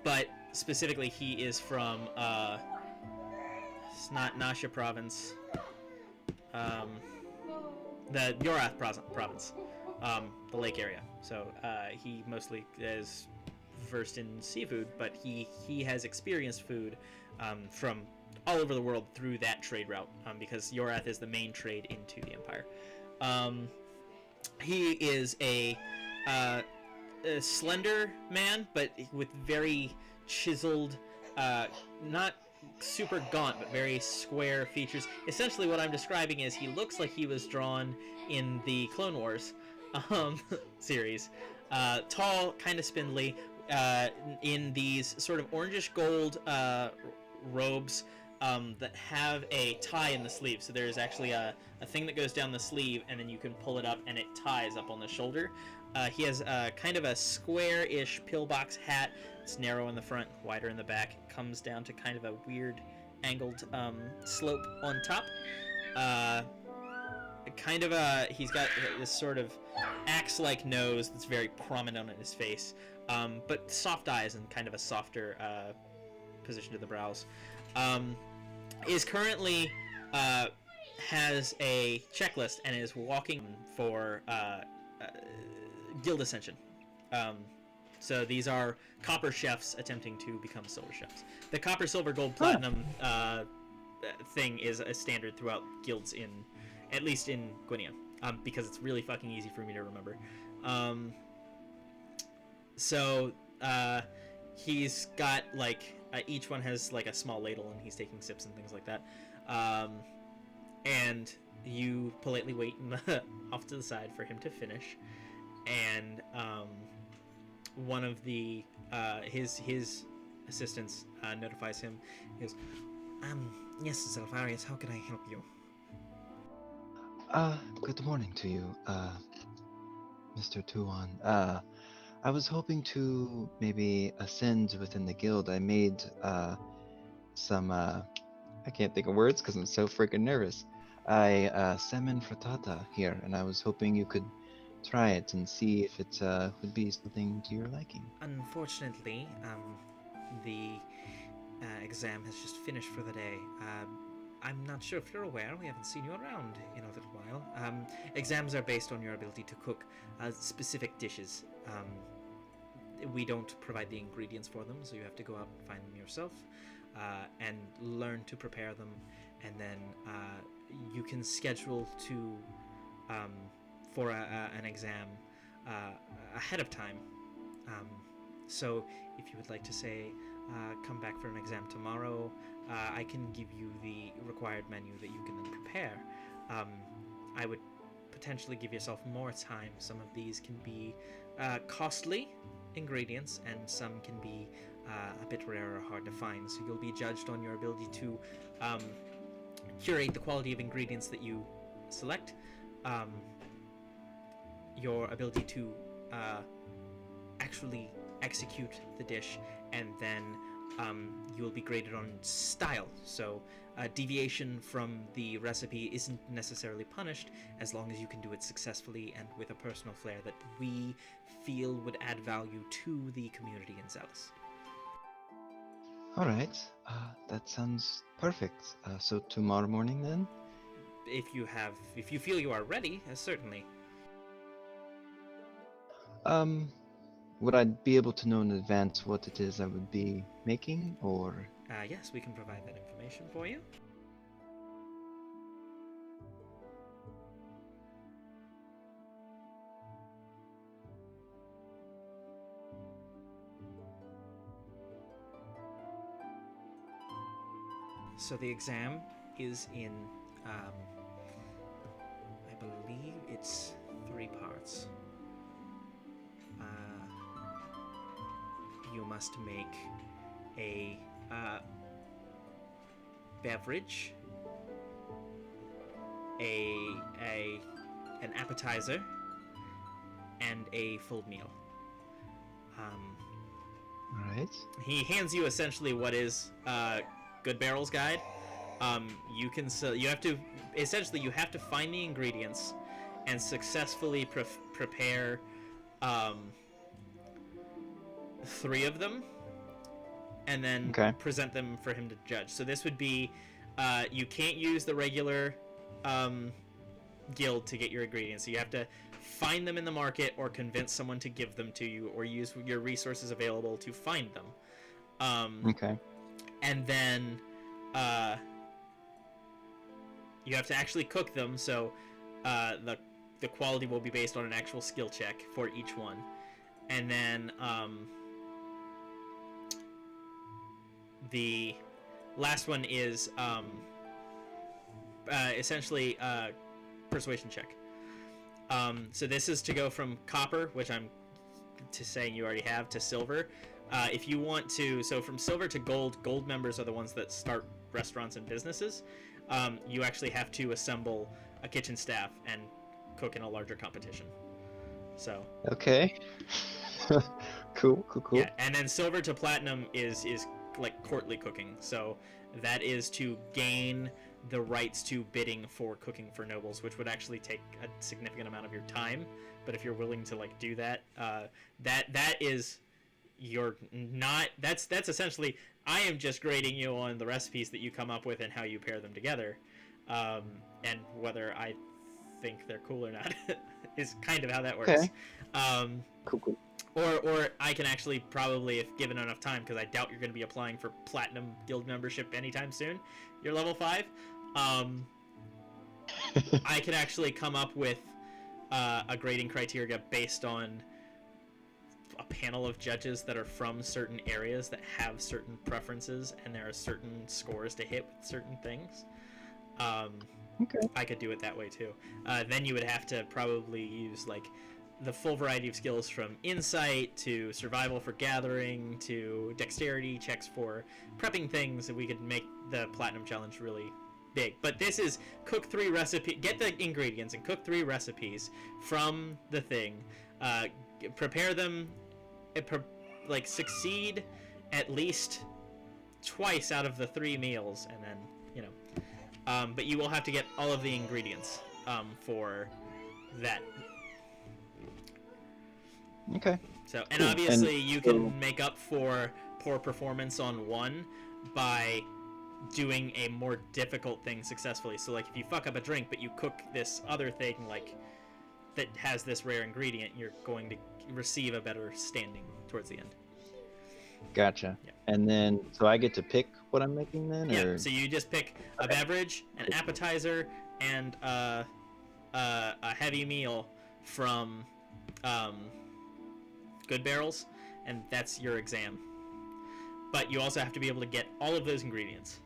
S1: But specifically, he is from, it's not Nasha province, the Yorath province, the lake area. So he mostly is versed in seafood, but he has experienced food from all over the world through that trade route, because Yorath is the main trade into the Empire. He is a slender man, but with very chiseled, not super gaunt, but very square features. Essentially what I'm describing is he looks like he was drawn in the Clone Wars series. Tall, kind of spindly, in these sort of orangish gold robes that have a tie in the sleeve. So there's actually a thing that goes down the sleeve, and then you can pull it up and it ties up on the shoulder. He has kind of a square-ish pillbox hat. It's narrow in the front, wider in the back. It comes down to kind of a weird angled slope on top. He's got this sort of axe-like nose that's very prominent on his face. but soft eyes and kind of a softer position to the brows, is currently has a checklist and is walking for guild ascension. So these are copper chefs attempting to become silver chefs. The copper, silver, gold, platinum thing is a standard throughout guilds at least in Gwynia, because it's really fucking easy for me to remember. So he's got like each one has like a small ladle, and he's taking sips and things like that. And you politely wait off to the side for him to finish, and one of the his assistants notifies him. He goes, yes, Zelfarius, how can I help you?
S6: Good morning to you, Mr. Tuan. I was hoping to maybe ascend within the guild. I made some I can't think of words because I'm so freaking nervous. Salmon frittata here, and I was hoping you could try it and see if it would be something to your liking.
S1: Unfortunately, the exam has just finished for the day. I'm not sure if you're aware, we haven't seen you around in a little while. Exams are based on your ability to cook specific dishes. We don't provide the ingredients for them, so you have to go out and find them yourself and learn to prepare them, and then you can schedule to for an exam ahead of time. So if you would like to say come back for an exam tomorrow, I can give you the required menu that you can then prepare. I would potentially give yourself more time. Some of these can be costly ingredients, and some can be a bit rare or hard to find. So you'll be judged on your ability to curate the quality of ingredients that you select, your ability to actually execute the dish, and then you will be graded on style. So deviation from the recipe isn't necessarily punished as long as you can do it successfully and with a personal flair that we feel would add value to the community in Zealous.
S6: Alright, that sounds perfect. So tomorrow morning then?
S1: If you feel you are ready, certainly.
S6: Would I be able to know in advance what it is I would be making, or?
S1: Yes, we can provide that information for you. So the exam is in, I believe it's 3 parts. You must make a beverage, an appetizer, and a full meal.
S6: Alright.
S1: He hands you essentially what is Good Barrel's guide. You have to find the ingredients and successfully prepare 3 of them, and then present them for him to judge. So this would be, you can't use the regular guild to get your ingredients. So you have to find them in the market, or convince someone to give them to you, or use your resources available to find them. And then you have to actually cook them. So the quality will be based on an actual skill check for each one, and then the last one is essentially persuasion check. So this is to go from copper, which I'm to saying you already have, to silver. If you want to, so from silver to gold, gold members are the ones that start restaurants and businesses. You actually have to assemble a kitchen staff and cook in a larger competition. So
S6: okay. Cool.
S1: Yeah, and then silver to platinum is like courtly cooking. So that is to gain the rights to bidding for cooking for nobles, which would actually take a significant amount of your time. But if you're willing to like do that, that is you're not. That's essentially. I am just grading you on the recipes that you come up with and how you pair them together, and whether I think they're cool or not is kind of how that works.
S6: Okay.
S1: Um,
S6: Cool.
S1: or I can actually probably, if given enough time, because I doubt you're going to be applying for Platinum Guild membership anytime soon. You're level 5. I could actually come up with a grading criteria based on a panel of judges that are from certain areas that have certain preferences, and there are certain scores to hit with certain things.
S6: Okay.
S1: I could do it that way too. Then you would have to probably use like the full variety of skills, from insight to survival for gathering to dexterity checks for prepping things, and we could make the platinum challenge really big. But this is cook 3 recipes, get the ingredients and cook 3 recipes from the thing, prepare them, like succeed at least twice out of the 3 meals, and then but you will have to get all of the ingredients for that.
S6: Okay.
S1: So, and
S6: Cool.
S1: obviously
S6: And
S1: you
S6: so-
S1: can make up for poor performance on one by doing a more difficult thing successfully. So like if you fuck up a drink but you cook this other thing like that has this rare ingredient, you're going to receive a better standing towards the end.
S6: Gotcha.
S1: Yeah.
S6: And then, so I get to pick what I'm making then,
S1: Yeah,
S6: or
S1: so you just pick a beverage, an appetizer, and a heavy meal from Good Barrels, and that's your exam. But you also have to be able to get all of those ingredients.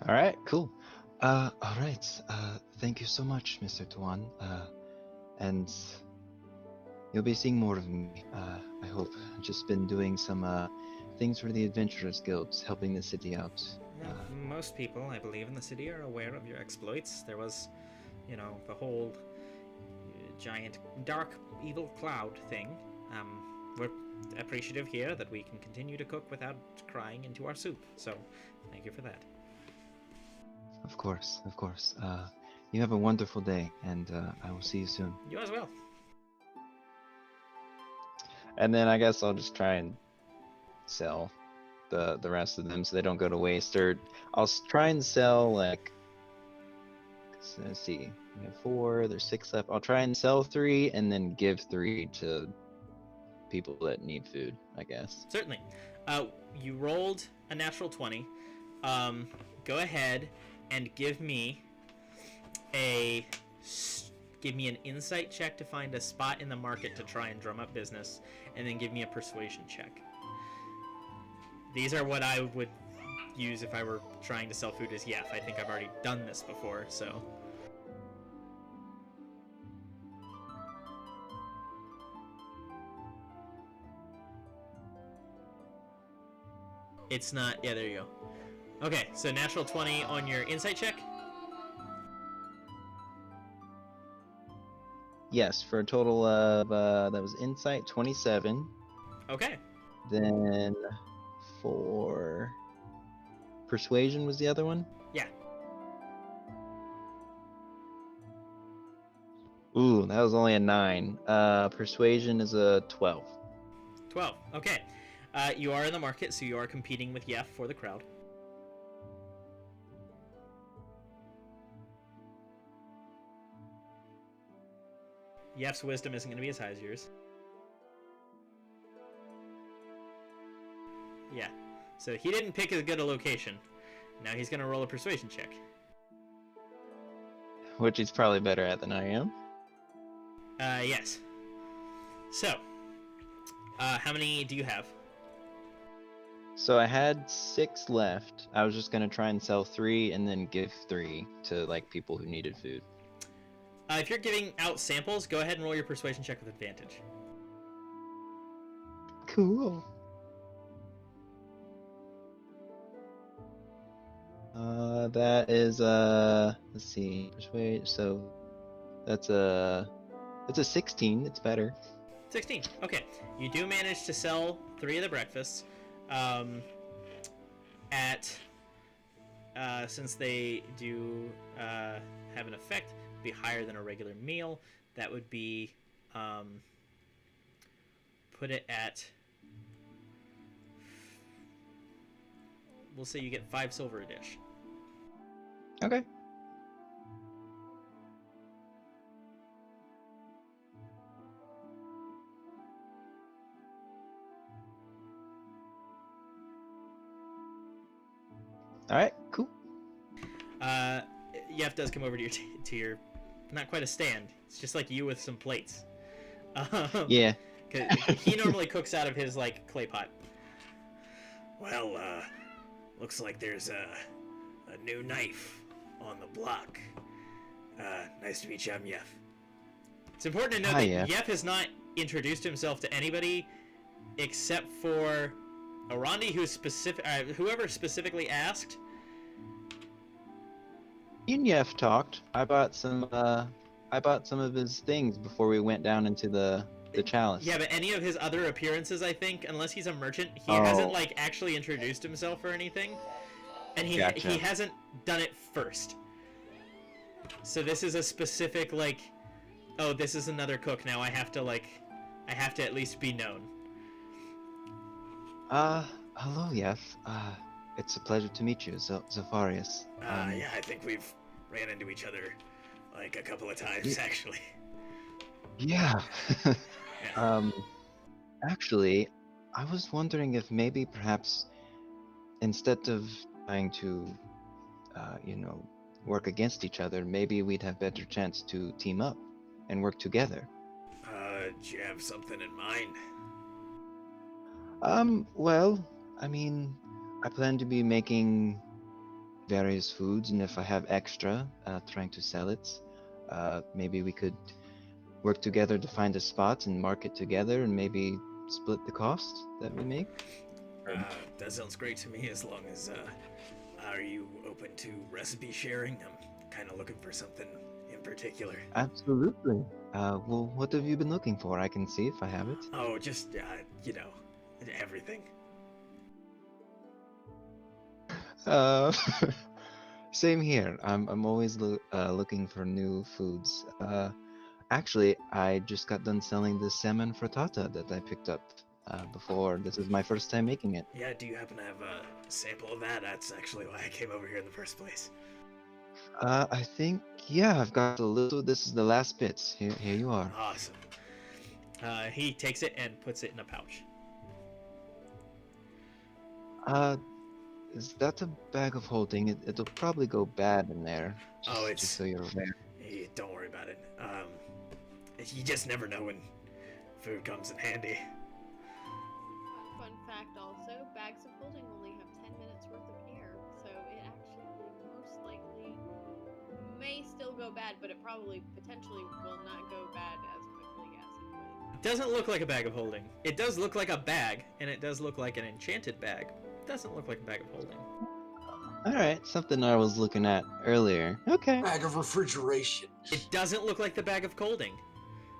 S6: all right, cool. All right. Thank you so much, Mr. Tuan. And you'll be seeing more of me. I hope. I've just been doing some things for the Adventurers Guilds, helping the city out.
S1: Most people, I believe, in the city are aware of your exploits. There was, the whole giant dark evil cloud thing. We're appreciative here that we can continue to cook without crying into our soup. So, thank you for that.
S6: Of course, of course. You have a wonderful day, and I will see you soon.
S1: You as well.
S6: And then I guess I'll just try and sell the rest of them so they don't go to waste. Or I'll try and sell like, let's see, we have 4, there's 6 left. I'll try and sell 3 and then give 3 to people that need food, I guess.
S1: Certainly. You rolled a natural 20. Go ahead and give me an insight check to find a spot in the market to try and drum up business, and then give me a persuasion check. These are what I would use if I were trying to sell food as Yef. I think I've already done this before, so. It's not, yeah, there you go. Okay, so natural 20 on your insight check.
S6: Yes, for a total of, that was insight 27.
S1: Okay.
S6: Then for persuasion was the other one?
S1: Yeah.
S6: Ooh, that was only a 9. Persuasion is a 12.
S1: 12. Okay. You are in the market, so you are competing with Yef for the crowd. Yef's wisdom isn't going to be as high as yours. Yeah. So he didn't pick as good a location. Now he's going to roll a persuasion check.
S6: Which he's probably better at than I am.
S1: Yes. So, how many do you have?
S6: So I had 6 left. I was just gonna try and sell 3 and then give 3 to like people who needed food.
S1: If you're giving out samples, go ahead and roll your persuasion check with advantage.
S6: Cool. That is let's see, persuade. So that's a 16. It's better.
S1: 16. Okay. You do manage to sell 3 of the breakfasts. Since they do have an effect, be higher than a regular meal. That would be put it at. We'll say you get 5 silver a dish.
S6: Okay. All right. Cool.
S1: Yef does come over to your not quite a stand. It's just like you with some plates.
S6: Yeah.
S1: 'Cause he normally cooks out of his like clay pot. Well, looks like there's a new knife on the block. Nice to meet you, I'm Yef. It's important to note
S6: Hi,
S1: that
S6: Yef.
S1: Yef has not introduced himself to anybody except for Arandi, whoever specifically asked.
S6: Yef talked. I bought some of his things before we went down into the chalice.
S1: Yeah, but any of his other appearances, I think, unless he's a merchant, he
S6: Oh.
S1: hasn't like actually introduced himself or anything, and he
S6: Gotcha.
S1: hasn't done it first. So this is a specific like, oh, this is another cook now. I have to at least be known.
S6: Hello, Yef. It's a pleasure to meet you, Zafarius.
S1: Yeah, I think we've ran into each other like a couple of times actually.
S6: Yeah. Actually, I was wondering if maybe perhaps instead of trying to, work against each other, maybe we'd have better chance to team up and work together.
S1: Do you have something in mind?
S6: Well, I mean, I plan to be making various foods, and if I have extra, trying to sell it, maybe we could work together to find a spot and market together and maybe split the cost that we make.
S1: That sounds great to me. As long as are you open to recipe sharing? I'm kind of looking for something in particular.
S6: Absolutely. Well, what have you been looking for? I can see if I have it.
S1: Oh, just everything.
S6: Same here. I'm always looking for new foods. Actually, I just got done selling the salmon frittata that I picked up before. This is my first time making it.
S1: Yeah, do you happen to have a sample of that? That's actually why I came over here in the first place.
S6: I think, yeah, I've got a little. This is the last bits. Here you are.
S1: Awesome. He takes it and puts it in a pouch.
S6: Is that a bag of holding? It'll probably go bad in there.
S1: It's
S6: just so you're aware.
S1: Hey, don't worry about it. You just never know when food comes in handy.
S3: Fun fact also, bags of holding only have 10 minutes worth of air, so it actually most likely may still go bad, but it probably potentially will not go bad as quickly as it would.
S1: It doesn't look like a bag of holding. It does look like a bag, and it does look like an enchanted bag. It doesn't look like a bag of holding.
S6: Alright, something I was looking at earlier. Okay.
S5: Bag of refrigeration.
S1: It doesn't look like the bag of holding.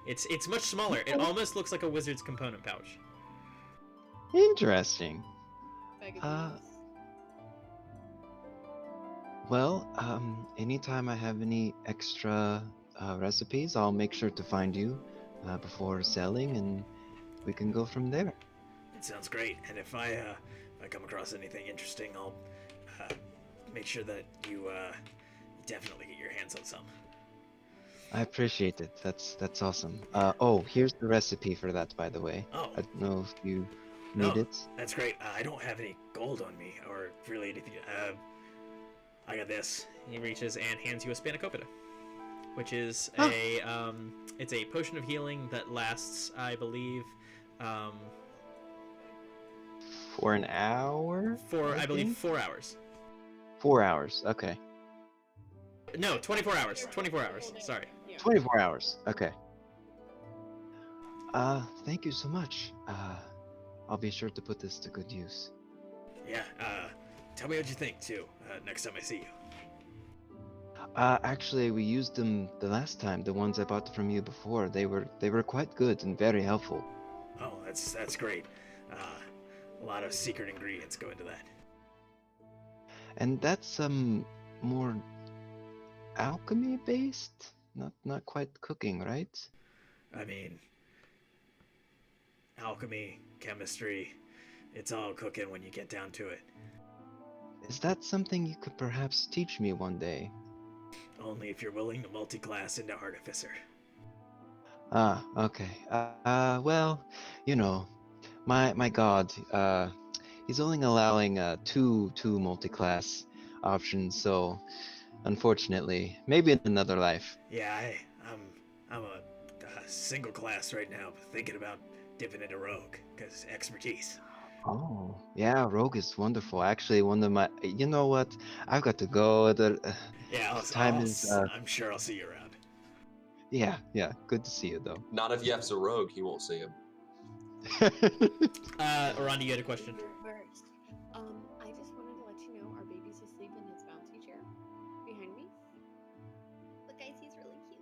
S1: It's much smaller. It almost looks like a wizard's component pouch.
S6: Interesting.
S3: Bag of
S6: Uh,
S3: beans.
S6: Well, anytime I have any extra recipes, I'll make sure to find you before selling, and we can go from there.
S1: It sounds great. And if I come across anything interesting, I'll make sure that you definitely get your hands on some.
S6: I appreciate it. That's awesome. Oh, here's the recipe for that, by the way.
S1: Oh,
S6: I don't know if you need
S1: No.
S6: it.
S1: that's great. I don't have any gold on me, or really anything. I got this. He reaches and hands you a spanakopita, which is it's a potion of healing that lasts, I believe,
S6: For an hour?
S1: for I believe
S6: think?
S1: 4 hours.
S6: 4 hours. Okay.
S1: No, 24 hours. 24 hours. Sorry.
S3: Yeah.
S6: 24 hours. Okay. Thank you so much. I'll be sure to put this to good use.
S1: Yeah. Tell me what you think too. Next time I see you.
S6: Actually, we used them the last time. The ones I bought from you before. They were quite good and very helpful.
S1: Oh, that's great. A lot of secret ingredients go into that.
S6: And that's more alchemy based. Not quite cooking, right?
S1: I mean,
S8: alchemy, chemistry. It's all cooking when you get down to it.
S6: Is that something you could perhaps teach me one day?
S8: Only if you're willing to multi-class into artificer.
S6: Ah, okay. Well, you know, my god, he's only allowing two multi-class options, so unfortunately, maybe in another life.
S8: Yeah, I'm a single class right now, thinking about dipping into rogue because expertise.
S6: Oh, yeah, Rogue is wonderful. Actually, one of my, you know what? I've got to go.
S8: Yeah,
S6: Time is,
S8: I'm sure I'll see you around.
S6: yeah, good to see you though.
S5: Not if Yef's a rogue, he won't see him.
S1: Orandi, you had a question.
S7: Reversed. I just wanted to let you know our baby's asleep in his bouncy chair behind me. Look, guys, he's really cute.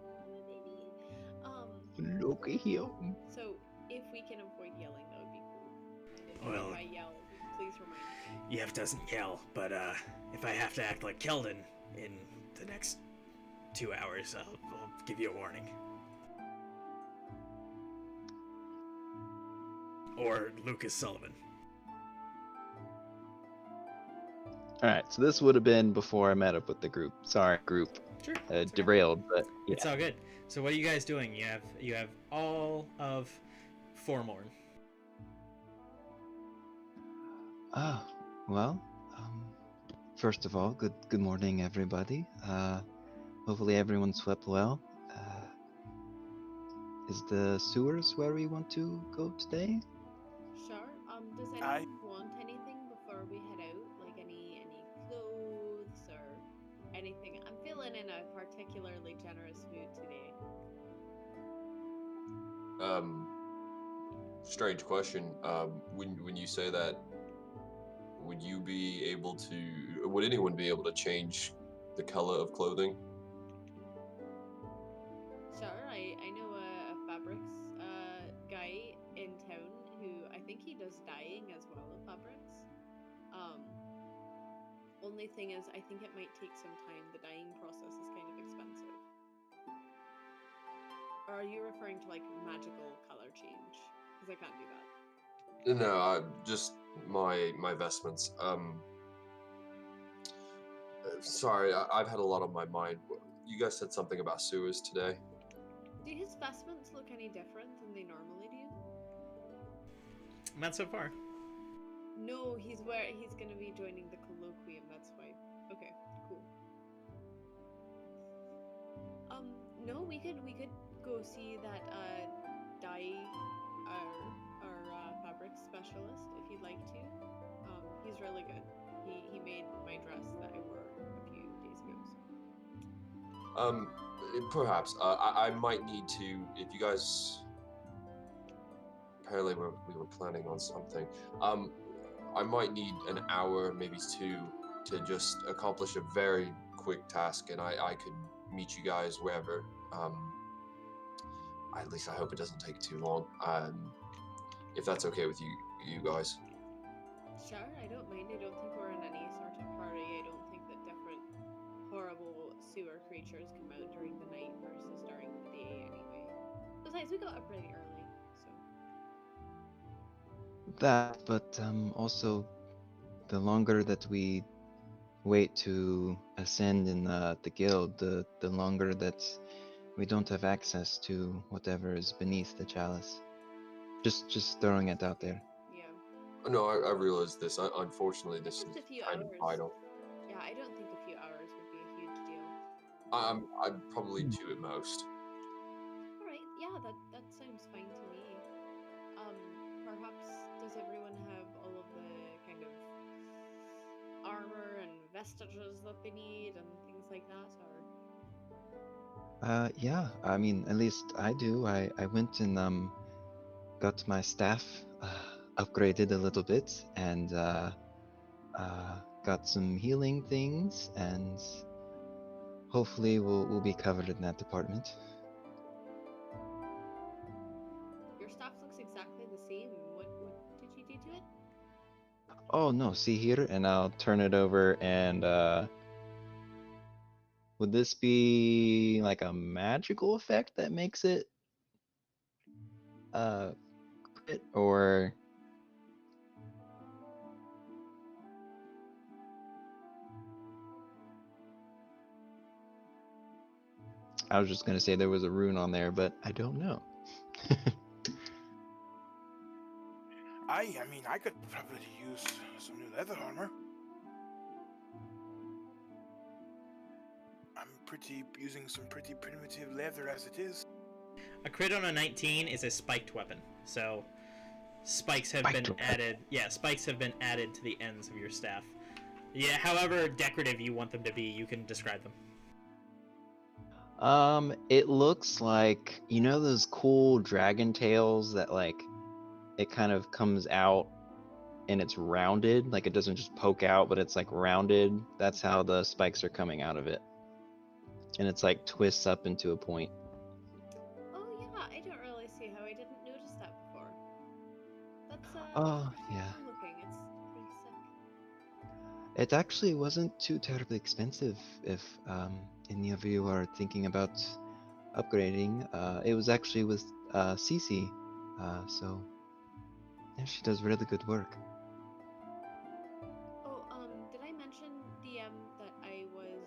S7: Oh, my baby.
S6: Look at him.
S7: So if we can avoid yelling, that would be cool. And
S8: Well-
S7: if I yell, please remind me.
S8: Yef doesn't yell, but if I have to act like Keldon in the next 2 hours, I'll give you a warning. Or Lucas Sullivan.
S6: All right, so this would have been before I met up with the group. Sorry, group.
S1: Sure. it's okay.
S6: Derailed, but yeah.
S1: It's all good. So what are you guys doing? You have all of Formorn.
S6: Ah, well, first of all, good morning, everybody. Hopefully everyone slept well. Is the sewers where we want to go today?
S7: Sure. Does anyone
S4: I-
S7: want anything before we head out? Like any clothes or anything? I'm feeling in a particularly generous mood today.
S5: Strange question. When you say that, would you be able to? Would anyone be able to change the color of clothing?
S7: Sure, I know a fabrics guy in town who I think he does dyeing as well of fabrics. Only thing is, I think it might take some time. The dyeing process is kind of expensive. Or are you referring to like magical color change? Because I can't do that.
S5: No, just my vestments. Sorry, I've had a lot on my mind. You guys said something about sewers today.
S7: Do his vestments look any different than they normally do?
S1: Not so far.
S7: No, he's gonna be joining the colloquium, that's why. Okay, cool. No, we could go see that dye our fabric specialist if you'd like to. He's really good. He made my dress that I wore a few days ago. So.
S5: Perhaps. I might need to. If you guys. Apparently, we were planning on something. I might need an hour, maybe two, to just accomplish a very quick task, and I could meet you guys wherever. At least I hope it doesn't take too long. If that's okay with you guys.
S7: Sure, I don't mind. I don't think we're in any sort of hurry. I don't think that different horrible sewer creatures come out during the night versus during the day anyway. Besides, we got up pretty early, so.
S6: That, but also, the longer that we wait to ascend in the guild, the longer that we don't have access to whatever is beneath the chalice. Just throwing it out there.
S7: Yeah.
S5: No, I realize this. Unfortunately, this
S7: Just
S5: is
S7: a few
S5: kind of
S7: hours.
S5: vital.
S7: Yeah, I don't think a few hours would be a huge deal.
S5: I'm probably two at most.
S7: Alright, yeah, that sounds fine to me. Perhaps does everyone have all of the kind of armor and vestiges that they need and things like that, or
S6: Yeah, I mean, at least I do. I went and got my staff upgraded a little bit and got some healing things, and hopefully we'll be covered in that department.
S7: your stuff looks exactly the same. What did you do to it?
S6: Oh no, see here, and I'll turn it over, and would this be like a magical effect that makes it it, or I was just gonna say there was a rune on there, but I don't know.
S4: I mean, I could probably use some new leather armor. I'm using some pretty primitive leather as it is.
S1: A crit on a 19 is a spiked weapon, so spikes have
S6: Spiked
S1: been
S6: weapon.
S1: added. Yeah, spikes have been added to the ends of your staff. Yeah, however decorative you want them to be, you can describe them.
S6: It looks like, you know those cool dragon tails that like it kind of comes out and it's rounded, like it doesn't just poke out, but it's like rounded. That's how the spikes are coming out of it. And it's like twists up into a point.
S7: Oh yeah, I don't really see how I didn't notice that before. That's
S6: Oh,
S7: pretty
S6: yeah.
S7: cool looking. It's pretty sick.
S6: It actually wasn't too terribly expensive if any of you are thinking about upgrading. It was actually with Cece, so yeah, she does really good work.
S7: Oh, did I mention DM that I was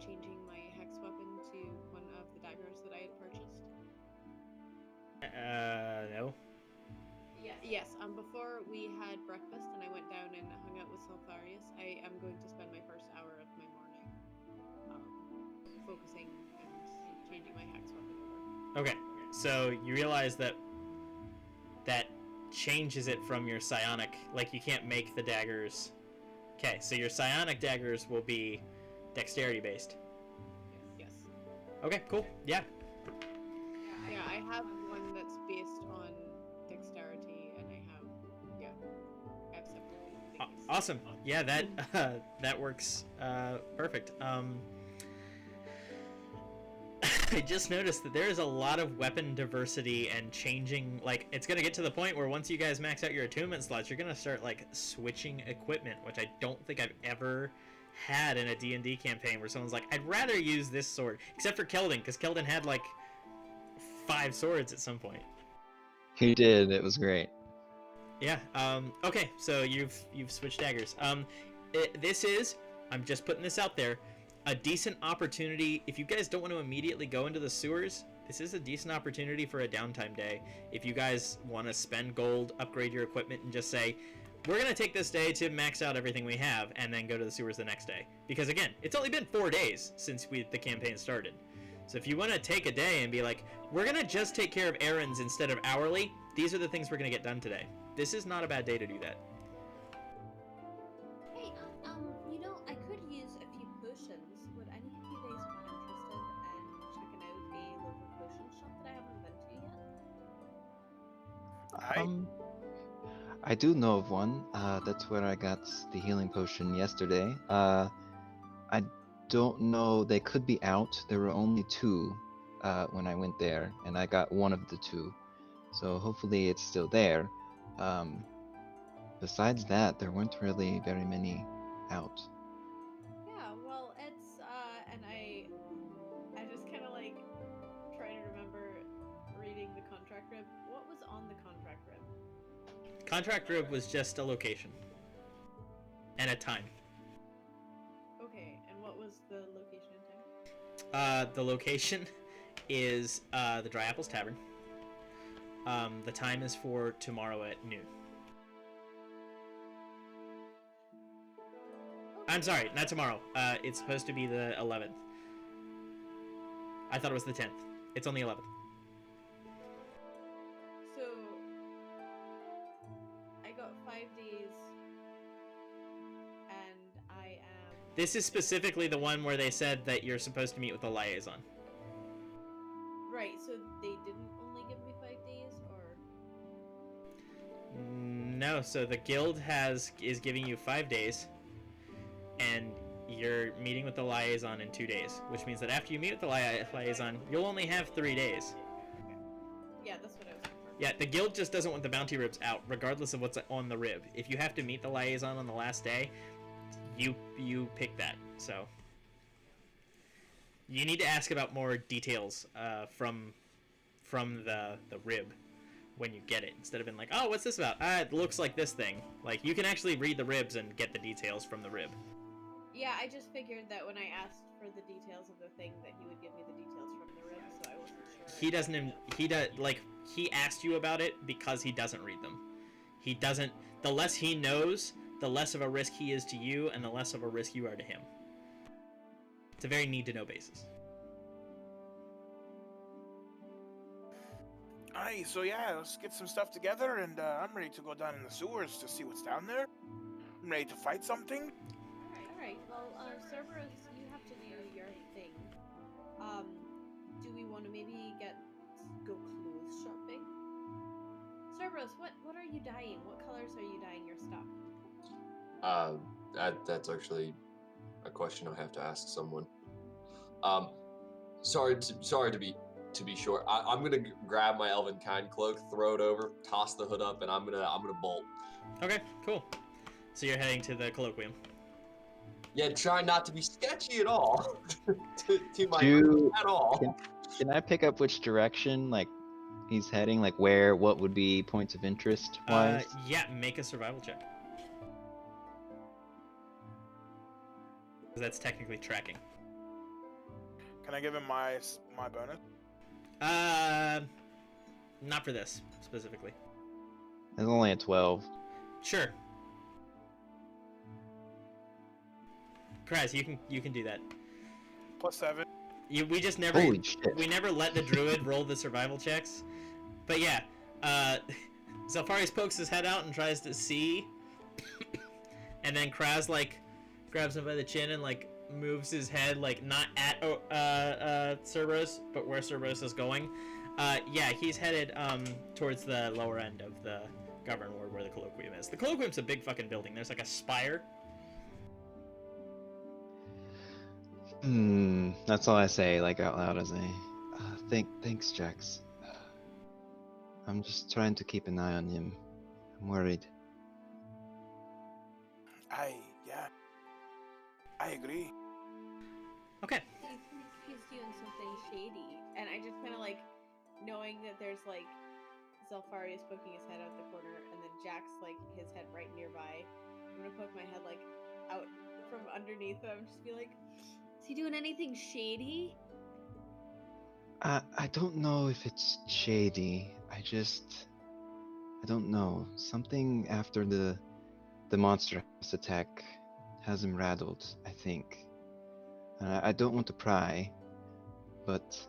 S7: changing my hex weapon to one of the daggers that I had purchased?
S1: No.
S7: Yeah. Yes. Before we had breakfast and I went down and hung out with Sultharius, I am going to spend my first hour of my morning focusing and changing my hex weapon over.
S1: Okay, so you realize that changes it from your psionic. Like, you can't make the daggers. Okay, so your psionic daggers will be dexterity based.
S7: Yes.
S1: Okay, cool. Yeah.
S7: Yeah, I have one that's based on dexterity, and I have separate things.
S1: Awesome. Yeah, that works perfect. I just noticed that there is a lot of weapon diversity and changing. Like, it's gonna get to the point where once you guys max out your attunement slots, you're gonna start like switching equipment, which I don't think I've ever had in a D&D campaign where someone's like, I'd rather use this sword, except for Keldon, because Keldon had like 5 swords at some point.
S6: He did. It was great.
S1: Yeah. Okay. So you've switched daggers. This is. I'm just putting this out there. A decent opportunity. If you guys don't want to immediately go into the sewers, this is a decent opportunity for a downtime day. If you guys want to spend gold, upgrade your equipment, and just say, we're gonna take this day to max out everything we have, and then go to the sewers the next day. Because again, it's only been 4 days since the campaign started. So if you want to take a day and be like, we're gonna just take care of errands instead of hourly, these are the things we're gonna get done today. This is not a bad day to do that.
S9: Hey, I could use a few potions. Would any of you guys be interested in checking out a local potion shop that I haven't been to yet?
S6: I do know of one. That's where I got the healing potion yesterday. I don't know. They could be out. There were only 2 when I went there, and I got one of the 2. So hopefully it's still there. Besides that, there weren't really very many out.
S7: Yeah, well, it's and I just kind of like try to remember reading the contract rib. What was on the contract rib?
S1: Contract rib was just a location and a time.
S7: Okay, and what was the location and time?
S1: The location is the Dry Apples Tavern. The time is for tomorrow at noon. I'm sorry, not tomorrow. It's supposed to be the 11th. I thought it was the 10th. It's on the 11th.
S7: So I got 5 days, and I am
S1: This is specifically the one where they said that you're supposed to meet with the liaison.
S7: right. So they didn't only give me 5 days, or
S1: No, so the guild is giving you 5 days, and you're meeting with the liaison in 2 days, which means that after you meet with the liaison, you'll only have 3 days.
S7: yeah, that's what I was looking for.
S1: Yeah, the guild just doesn't want the bounty ribs out, regardless of what's on the rib. If you have to meet the liaison on the last day, you pick that. So you need to ask about more details from the rib, when you get it, instead of being like, oh, what's this about? It looks like this thing. Like, you can actually read the ribs and get the details from the rib.
S3: Yeah, I just figured that when I asked for the details of the thing, that he would give me the details from the rib, so I wasn't sure.
S1: He doesn't. He does like he asked you about it because he doesn't read them. He doesn't. The less he knows, the less of a risk he is to you, and the less of a risk you are to him. It's a very need-to-know basis.
S4: Alright, so yeah, let's get some stuff together, and I'm ready to go down in the sewers to see what's down there. I'm ready to fight something.
S3: Alright, well, Cerberus, you have to do your thing. Do we want to maybe go clothes shopping? Cerberus, what are you dyeing? What colors are you dyeing your stuff?
S5: That's actually a question I have to ask someone. Sorry to be short. I'm gonna grab my elven kind cloak, throw it over, toss the hood up, and I'm gonna bolt.
S1: Okay, cool. So you're heading to the colloquium.
S5: Yeah, try not to be sketchy at all. to my
S6: Do-
S5: at all.
S6: Can I pick up which direction, like, he's heading? Like, what would be points of interest wise?
S1: Yeah, make a survival check. 'Cause that's technically tracking.
S4: Can I give him my bonus?
S1: Not for this specifically.
S6: It's only a 12.
S1: Sure. Kraz, you can do that.
S4: +7.
S1: We just never
S6: Holy shit.
S1: we never let the druid roll the survival checks. But yeah, Zelfarius pokes his head out and tries to see, and then Kraz like grabs him by the chin and like moves his head like not at Cerberus, but where Cerberus is going. Yeah, he's headed towards the lower end of the Govern Ward where the colloquium is. The colloquium's a big fucking building. There's like a spire.
S6: That's all I say, like, out loud as I thanks, Jax. I'm just trying to keep an eye on him. I'm worried.
S4: I agree.
S1: Okay.
S3: He's doing something shady, and I just kind of like knowing that there's like Zelfarius poking his head out the corner, and then Jax like his head right nearby. I'm gonna poke my head like out from underneath him, just be like, "Is he doing anything shady?"
S6: I don't know if it's shady. I don't know. Something after the monster house attack has him rattled, I think. I don't want to pry, but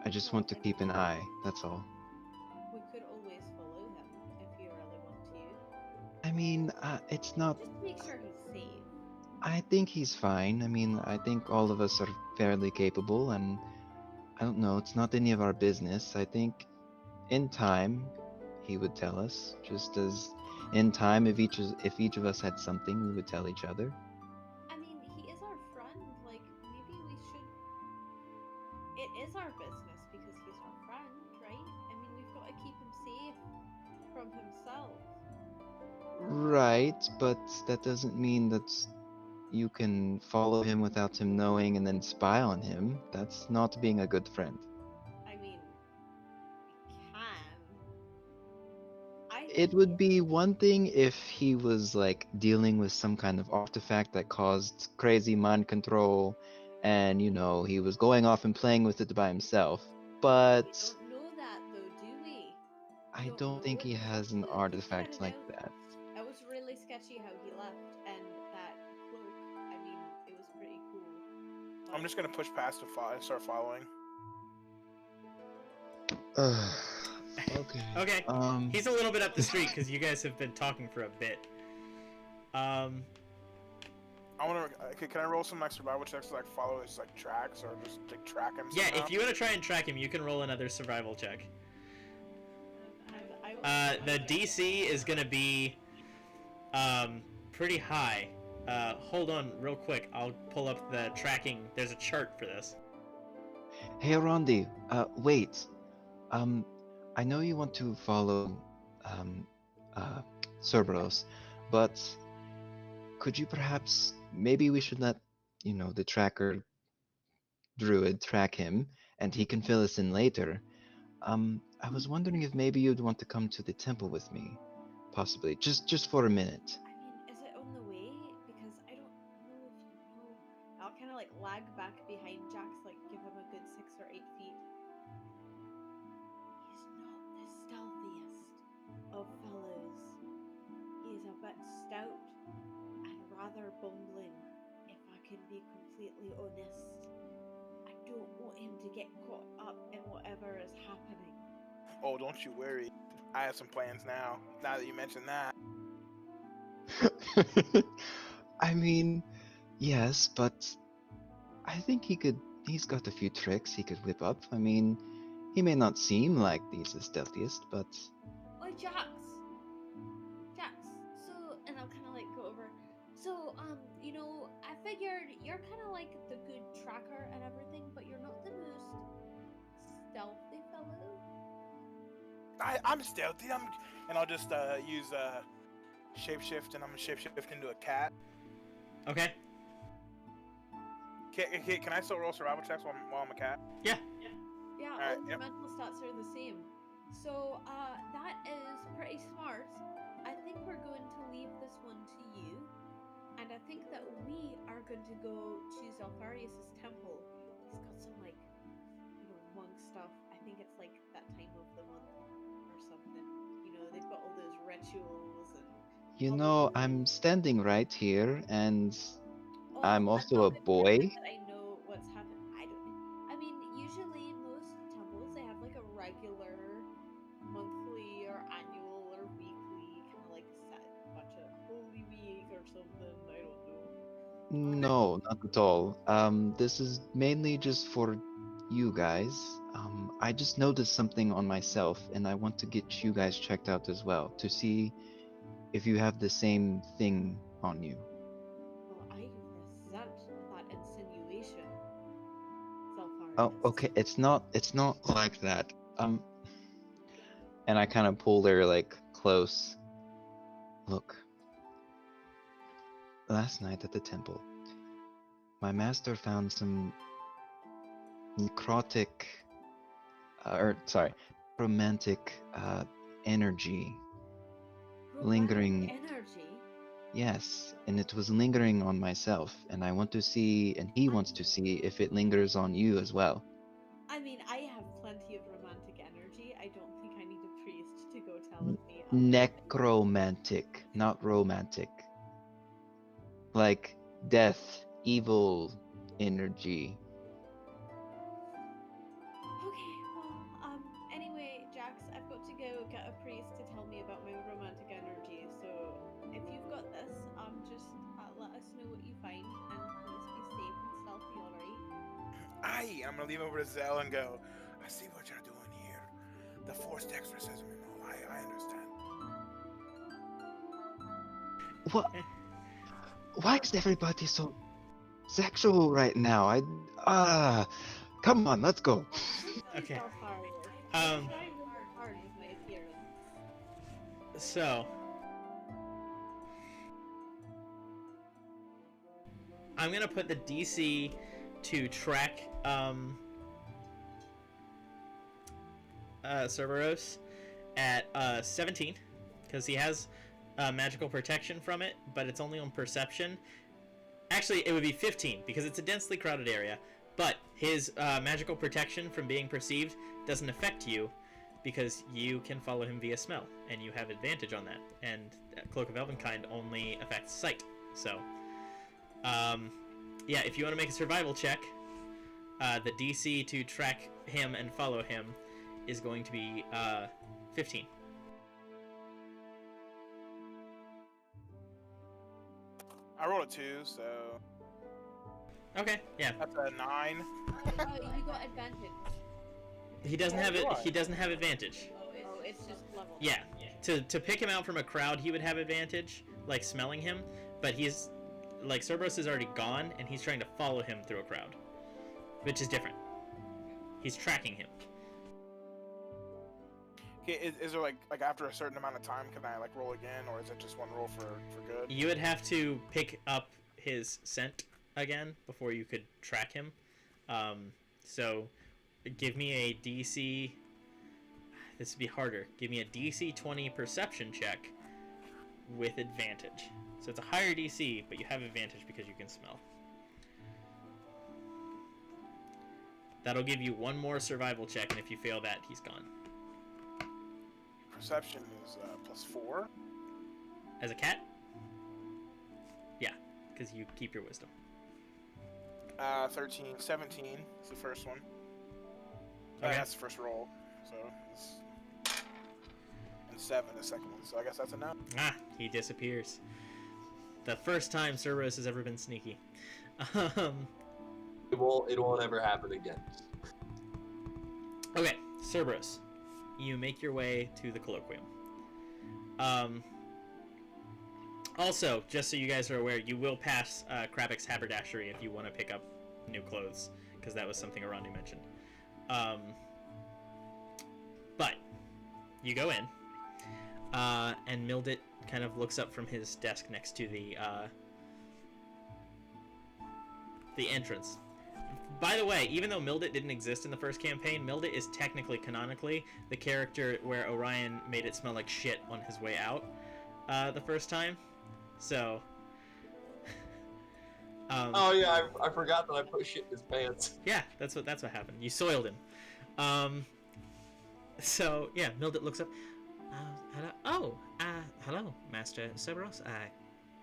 S6: I just want to keep an eye, that's all.
S3: We could always follow him if you really want to.
S6: I mean, it's not...
S3: Just to make sure he's safe.
S6: I think he's fine. I mean, I think all of us are fairly capable, and I don't know, it's not any of our business. I think in time, he would tell us, just as in time, if each of us had something, we would tell each other.
S3: I mean, he is our friend. Like, maybe we should. It is our business because he's our friend, right? I mean, we've got to keep him safe from himself.
S6: Right, but that doesn't mean that you can follow him without him knowing and then spy on him. That's not being a good friend.
S3: I mean, we can.
S6: It would be one thing if he was like dealing with some kind of artifact that caused crazy mind control and, you know, he was going off and playing with it by himself. But
S3: We don't know that though, do we?
S6: I
S3: don't
S6: don't think
S3: know.
S6: he has an
S3: He
S6: artifact
S3: started
S6: like
S3: out-
S6: that.
S3: That was really sketchy how he left, and that cloak. I mean, it was pretty cool.
S4: I'm just gonna push past and start following.
S6: Okay.
S1: Okay. He's a little bit up the street because you guys have been talking for a bit.
S4: I want to. Can I roll some like survival checks to like follow his like tracks or just like track him?
S1: Yeah,
S4: somehow?
S1: if you want to try and track him, you can roll another survival check. The DC is gonna be pretty high. Hold on real quick. I'll pull up the tracking. There's a chart for this.
S6: Hey, Rondi, wait. I know you want to follow, Cerberus, but could you perhaps, maybe we should let, you know, the tracker druid track him, and he can fill us in later. I was wondering if maybe you'd want to come to the temple with me, possibly, just for a minute.
S7: I mean, is it on the way? Because I don't know if you know. I'll kind of like lag back behind Jax, like give him a good 6 or 8 feet. He's not the stealthiest of fellows. He is a bit stout and rather bumbling, if I can be completely honest. I don't want him to get caught up in whatever is happening.
S4: Oh, don't you worry. I have some plans now. Now that you mention that.
S6: I mean, yes, but I think he's got a few tricks he could whip up. I mean, he may not seem like he's the stealthiest, but
S7: Oh, Jax! Jax, so, and I'll kind of like go over. So, you know, I figured you're kind of like the good tracker and everything, but you're not the most stealthy fellow.
S4: I'm stealthy. And I'll just use shapeshift, and I'm gonna shapeshift into a cat.
S1: Okay.
S4: Can I still roll survival checks while I'm a cat?
S1: Yeah.
S7: Yeah,
S4: Alright,
S7: all your
S4: yep.
S7: mental stats are the same. So, that is pretty smart. I think we're going to leave this one to you, and I think that we are going to go to Zalfarius' temple. He's got some, like, you know, monk stuff. I think it's like that time of the month or something. You know, they've got all those rituals and.
S6: you
S7: all
S6: know,
S7: those-
S6: I'm standing right here, and
S7: Oh,
S6: I'm
S7: that's
S6: also a
S7: not
S6: boy.
S7: important that I know what's happening. I mean, usually most temples they have like a regular monthly or annual or weekly kind of like set bunch of Holy Week or something. I don't know.
S6: No, not at all. This is mainly just for you guys. I just noticed something on myself, and I want to get you guys checked out as well to see if you have the same thing on you.
S7: Well, I resent that insinuation.
S6: Oh,
S7: Zalfarius.
S6: okay. It's not like that. And I kind of pull her like close. Look. Last night at the temple, my master found some necrotic, romantic energy lingering.
S7: Romantic energy.
S6: Yes, and it was lingering on myself, and I want to see, and he wants to see if it lingers on you as well.
S7: I mean, I have plenty of romantic energy. I don't think I need a priest to go tell me.
S6: Necromantic, not romantic. Like death, evil energy.
S7: Okay, well, anyway, Jax, I've got to go get a priest to tell me about my romantic energy. So if you've got this, just let us know what you find, and please be safe and stealthy, alright?
S4: I'm gonna leave over to Zell and go. I see what you're doing here. The forced exorcism and all. I understand.
S6: What? Why is everybody so sexual right now? Come on, let's go.
S1: Okay.
S7: I'm
S1: Um,
S7: trying really hard with my appearance.
S1: So, I'm gonna put the DC to track Cerberus at 17 because he has magical protection from it, but it's only on perception. Actually, it would be 15 because it's a densely crowded area, but his magical protection from being perceived doesn't affect you because you can follow him via smell, and you have advantage on that. And Cloak of Elvenkind only affects sight. So, yeah, if you want to make a survival check, the DC to track him and follow him is going to be 15.
S4: I rolled a 2, so
S1: Okay, yeah.
S4: that's a 9.
S7: You got advantage.
S1: He doesn't have it. He doesn't have advantage.
S7: Oh, it's just level.
S1: Yeah. To pick him out from a crowd, he would have advantage, like smelling him. But he's like Cerberus is already gone, and he's trying to follow him through a crowd, which is different. He's tracking him.
S4: Okay, is there like after a certain amount of time can I like roll again, or is it just one roll for good?
S1: You would have to pick up his scent again before you could track him. So give me a DC. this would be harder. Give me a DC 20 perception check with advantage. So it's a higher DC, but you have advantage because you can smell. That'll give you one more survival check, and if you fail that, he's gone.
S4: Perception is +4.
S1: As a cat? Yeah, because you keep your wisdom.
S4: 13, 17 is the first one.
S1: Okay.
S4: That's the first roll. So it's... And 7 the second one. So I guess that's enough.
S1: Ah, he disappears. The first time Cerberus has ever been sneaky.
S5: It won't ever happen again.
S1: Okay, Cerberus, you make your way to the colloquium. Also, just so you guys are aware, you will pass Krabik's haberdashery if you want to pick up new clothes, because that was something Arandi mentioned. But you go in, and Mildit kind of looks up from his desk next to the entrance. By the way, even though Mildit didn't exist in the first campaign, Mildit is technically, canonically, the character where Orion made it smell like shit on his way out the first time. So...
S5: oh yeah, I forgot that I put shit in his pants.
S1: Yeah, that's what happened. You soiled him. So, yeah, Mildit looks up. Hello? Oh, hello, Master Cerberus.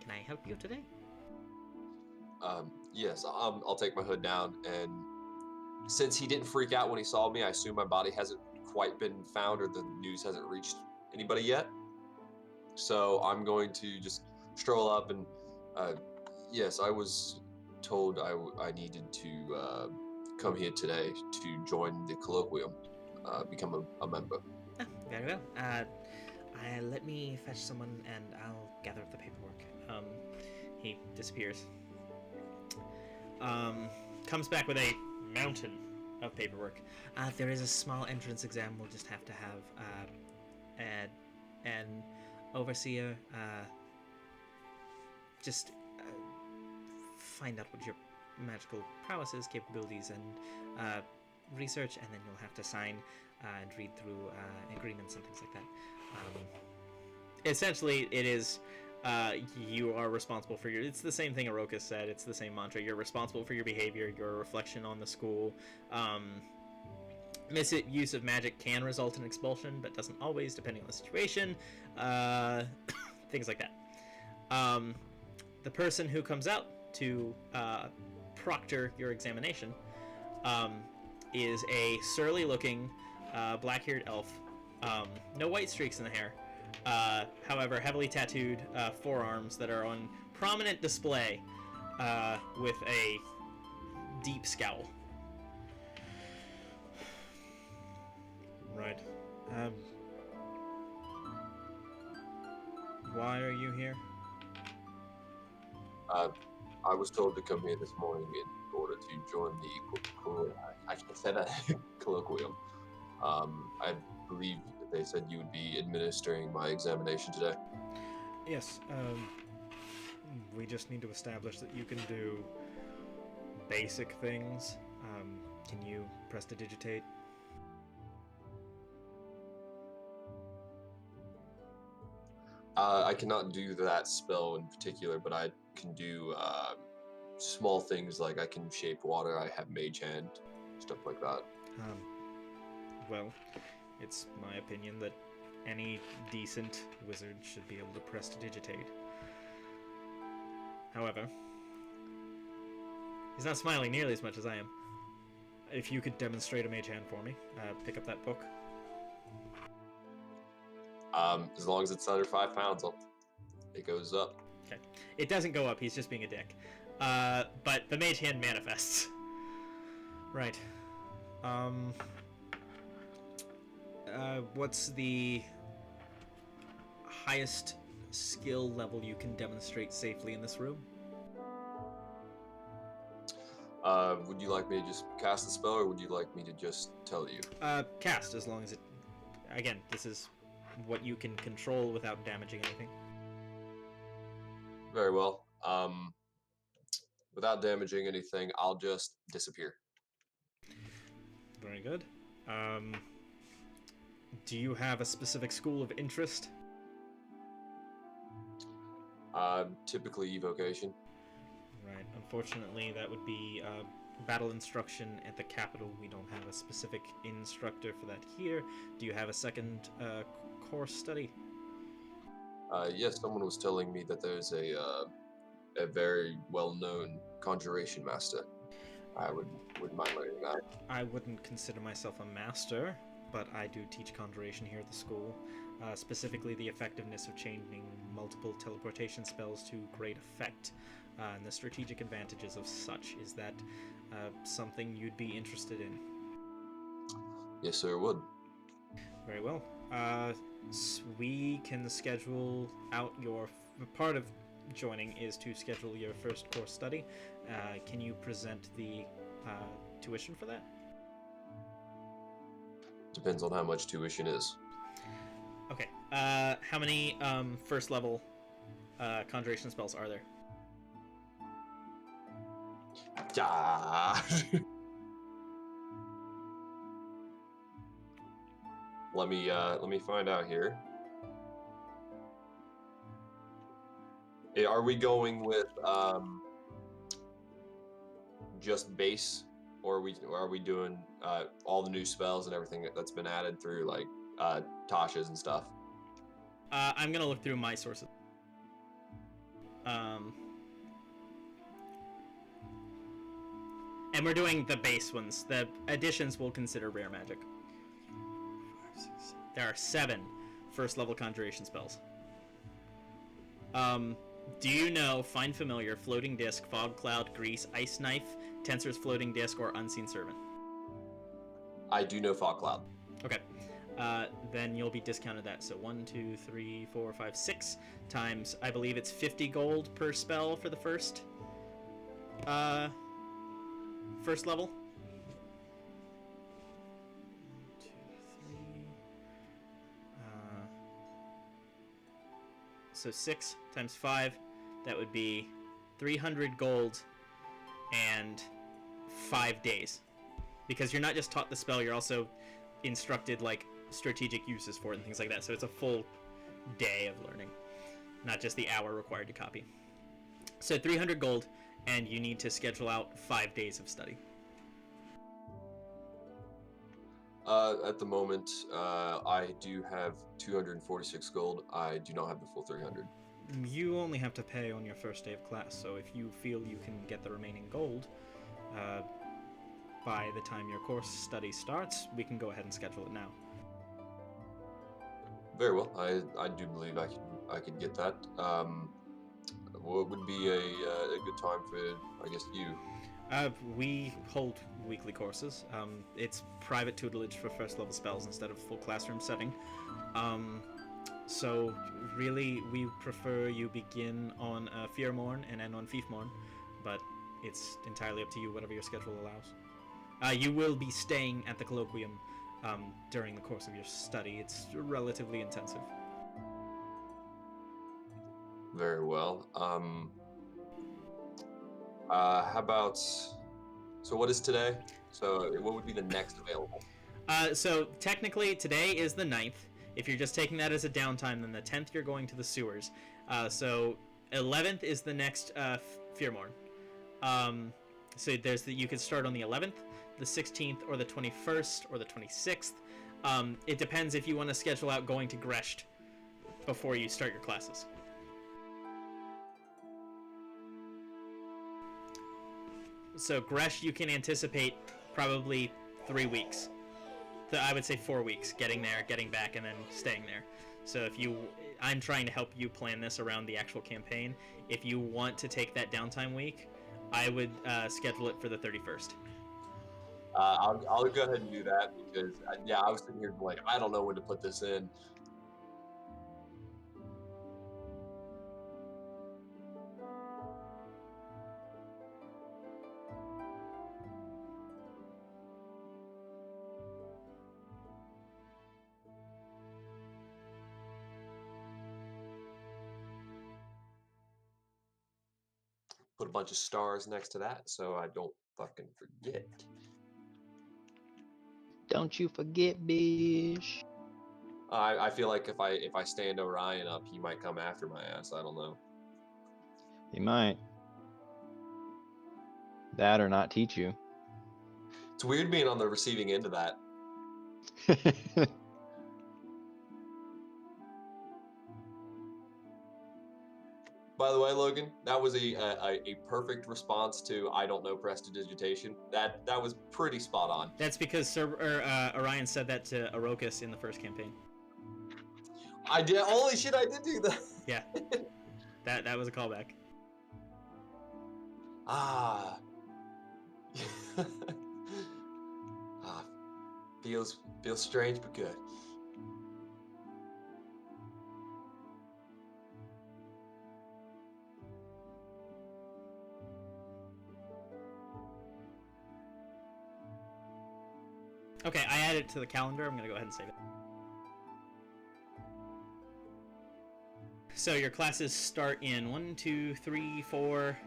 S1: Can I help you today?
S5: Yes, I'll take my hood down, and since he didn't freak out when he saw me, I assume my body hasn't quite been found or the news hasn't reached anybody yet. So I'm going to just stroll up and, yes, I was told I needed to come here today to join the colloquium, become a member.
S1: Ah, very well. Let me fetch someone and I'll gather up the paperwork. He disappears. Comes back with a mountain of paperwork. There is a small entrance exam. We'll just have to have an overseer just find out what your magical prowesses, capabilities, and research, and then you'll have to sign and read through agreements and things like that. Essentially, it is you are responsible for your... It's the same thing Aroka said. It's the same mantra. You're responsible for your behavior. You're a reflection on the school. Misuse of magic can result in expulsion, but doesn't always, depending on the situation. Things like that. The person who comes out to proctor your examination is a surly-looking, black-haired elf. No white streaks in the hair. However, heavily tattooed forearms that are on prominent display with a deep scowl. Right. Why are you here?
S5: I was told to come here this morning in order to join the I can't say that colloquium. I believe they said you would be administering my examination today.
S8: Yes, we just need to establish that you can do basic things. Can you prestidigitate?
S5: I cannot do that spell in particular, but I can do small things like I can shape water, I have mage hand, stuff like that.
S8: Well, it's my opinion that any decent wizard should be able to prestidigitate. However, he's not smiling nearly as much as I am. If you could demonstrate a mage hand for me, pick up that book.
S5: As long as it's under 5 pounds, it goes up.
S1: Okay. It doesn't go up, he's just being a dick. But the mage hand manifests.
S8: Right. What's the highest skill level you can demonstrate safely in this room?
S5: Would you like me to just cast the spell, or would you like me to just tell you?
S1: Cast, as long as it... Again, this is what you can control without damaging anything.
S5: Very well. Without damaging anything, I'll just disappear.
S8: Very good. Do you have a specific school of interest?
S5: Typically evocation.
S8: Right. Unfortunately, that would be battle instruction at the capital. We don't have a specific instructor for that here. Do you have a second course study?
S5: Yes, someone was telling me that there's a very well-known conjuration master. I wouldn't mind learning that.
S8: I wouldn't consider myself a master, but I do teach conjuration here at the school. Specifically, the effectiveness of changing multiple teleportation spells to great effect, and the strategic advantages of such. Is that something you'd be interested in?
S5: Yes, sir, it would.
S8: Very well. We can schedule out your part of joining is to schedule your first course study. Can you present the tuition for that?
S5: Depends on how much tuition is.
S1: Okay. How many first level conjuration spells are there?
S5: Yeah. Let me find out here. Are we going with just base, or are we doing all the new spells and everything that's been added through, like Tasha's and stuff?
S1: I'm gonna look through my sources. And we're doing the base ones. The additions we'll consider rare magic. There are 7 first level conjuration spells. Do you know Find Familiar, Floating Disc, Fog Cloud, Grease, Ice Knife, Tensor's Floating Disc, or Unseen Servant?
S5: I do know Fog Cloud.
S1: Okay. Then you'll be discounted that. So 1, 2, 3, 4, 5, 6 times, I believe it's 50 gold per spell for the first level. 1, 2, 3. So 6 times 5, that would be 300 gold and 5 days. Because you're not just taught the spell, you're also instructed like strategic uses for it and things like that. So it's a full day of learning, not just the hour required to copy. So 300 gold, and you need to schedule out 5 days of study.
S5: At the moment, I do have 246 gold. I do not have the full 300.
S8: You only have to pay on your first day of class, so if you feel you can get the remaining gold by the time your course study starts, we can go ahead and schedule it now.
S5: Very well. I do believe I could get that. What would be a good time for, I guess, you?
S8: We hold weekly courses. It's private tutelage for first level spells instead of full classroom setting. So really, we prefer you begin on Fearmorn and end on Fiefmorn, but it's entirely up to you, whatever your schedule allows. You will be staying at the colloquium during the course of your study. It's relatively intensive.
S5: Very well. How about, so what is today? So what would be the next available?
S1: So technically today is the 9th. If you're just taking that as a downtime, then the 10th you're going to the sewers. So 11th is the next Fearmorn. So there's you could start on the 11th, the 16th, or the 21st, or the 26th. It depends if you want to schedule out going to Gresht before you start your classes. So Gresh, you can anticipate probably 3 weeks. I would say 4 weeks, getting there, getting back, and then staying there. So I'm trying to help you plan this around the actual campaign. If you want to take that downtime week, I would schedule it for the 31st.
S5: I'll go ahead and do that because, I was sitting here like, I don't know when to put this in. Put a bunch of stars next to that so I don't fucking forget.
S6: Don't you forget, bitch.
S5: I feel like if I stand Orion up, he might come after my ass. I don't know.
S6: He might. That or not teach you.
S5: It's weird being on the receiving end of that. By the way, Logan, that was a perfect response to I don't know prestidigitation. That was pretty spot on.
S1: That's because Orion said that to Arokus in the first campaign.
S5: I did. Holy shit! I did do that.
S1: Yeah, that was a callback.
S5: Ah. Ah. Feels strange but good.
S1: Okay, I added it to the calendar. I'm gonna go ahead and save it. So your classes start in 1, 2, 3, 4,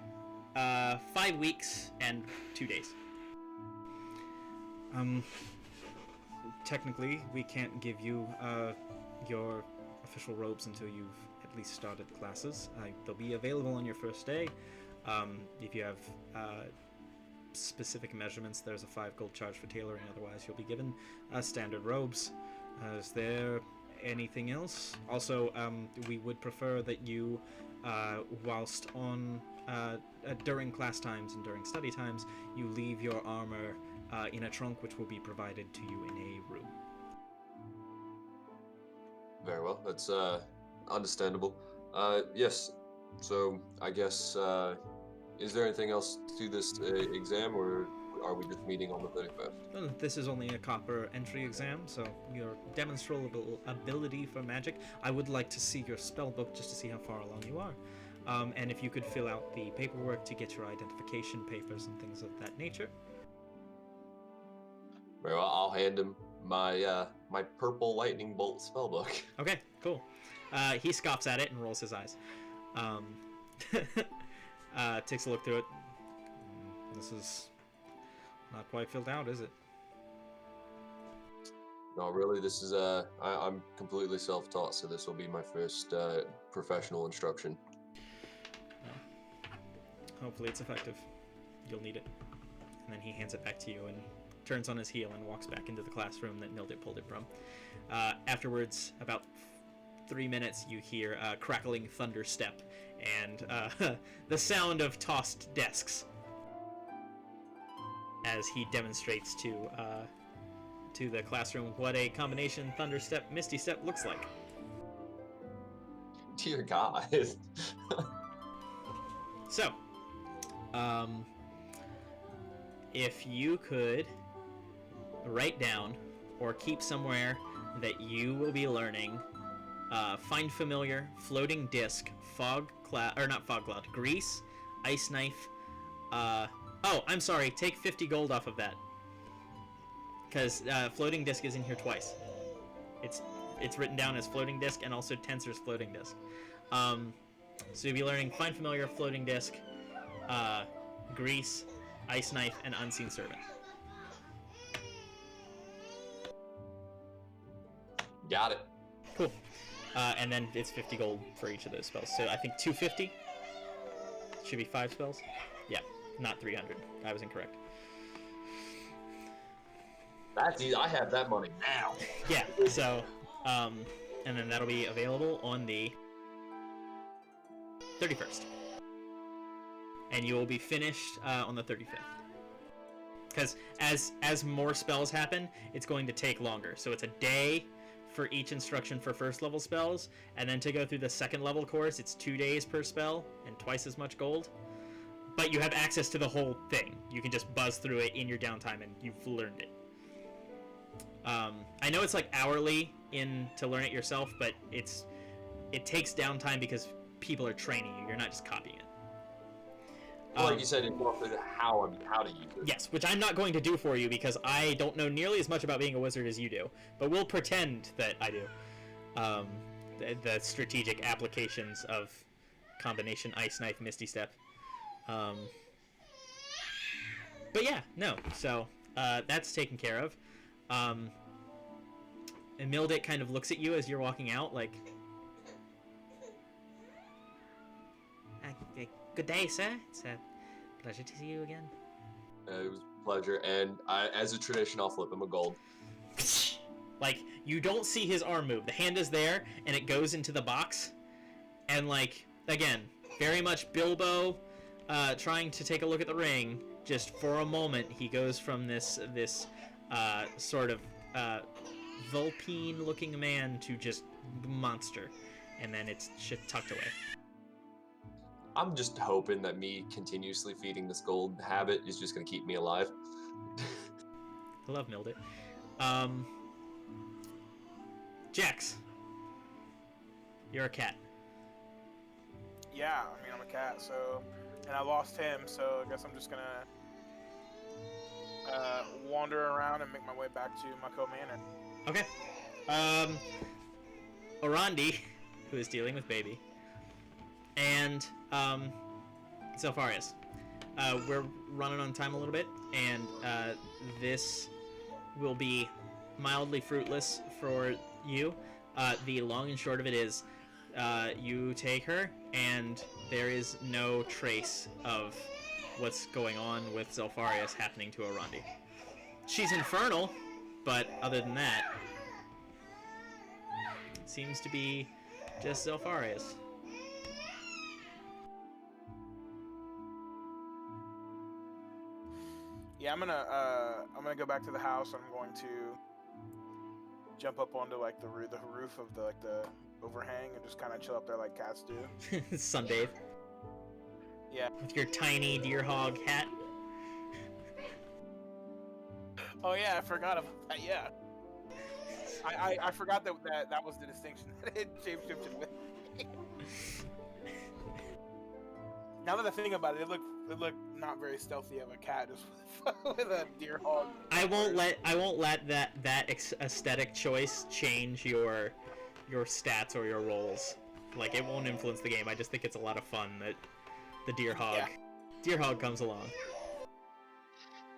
S1: 5 weeks and 2 days.
S8: Technically, we can't give you your official robes until you've at least started classes. They'll be available on your first day. If you have specific measurements, there's a 5 gold charge for tailoring. Otherwise, you'll be given standard robes. Is there anything else? Also, we would prefer that you, whilst on during class times and during study times, you leave your armor in a trunk, which will be provided to you in a room.
S5: Very well. That's understandable. Yes. So I guess is there anything else to this exam, or are we just meeting on the 31st?
S8: Well, this is only a copper entry exam, so your demonstrable ability for magic. I would like to see your spell book just to see how far along you are. And if you could fill out the paperwork to get your identification papers and things of that nature.
S5: Very well. I'll hand him my my purple lightning bolt spellbook.
S1: Okay, cool. He scoffs at it and rolls his eyes. Takes a look through it.
S8: This is not quite filled out, is it?
S5: No, really. This is I'm completely self-taught, so this will be my first professional instruction.
S1: Well, hopefully it's effective. You'll need it. And then he hands it back to you and turns on his heel and walks back into the classroom that Nildit pulled it from. Afterwards, about 3 minutes, you hear a crackling thunder step and the sound of tossed desks as he demonstrates to the classroom what a combination thunder step misty step looks like.
S5: Dear God.
S1: So, if you could write down or keep somewhere that you will be learning find familiar, floating disc, grease, ice knife. Oh, I'm sorry. Take 50 gold off of that, because floating disc is in here twice. It's written down as floating disc and also Tensor's floating disc. So you'll be learning find familiar, floating disc, grease, ice knife, and unseen servant.
S5: Got it.
S1: Cool. And then it's 50 gold for each of those spells. So I think 250 should be 5 spells. Yeah, not 300. I was incorrect.
S5: That's easy. I have that money now.
S1: Yeah. So, and then that'll be available on the 31st, and you will be finished on the 35th. Because as more spells happen, it's going to take longer. So it's a day for each instruction for first level spells, and then to go through the second level course, it's 2 days per spell and twice as much gold. But you have access to the whole thing. You can just buzz through it in your downtime, and you've learned it. I know it's like hourly to learn it yourself, but it takes downtime because people are training you. You're not just copying it.
S5: Like you said, it's also how to use it.
S1: Yes, which I'm not going to do for you because I don't know nearly as much about being a wizard as you do. But we'll pretend that I do. The strategic applications of combination ice knife, misty step. But yeah, no. So that's taken care of. And Mildit kind of looks at you as you're walking out, like, good day, sir. It's a pleasure to see you again.
S5: It was a pleasure, and as a tradition, I'll flip him a gold.
S1: Like, you don't see his arm move. The hand is there, and it goes into the box. And, like, again, very much Bilbo trying to take a look at the ring. Just for a moment, he goes from this sort of Vulpine-looking man to just monster. And then it's tucked away.
S5: I'm just hoping that me continuously feeding this gold habit is just going to keep me alive.
S1: I love Mildit. Jax, you're a cat.
S4: Yeah, I mean, I'm a cat, so... And I lost him, so I guess I'm just gonna wander around and make my way back to Mako Manor.
S1: Okay. Orandi, who is dealing with baby, and Zelfarius. We're running on time a little bit, and this will be mildly fruitless for you. The long and short of it is, you take her, and there is no trace of what's going on with Zelfarius happening to Orandi. She's infernal, but other than that, it seems to be just Zelfarius.
S4: Yeah, I'm gonna go back to the house. I'm going to jump up onto like the roof of the overhang and just kind of chill up there like cats do.
S1: Sunbathe.
S4: Yeah.
S1: With your tiny deer hog hat.
S4: Oh yeah, I forgot about that. Yeah. I forgot that was the distinction that it shapeshifted with. Now that I think about it, it looked not very stealthy of a cat, just with a deer hog.
S1: I won't let that aesthetic choice change your stats or your rolls. Like, it won't influence the game. I just think it's a lot of fun that the deer hog comes along.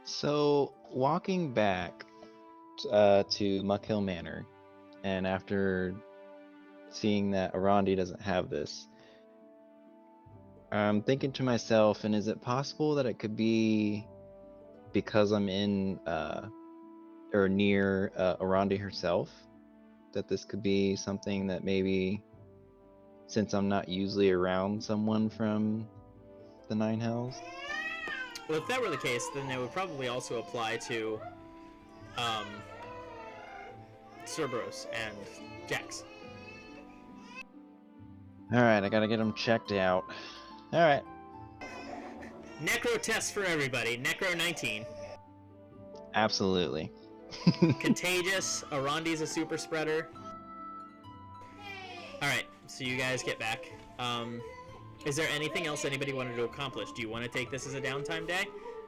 S6: So, walking back to Muckhill Manor, and after seeing that Orandi doesn't have this, I'm thinking to myself, and is it possible that it could be because I'm in or near Orandi herself, that this could be something that maybe, since I'm not usually around someone from the Nine Hells?
S1: Well, if that were the case, then it would probably also apply to Cerberus and Jax.
S6: Alright, I gotta get them checked out. Alright.
S1: Necro test for everybody. Necro 19.
S6: Absolutely.
S1: Contagious. Orandi's a super spreader. Alright, so you guys get back. Is there anything else anybody wanted to accomplish? Do you want to take this as a downtime day?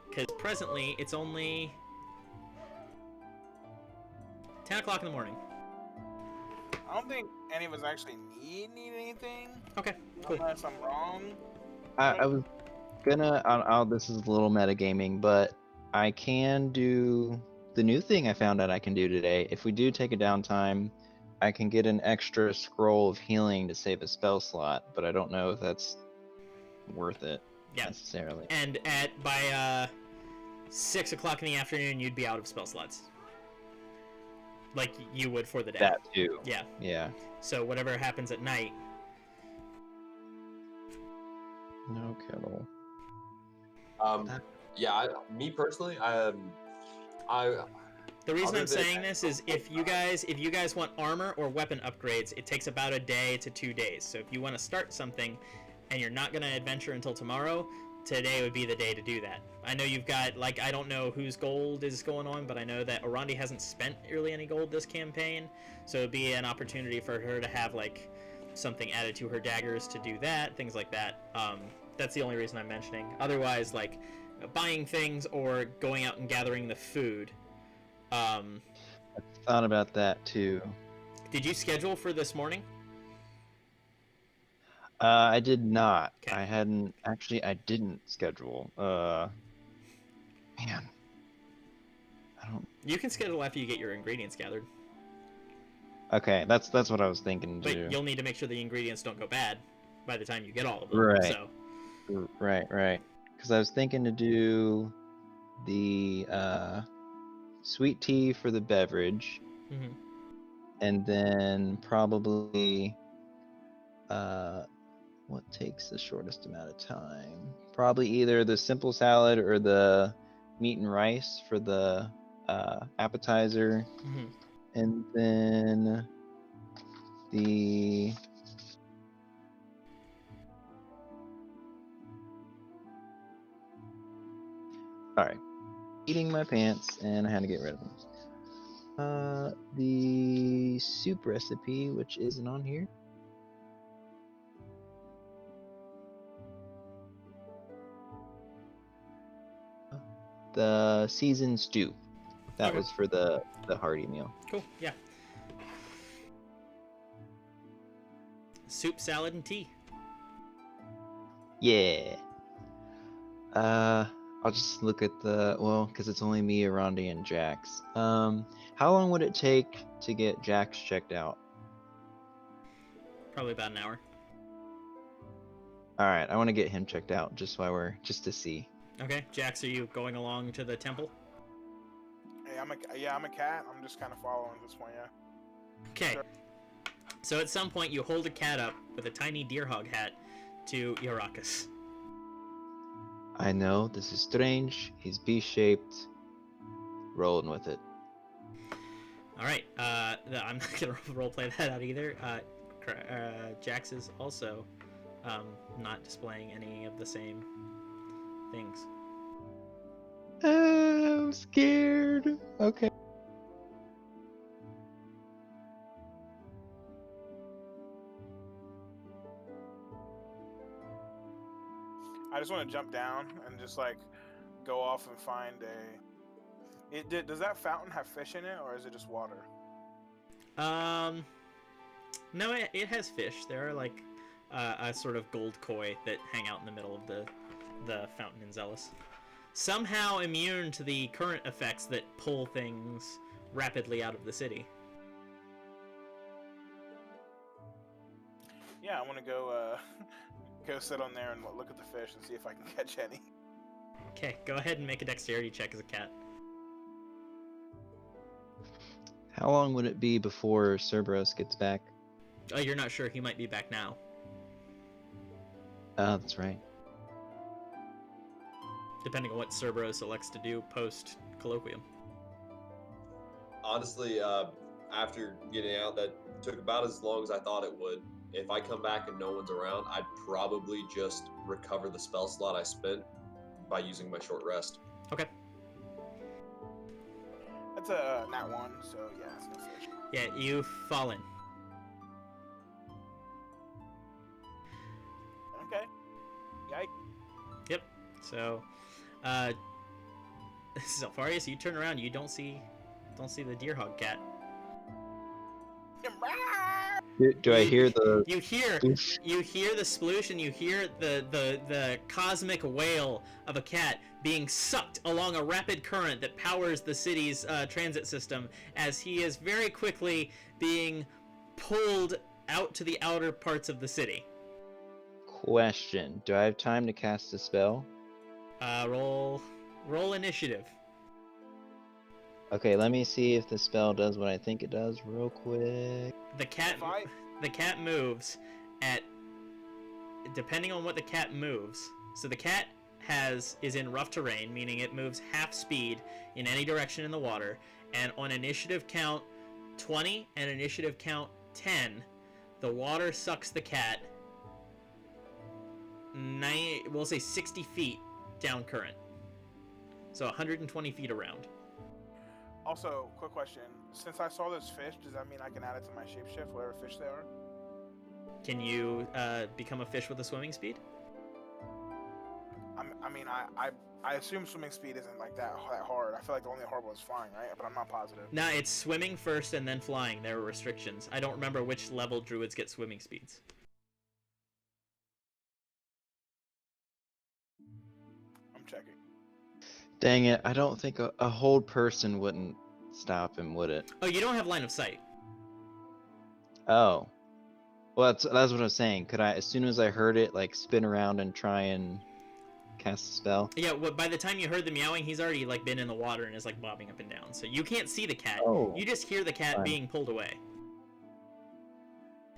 S1: Because presently, it's only 10 o'clock in the morning.
S4: I don't think any of us actually need anything.
S1: Okay, cool.
S4: Unless I'm wrong.
S6: I was gonna, this is a little metagaming, but I can do the new thing I found out I can do today. If we do take a downtime, I can get an extra scroll of healing to save a spell slot, but I don't know if that's worth it necessarily.
S1: And by 6 o'clock in the afternoon, you'd be out of spell slots. Like you would for the day.
S6: That too.
S1: Yeah.
S6: Yeah.
S1: So whatever happens at night.
S6: No kettle.
S5: Yeah, me personally,
S1: The reason I'm saying this is if you guys want armor or weapon upgrades, it takes about a day to 2 days. So if you want to start something and you're not going to adventure until tomorrow, today would be the day to do that. I know you've got, like, I don't know whose gold is going on, but I know that Orandi hasn't spent really any gold this campaign, so it'd be an opportunity for her to have, like, something added to her daggers to do that, things like that. That's the only reason I'm mentioning. Otherwise, like, buying things or going out and gathering the food.
S6: I thought about that too.
S1: Did you schedule for this morning?
S6: I did not.
S1: Okay.
S6: I didn't schedule. Man. I don't.
S1: You can schedule after you get your ingredients gathered.
S6: Okay, that's what I was thinking to
S1: But
S6: do.
S1: you'll need to make sure the ingredients don't go bad by the time you get all of them.
S6: Right.
S1: So
S6: Right. Because I was thinking to do the sweet tea for the beverage,
S1: mhm.
S6: and then probably what takes the shortest amount of time? Probably either the simple salad or the meat and rice for the appetizer,
S1: Mhm.
S6: and then the Alright. Eating my pants, and I had to get rid of them. The soup recipe, which isn't on here. The seasoned stew. That
S1: Okay.
S6: was for the hearty meal.
S1: Cool. Yeah. Soup, salad, and tea.
S6: Yeah. I'll just look at because it's only me, Arondi, and Jax. How long would it take to get Jax checked out?
S1: Probably about an hour.
S6: All right, I want to get him checked out just to see.
S1: Okay. Jax, are you going along to the temple?
S4: Hey, I'm a cat. I'm just kind of following at this point. Yeah.
S1: Okay.
S4: Sure.
S1: So at some point you hold a cat up with a tiny deer hog hat to Iarakas.
S6: I know this is strange. He's B-shaped. Rolling with it.
S1: All right. I'm not gonna roleplay that out either. Jax is also not displaying any of the same things.
S6: I'm scared. Okay.
S4: I just want to jump down and just like go off and find a. Does that fountain have fish in it, or is it just water?
S1: No, it has fish. There are like a sort of gold koi that hang out in the middle of the fountain in Zealous. Somehow immune to the current effects that pull things rapidly out of the city.
S4: Yeah, I want to go go sit on there and look at the fish and see if I can catch any.
S1: Okay, go ahead and make a dexterity check as a cat.
S6: How long would it be before Cerberus gets back?
S1: Oh, you're not sure. He might be back now.
S6: That's right.
S1: Depending on what Cerberus elects to do post colloquium.
S5: Honestly, after getting out, that took about as long as I thought it would. If I come back and no one's around, I'd probably just recover the spell slot I spent by using my short rest.
S1: Okay.
S4: That's a nat 1, so yeah, it's no fish.
S1: Yeah, you fall in.
S4: Okay. Yikes.
S1: Yep. So, Zalfarius, you turn around, you don't see the deer hog cat.
S6: Do I hear the?
S1: You hear the sploosh, and you hear the cosmic wail of a cat being sucked along a rapid current that powers the city's transit system, as he is very quickly being pulled out to the outer parts of the city.
S6: Question: do I have time to cast a spell?
S1: Roll initiative.
S6: Okay, let me see if the spell does what I think it does real quick.
S1: The cat moves at, depending on what the cat moves. So the cat is in rough terrain, meaning it moves half speed in any direction in the water, and on initiative count 20 and initiative count 10, the water sucks the cat we'll say 60 feet down current. So 120 feet around.
S4: Also, quick question. Since I saw this fish, does that mean I can add it to my shapeshift, whatever fish they are?
S1: Can you become a fish with a swimming speed?
S4: I assume swimming speed isn't like that hard. I feel like the only hard one is flying, right? But I'm not positive.
S1: Nah, it's swimming first and then flying. There are restrictions. I don't remember which level druids get swimming speeds.
S4: I'm checking.
S6: Dang it! I don't think a whole person wouldn't stop him, would it?
S1: Oh, you don't have line of sight.
S6: Oh. Well, that's what I was saying. Could I, as soon as I heard it, like spin around and try and cast a spell?
S1: Yeah, well, by the time you heard the meowing, he's already like been in the water and is like bobbing up and down. So you can't see the cat.
S6: Oh.
S1: You just hear the cat
S6: Fine.
S1: being pulled away.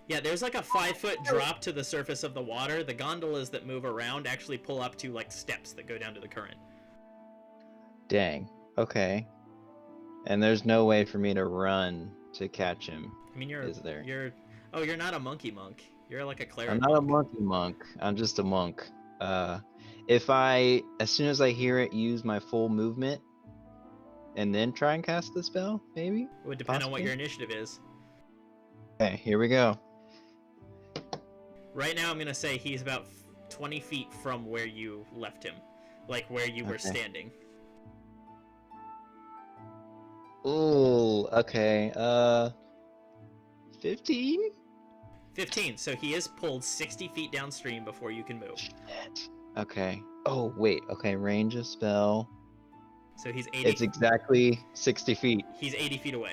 S1: Yeah, there's like a 5-foot drop to the surface of the water. The gondolas that move around actually pull up to like steps that go down to the current.
S6: Dang. Okay. And there's no way for me to run to catch him.
S1: I mean,
S6: Is there?
S1: you're not a monkey monk. You're like a cleric.
S6: I'm not a monkey monk. I'm just a monk. If I, as soon as I hear it, use my full movement, and then try and cast the spell, maybe?
S1: It would depend on what
S6: Possibly?
S1: your initiative is.
S6: Okay, here we go.
S1: Right now, I'm gonna say he's about 20 feet from where you left him, like where you were
S6: Okay.
S1: standing.
S6: Ooh, okay. 15?
S1: 15. So he is pulled 60 feet downstream before you can move.
S6: Shit. Okay. Oh, wait. Okay, range of spell.
S1: So he's 80.
S6: It's exactly 60 feet.
S1: He's 80 feet away.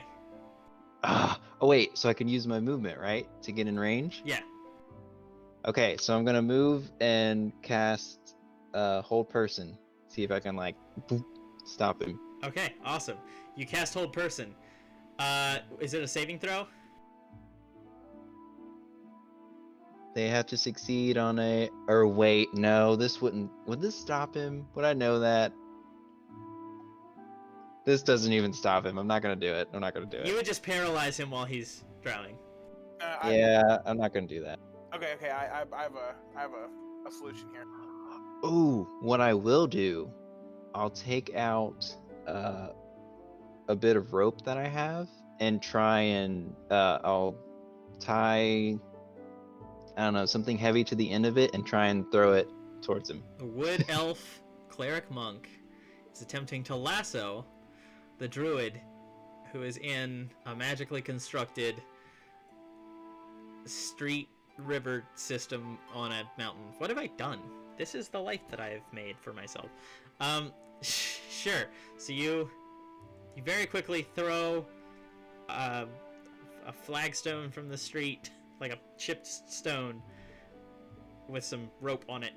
S6: Ah. Oh, wait. So I can use my movement, right? To get in range?
S1: Yeah.
S6: Okay, so I'm gonna move and cast hold person. See if I can like boop, stop him.
S1: Okay. Awesome. You cast hold person. Is it a saving throw?
S6: They have to succeed on a. Or wait, no, this wouldn't. Would this stop him? Would I know that? This doesn't even stop him. I'm not gonna do it. I'm not gonna do
S1: You
S6: it.
S1: would just paralyze him while he's drowning.
S6: Yeah, I'm not gonna do that.
S4: Okay. I have a solution here.
S6: Ooh, what I will do, I'll take out a bit of rope that I have and try and I'll tie, I don't know, something heavy to the end of it and try and throw it towards him.
S1: The wood elf cleric monk is attempting to lasso the druid who is in a magically constructed street river system on a mountain. What have I done? This is the life that I have made for myself. Sure. So you very quickly throw a flagstone from the street, like a chipped stone with some rope on it.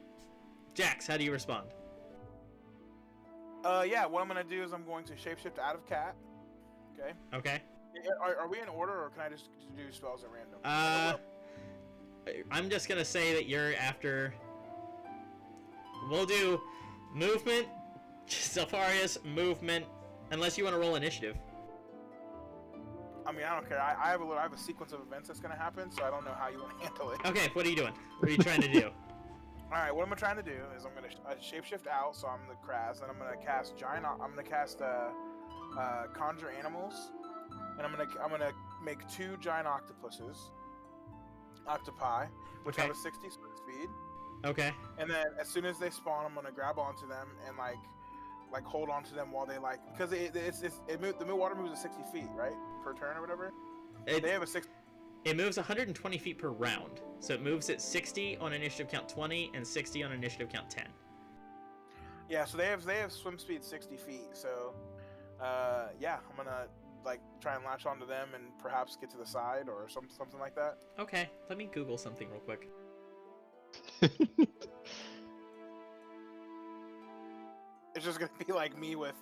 S1: Jax, how do you respond?
S4: Yeah. What I'm gonna do is I'm going to shapeshift out of cat. Okay.
S1: Okay.
S4: Are we in order, or can I just do spells at random?
S1: I'm just gonna say that you're after. We'll do movement, Zalfarius, movement, unless you want to roll initiative.
S4: I mean, I don't care. I have a sequence of events that's gonna happen, so I don't know how you want to handle it.
S1: Okay, what are you doing? What are you trying to do?
S4: All right, what I'm trying to do is I'm gonna shapeshift out, so I'm the Kraz, and I'm gonna cast conjure animals, and I'm gonna make 2 giant octopi, which
S1: Okay.
S4: have a 60 sprint speed.
S1: Okay.
S4: And then as soon as they spawn, I'm gonna grab onto them and like hold onto them while they because the water moves at 60 feet, right, per turn or whatever. They have a 60.
S1: It moves 120 feet per round, so it moves at 60 on initiative count 20 and 60 on initiative count 10.
S4: Yeah, so they have swim speed 60 feet. So, yeah, I'm gonna try and latch onto them and perhaps get to the side or something like that.
S1: Okay, let me Google something real quick.
S4: It's just gonna be like me with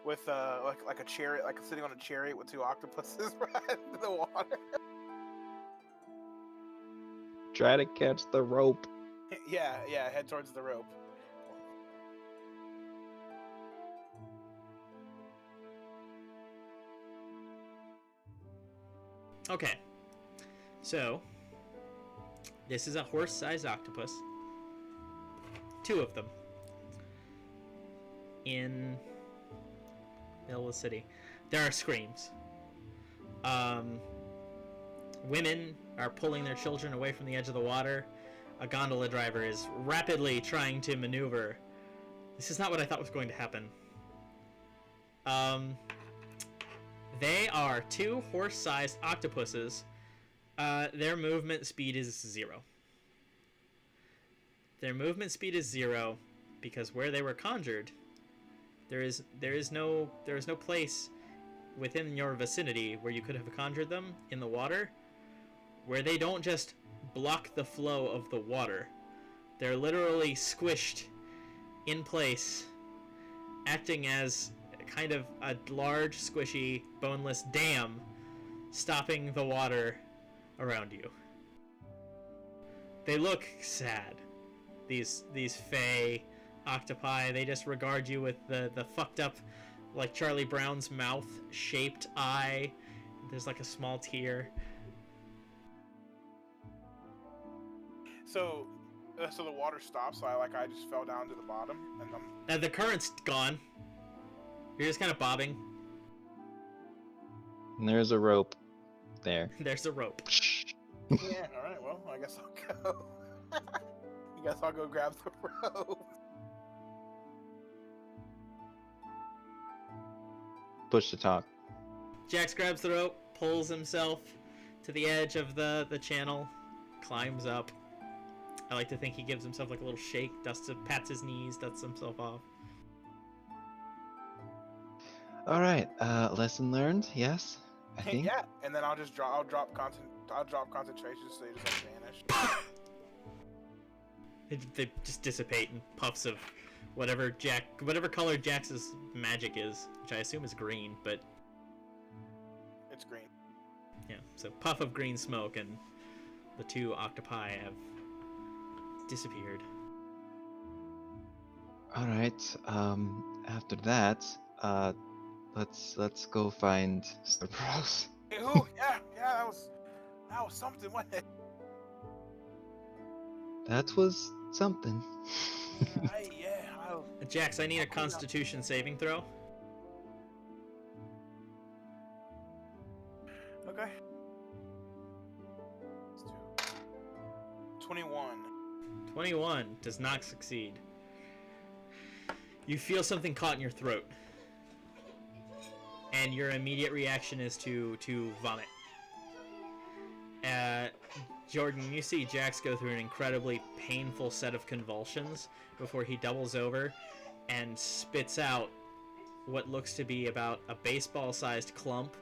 S4: like a chariot, like sitting on a chariot with 2 octopuses right into the water.
S6: Try to catch the rope.
S4: Yeah, head towards the rope.
S1: Okay, so this is a horse-sized octopus. 2 of them in middle of the city. There are screams. Women are pulling their children away from the edge of the water. A gondola driver is rapidly trying to maneuver. This is not what I thought was going to happen. They are 2 horse-sized octopuses. Their movement speed is 0. Their movement speed is 0 because where they were conjured, there is no place within your vicinity where you could have conjured them in the water where they don't just block the flow of the water. They're literally squished in place, acting as kind of a large, squishy, boneless dam, stopping the water around you. They look sad. These fey octopi, they just regard you with the fucked up, like Charlie Brown's mouth shaped eye. There's like a small tear.
S4: So the water stops. So I just fell down to the bottom, and
S1: The current's gone. You're just kind of bobbing.
S6: And there's a rope there.
S1: There's a rope.
S4: yeah. All right. Well, I guess I'll go. I guess I'll go grab the rope.
S6: Push to talk.
S1: Jax grabs the rope, pulls himself to the edge of the channel, climbs up. I like to think he gives himself like a little shake, pats his knees, dusts himself off.
S6: All right. Lesson learned. Yes. I think.
S4: Yeah, and then I'll drop concentration so they just like vanish.
S1: They just dissipate in puffs of whatever color Jax's magic is, which I assume is green, but
S4: It's green.
S1: yeah. So puff of green smoke, and the two octopi have disappeared.
S6: All right. After that, let's go find Cerberus.
S4: Hey, who? Yeah, that was something, wasn't it?
S6: That was something.
S1: Jax, I need a Constitution saving throw.
S4: Okay. Let's do 21.
S1: 21 does not succeed. You feel something caught in your throat, and your immediate reaction is to vomit. Jordan, you see Jax go through an incredibly painful set of convulsions before he doubles over and spits out what looks to be about a baseball-sized clump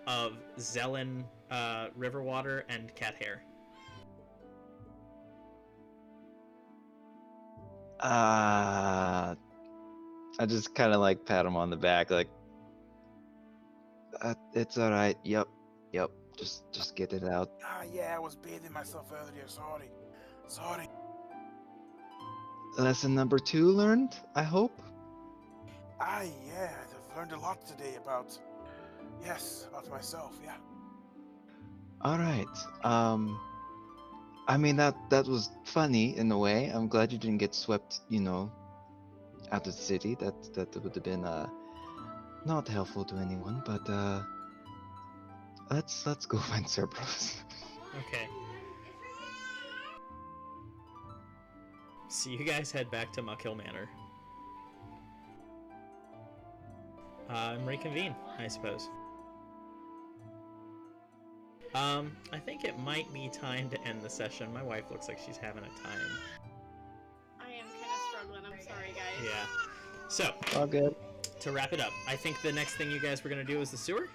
S1: of Zelen river water and cat hair.
S6: I just kind of like pat him on the back, like, it's all right. Yep. Just get it out.
S4: Yeah, I was bathing myself earlier. Sorry.
S6: Lesson number 2 learned, I hope.
S4: Yeah, I've learned a lot today about myself. Yeah.
S6: All right. I mean that was funny in a way. I'm glad you didn't get swept, out of the city. That would have been not helpful to anyone. But let's go find Cerberus.
S1: Okay. So you guys head back to Muckhill Manor. And reconvene, I suppose. I think it might be time to end the session. My wife looks like she's having a time.
S7: I am kind of struggling. I'm sorry, guys.
S1: Yeah. So,
S6: All good.
S1: to wrap it up, I think the next thing you guys were going to do is the sewer?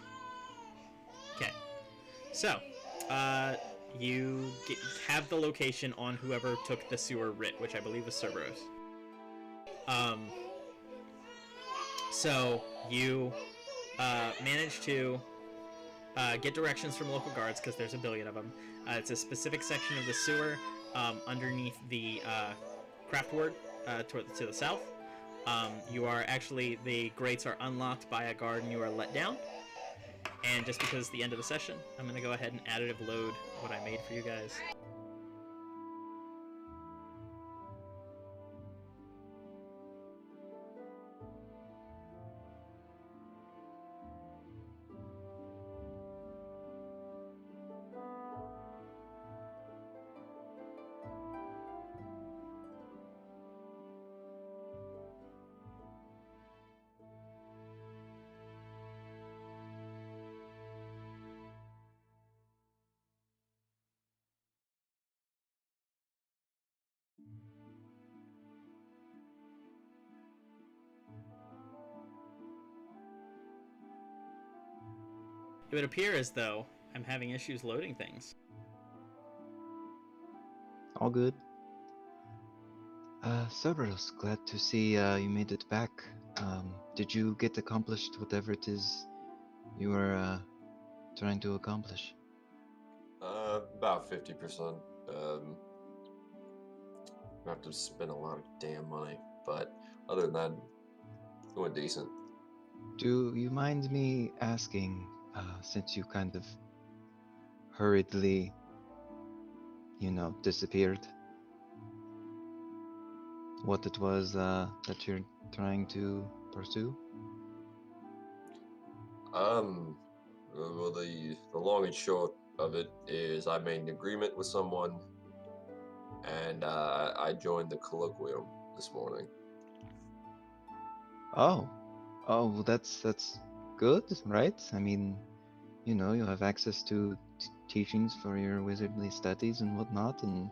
S1: Okay. So, you have the location on whoever took the sewer writ, which I believe was Cerberus. So, you manage to get directions from local guards, because there's a billion of them. It's a specific section of the sewer underneath the craft ward to the south. The grates are unlocked by a guard and you are let down. And just because it's the end of the session, I'm going to go ahead and additive load what I made for you guys. It would appear as though I'm having issues loading things.
S6: All good. Cerberus, glad to see you made it back. Did you get accomplished whatever it is you were trying to accomplish?
S5: About 50%. I have to spend a lot of damn money, but other than that, it went decent.
S6: Do you mind me asking, since you kind of hurriedly, disappeared, what it was that you're trying to pursue?
S5: Well, the long and short of it is I made an agreement with someone, and I joined the colloquium this morning.
S6: Oh, well, that's good, right? I mean, you'll have access to teachings for your wizardly studies and whatnot, and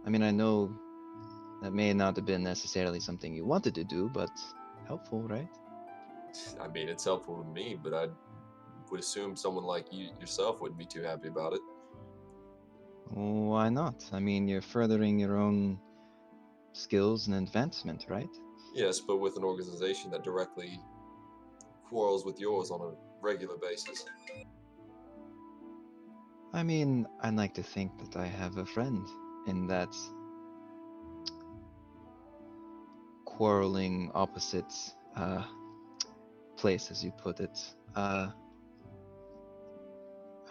S6: I mean, I know that may not have been necessarily something you wanted to do, but helpful, right?
S5: I mean, it's helpful to me, but I would assume someone like you yourself wouldn't be too happy about it.
S6: Why not? I mean, you're furthering your own skills and advancement, right?
S5: Yes, but with an organization that directly quarrels with yours on a regular basis.
S6: I mean, I'd like to think that I have a friend in that quarreling opposites place, as you put it. I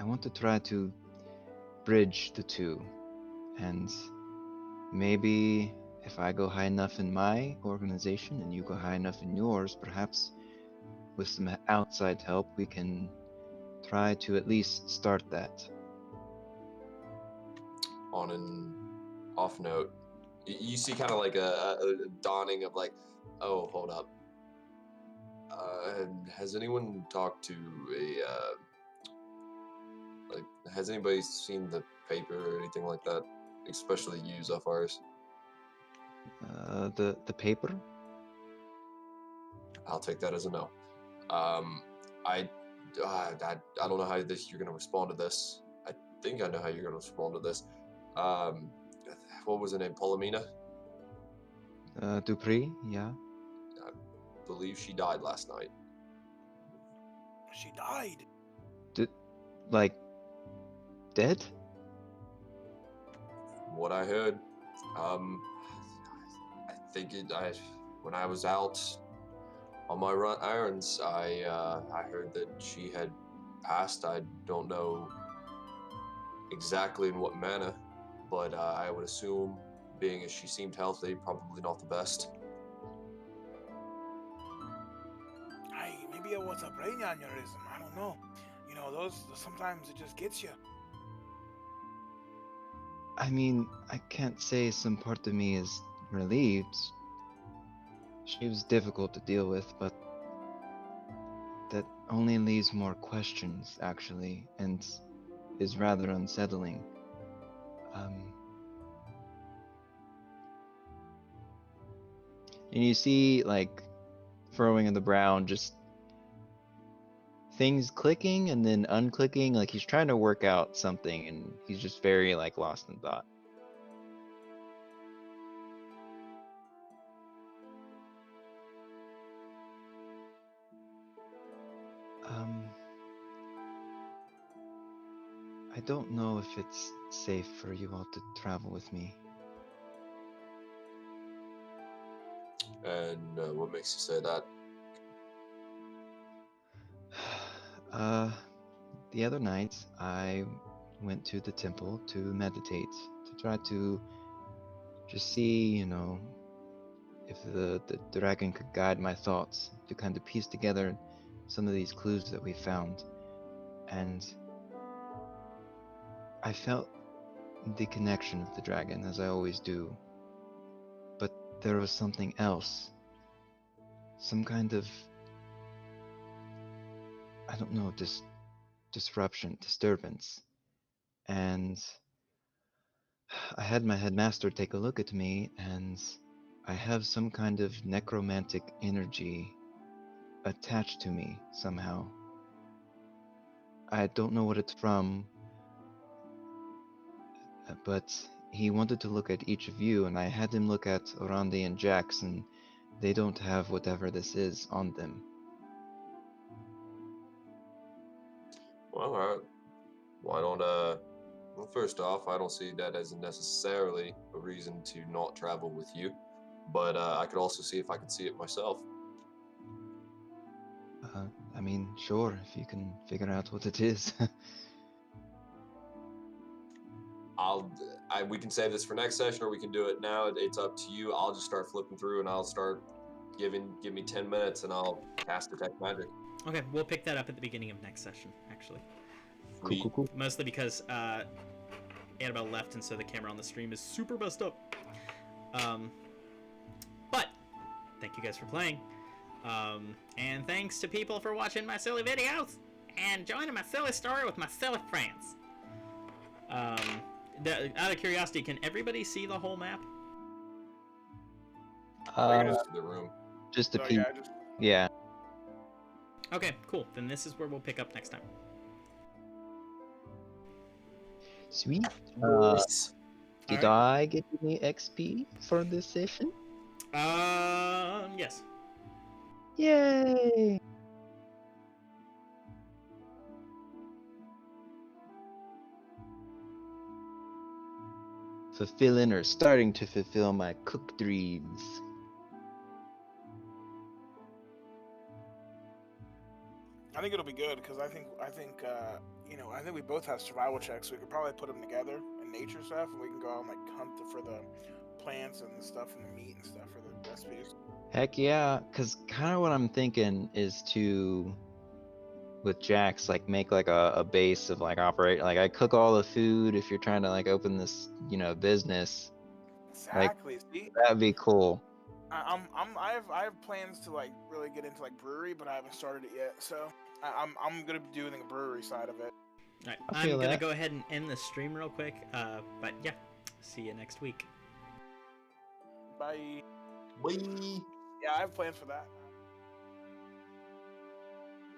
S6: want to try to bridge the two, and maybe if I go high enough in my organization and you go high enough in yours, perhaps with some outside help, we can try to at least start that.
S5: On an off note, you see kind of like a dawning of like, oh, hold up. Has anyone talked to has anybody seen the paper or anything like that? Especially you, Zephyrs.
S6: The paper?
S5: I'll take that as a no. I don't know how you're gonna respond to this. I think I know how you're gonna respond to this. What was her name? Polomina?
S6: Dupree, yeah.
S5: I believe she died last night.
S4: She died.
S6: Like, dead?
S5: From what I heard, I think when I was out on my errands, I heard that she had passed. I don't know exactly in what manner, but I would assume, being as she seemed healthy, probably not the best.
S4: Hey, maybe it was a brain aneurysm. I don't know. You know, those sometimes it just gets you.
S6: I mean, I can't say some part of me is relieved. She was difficult to deal with, but that only leaves more questions, actually, and is rather unsettling. And you see, like, furrowing in the brown, just things clicking and then unclicking, like he's trying to work out something, and he's just very, like, lost in thought. I don't know if it's safe for you all to travel with me.
S5: And what makes you say that?
S6: The other night, I went to the temple to meditate, to try to just see, if the dragon could guide my thoughts, to kind of piece together some of these clues that we found. And I felt the connection of the dragon, as I always do. But there was something else. Some kind of, I don't know, disruption, disturbance. And I had my headmaster take a look at me, and I have some kind of necromantic energy attached to me somehow. I don't know what it's from, but he wanted to look at each of you, and I had him look at Orandi and Jax, and they don't have whatever this is on them.
S5: Well, why don't well, first off, I don't see that as necessarily a reason to not travel with you, but I could also see if I could see it myself.
S6: I mean, sure, if you can figure out what it is.
S5: We can save this for next session, or we can do it now. It's up to you. I'll just start flipping through, and I'll start give me 10 minutes, and I'll cast Detect Magic.
S1: Okay, we'll pick that up at the beginning of next session, actually.
S6: Cool.
S1: Mostly because Annabelle left, and so the camera on the stream is super messed up. But thank you guys for playing, and thanks to people for watching my silly videos and joining my silly story with my silly friends. Out of curiosity, can everybody see the whole map?
S5: The room.
S6: Just a
S4: So,
S6: peek. Yeah.
S1: Okay, cool. Then this is where we'll pick up next time.
S6: Sweet.
S5: Nice.
S6: Did I get any XP for this session?
S1: Yes.
S6: Yay! Fulfilling or starting to fulfill my cook dreams.
S4: I think it'll be good because I think we both have survival checks. So we could probably put them together in nature stuff, and we can go out and like hunt for the plants and the stuff and the meat and stuff for the recipes.
S6: Heck yeah, because kind of what I'm thinking is to, with Jax, like make like a base of like operate, like I cook all the food if you're trying to like open this, business.
S4: Exactly. See,
S6: That'd be cool.
S4: I have plans to like really get into like brewery, but I haven't started it yet. So I'm gonna be doing the brewery side of it.
S1: All right,
S6: I
S1: I'm
S6: feel
S1: gonna
S6: that.
S1: go ahead and end the stream real quick. But yeah, see you next week.
S4: Bye.
S5: Whee!
S4: Yeah, I have plans for that.